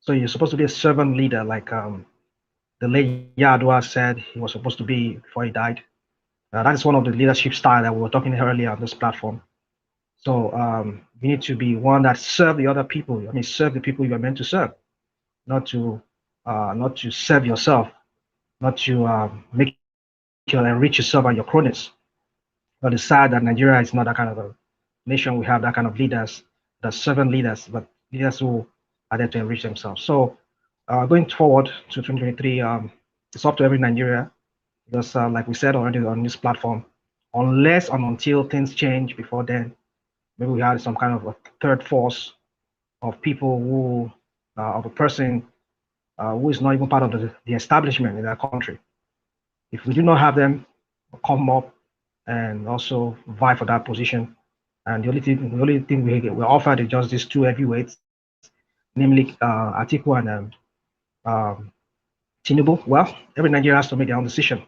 So you're supposed to be a servant leader, like the late Yadwa said he was supposed to be before he died. That is one of the leadership style that we were talking earlier on this platform. So you need to be one that serve the other people. I mean, serve the people you are meant to serve, not to serve yourself, not to enrich yourself and your cronies. But it's sad that Nigeria is not that kind of a nation. We have that kind of leaders, the servant leaders, but leaders who are there to enrich themselves. So going forward to 2023, it's up to every Nigeria, because like we said already on this platform, unless and until things change before then, maybe we have some kind of a third force of people who, of a person who is not even part of the establishment in that country. If we do not have them come up and also vie for that position, and the only thing we're offered is just these two heavyweights, namely Atiku and Tinubu, well, every Nigerian has to make their own decision.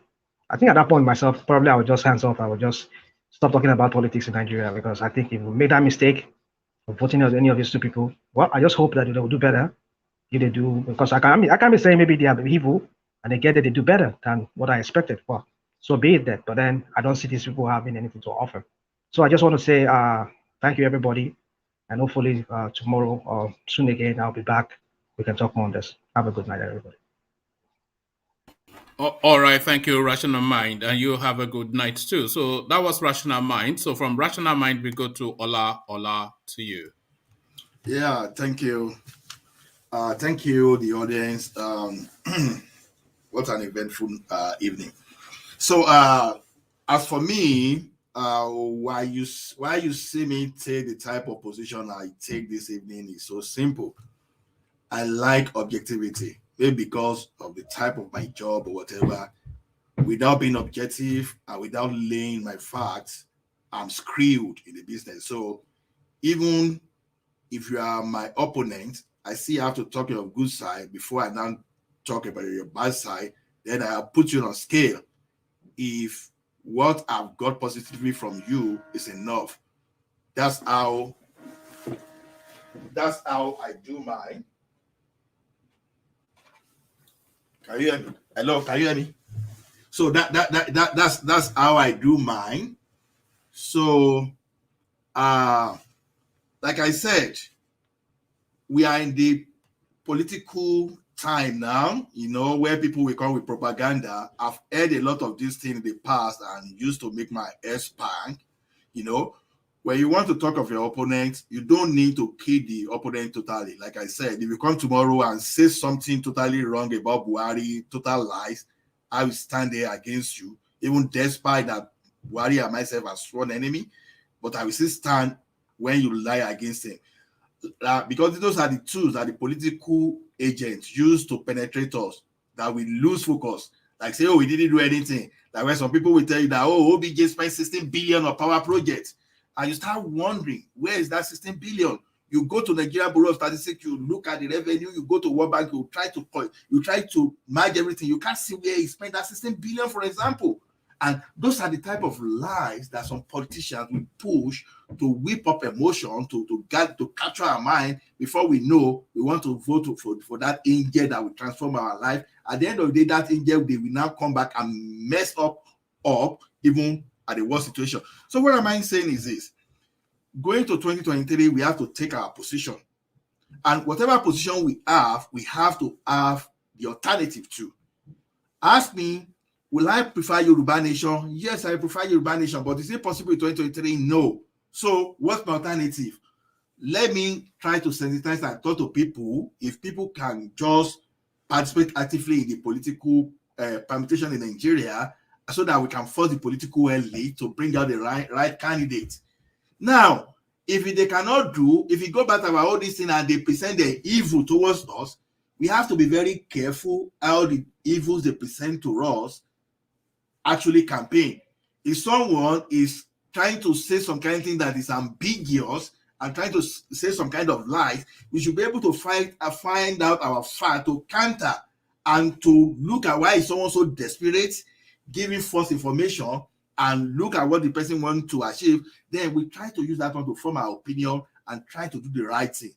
I think at that point myself, probably I would just hands off. I would just stop talking about politics in Nigeria, because I think if we made that mistake of voting out any of these two people, well, I just hope that they will do better if they do, because I can't be saying maybe they are evil and they get that they do better than what I expected. Well, so be it that, but then I don't see these people having anything to offer. So I just want to say thank you, everybody, and hopefully tomorrow or soon again, I'll be back. We can talk more on this. Have a good night, everybody. All right, thank you, Rational Mind, and you have a good night too. So that was Rational Mind. So from Rational Mind, we go to Ola to you. Yeah, thank you. Thank you, the audience. What an eventful evening. So as for me, why you see me take the type of position I take this evening is so simple. I like objectivity, maybe because of the type of my job or whatever. Without being objective and without laying my facts, I'm screwed in the business. So even if you are my opponent, I still have to talk your good side before I now talk about your bad side. Then I'll put you on a scale. If what I've got positively from you is enough, that's how I do mine. Can you hear me? Hello, can you hear me? So that's how I do mine. So like I said, we are in the political time now, where people will come with propaganda. I've heard a lot of these things in the past and used to make my hair spank. When you want to talk of your opponent, you don't need to kill the opponent totally. Like I said, if you come tomorrow and say something totally wrong about Buhari, total lies, I will stand there against you, even despite that Buhari and myself are sworn enemy, but I will still stand when you lie against him. Because those are the tools that the political agents use to penetrate us, that we lose focus. Like say, oh, we didn't do anything. Like when some people will tell you that, oh, OBJ spent 16 billion on power projects. And you start wondering, where is that 16 billion? You go to Nigeria Bureau of Statistics, you look at the revenue, you go to World Bank, you try to merge everything. You can't see where he spent that 16 billion, for example. And those are the type of lies that some politicians will push to whip up emotion, to capture our mind before we know we want to vote for that angel that will transform our life. At the end of the day, that angel, they will now come back and mess up even at the worst situation. So what am I saying is this: going to 2023, we have to take our position. And whatever position we have to have the alternative to. Ask me, will I prefer Yoruba Nation? Yes, I prefer Yoruba Nation, but is it possible in 2023? No. So what's my alternative? Let me try to sensitize and talk to people. If people can just participate actively in the political permutation in Nigeria, so that we can force the political elite to bring out the right candidate. Now, if they cannot do, if you go back about all these things and they present the evil towards us, we have to be very careful how the evils they present to us actually campaign. If someone is trying to say some kind of thing that is ambiguous and trying to say some kind of lies, we should be able to find out our fact to counter and to look at why is someone so desperate, giving false information, and look at what the person wants to achieve. Then we try to use that one to form our opinion and try to do the right thing.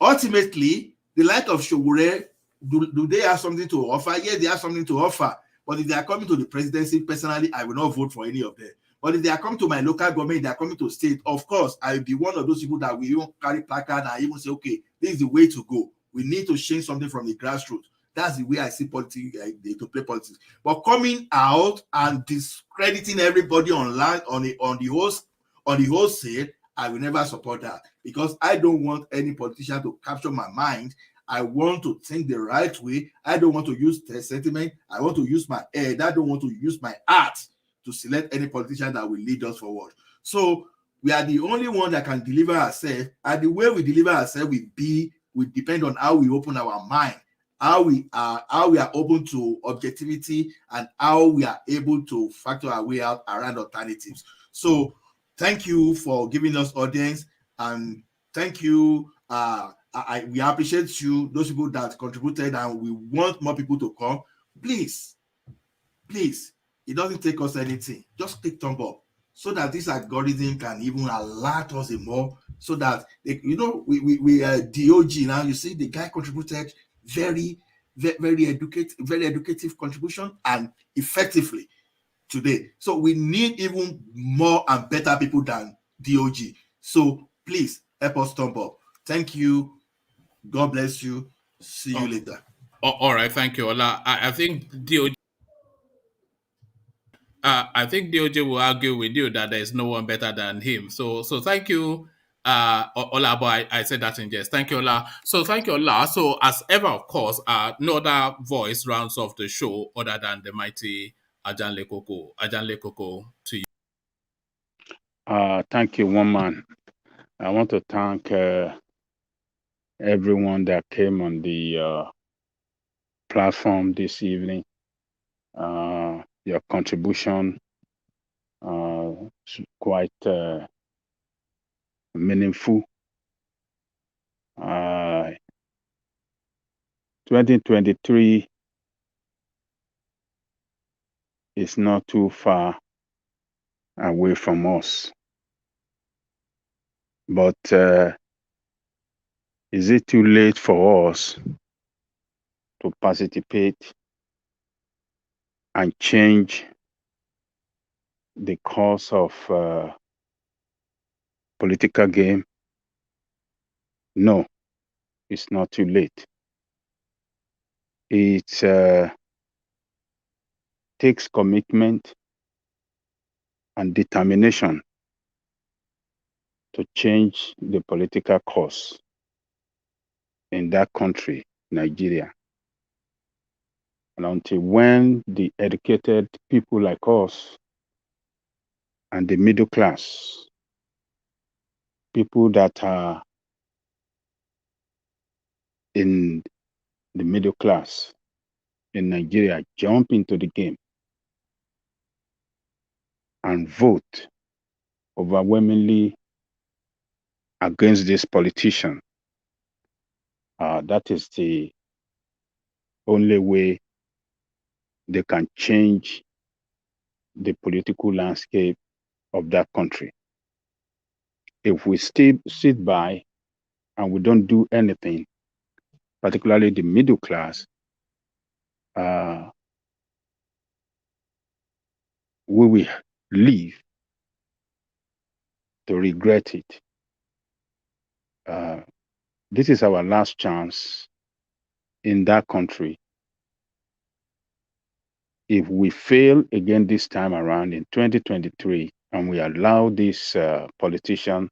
Ultimately, the like of Shogure, do they have something to offer? Yes, they have something to offer. But if they are coming to the presidency, personally, I will not vote for any of them. But if they are coming to my local government, they are coming to state, of course, I will be one of those people that will even carry placard and even say, okay, this is the way to go. We need to change something from the grassroots. That's the way I see politics, to play politics. But coming out and discrediting everybody online on the wholesale, I will never support that, because I don't want any politician to capture my mind. I want to think the right way. I don't want to use sentiment. I want to use my head. I don't want to use my heart to select any politician that will lead us forward. So we are the only one that can deliver ourselves, and the way we deliver ourselves will depend on how we open our mind, how we are open to objectivity, and how we are able to factor our way out around alternatives. So thank you for giving us audience, and thank you. We appreciate you, those people that contributed, and we want more people to come. Please, it doesn't take us anything. Just click thumb up so that this algorithm can even alert us more, so that we are DOG now. You see, the guy contributed very educative contribution and effectively today. So we need even more and better people than DOG. So please help us thumb up. Thank you. God bless you. See you later. All right, thank you, Ola. I think DOG. I think DOJ will argue with you that there is no one better than him. So thank you, Ola. But I said that in jest. Thank you, Ola. So thank you, Ola. So as ever, of course, no other voice rounds off the show other than the mighty Ajan Lekoko. Ajan Lekoko, to you. Thank you, one man. I want to thank everyone that came on the platform this evening. Your contribution is quite meaningful. 2023 is not too far away from us. But is it too late for us to participate and change the course of political game? No, it's not too late. It takes commitment and determination to change the political course in that country, Nigeria. And until when the educated people like us and the middle class, people that are in the middle class in Nigeria jump into the game and vote overwhelmingly against this politician, that is the only way they can change the political landscape of that country. If we still sit by and we don't do anything, particularly the middle class, we will live to regret it. This is our last chance in that country. If we fail again this time around in 2023 and we allow this politician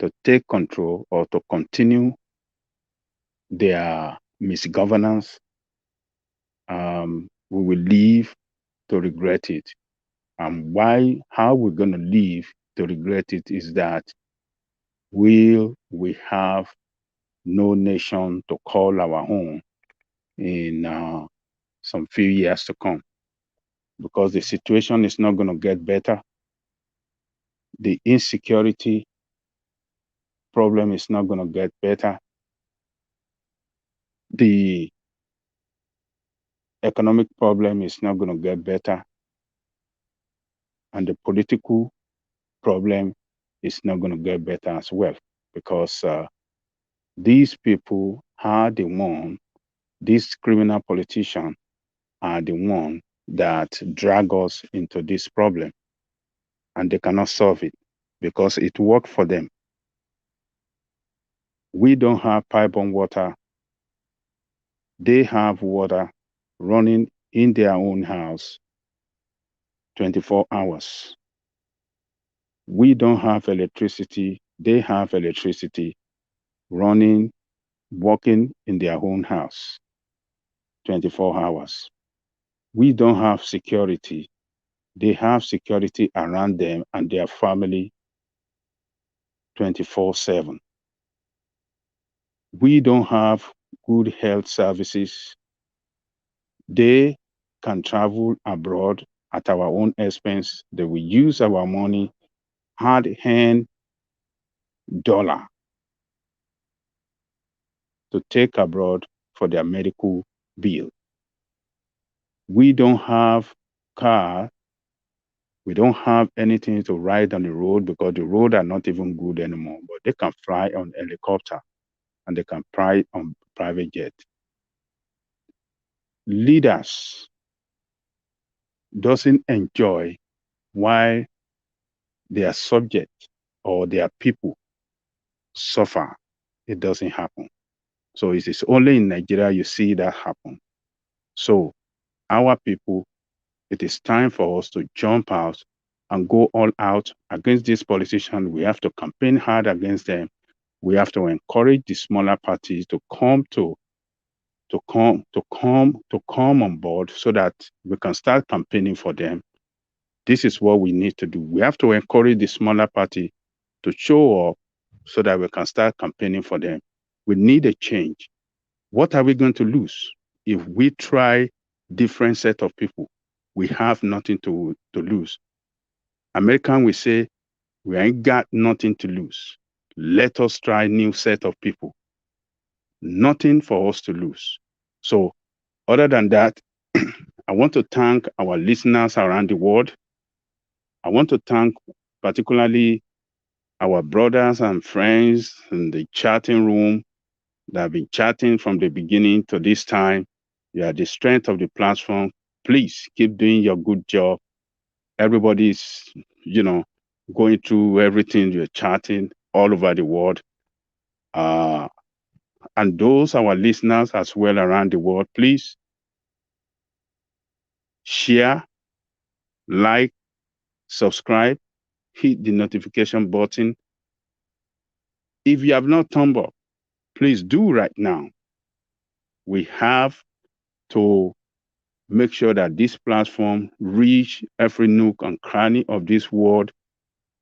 to take control or to continue their misgovernance, we will live to regret it. And how we're going to live to regret it is that we have no nation to call our own in some few years to come, because the situation is not going to get better. The insecurity problem is not going to get better. The economic problem is not going to get better. And the political problem is not going to get better as well, because these people are the one, these criminal politicians are the one that drag us into this problem, and they cannot solve it because it worked for them. We don't have pipe-borne water. They have water running in their own house 24 hours. We don't have electricity. They have electricity running, working in their own house 24 hours. We don't have security. They have security around them and their family 24/7. We don't have good health services. They can travel abroad at our own expense. They will use our money, hard-earned dollar, to take abroad for their medical bill. We don't have car. We don't have anything to ride on the road because the road are not even good anymore, but they can fly on helicopter and they can fly on private jet. Leaders doesn't enjoy why their subject or their people suffer. It doesn't happen. So it is only in Nigeria you see that happen. So our people, it is time for us to jump out and go all out against these politicians. We have to campaign hard against them. We have to encourage the smaller parties to come on board so that we can start campaigning for them. This is what we need to do. We have to encourage the smaller party to show up so that we can start campaigning for them. We need a change. What are we going to lose if we try different set of people? We have nothing to lose. American will say, we ain't got nothing to lose. Let us try new set of people. Nothing for us to lose. So other than that, I want to thank our listeners around the world. I want to thank particularly our brothers and friends in the chatting room that have been chatting from the beginning to this time. You are the strength of the platform. Please keep doing your good job. Everybody's, going through everything. You're chatting all over the world. And those our listeners as well around the world, please share, like, subscribe, hit the notification button. If you have not thumbed up, please do right now. We have to make sure that this platform reach every nook and cranny of this world.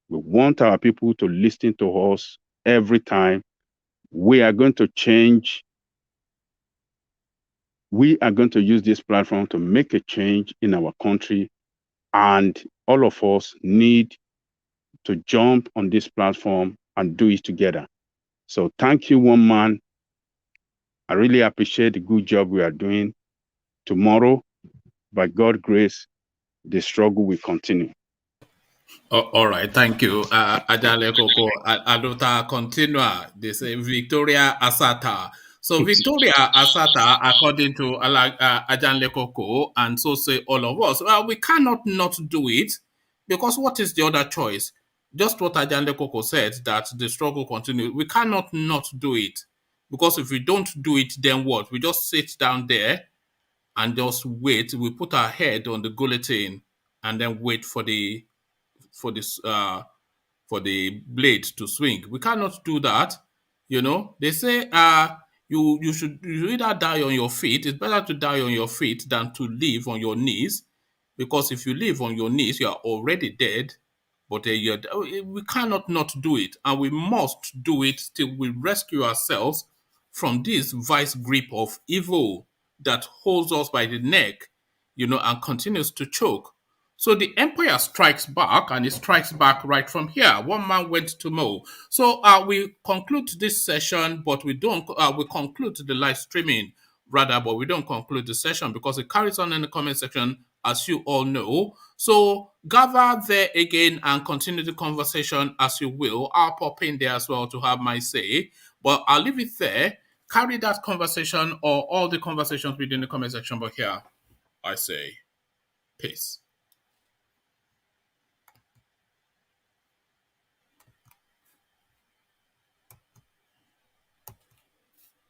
We want our people to listen to us every time. We are going to change. We are going to use this platform to make a change in our country, and all of us need to jump on this platform and do it together. So thank you, one man. I really appreciate the good job we are doing. Tomorrow, by God's grace, the struggle will continue. All right, thank you. Ajale Koko, Adota Continua, they say Victoria Asata. So Victoria Asata, according to Ajale Koko, and so say all of us, well, we cannot not do it, because what is the other choice? Just what Ajale Koko said, that the struggle continues. We cannot not do it, because if we don't do it, then what? We just sit down there and just wait. We put our head on the guillotine and then wait for the blade to swing. We cannot do that. They say you should either die on your feet. It's better to die on your feet than to live on your knees, because if you live on your knees, you are already dead. But we cannot not do it, and we must do it till we rescue ourselves from this vice grip of evil that holds us by the neck, and continues to choke. So the empire strikes back, and it strikes back right from here. One man went to mow. So we conclude this session, but we don't. We conclude the live streaming rather, but we don't conclude the session because it carries on in the comment section, as you all know. So gather there again and continue the conversation as you will. I'll pop in there as well to have my say, but I'll leave it there. Carry that conversation or all the conversations within the comment section. But here, I say. Peace.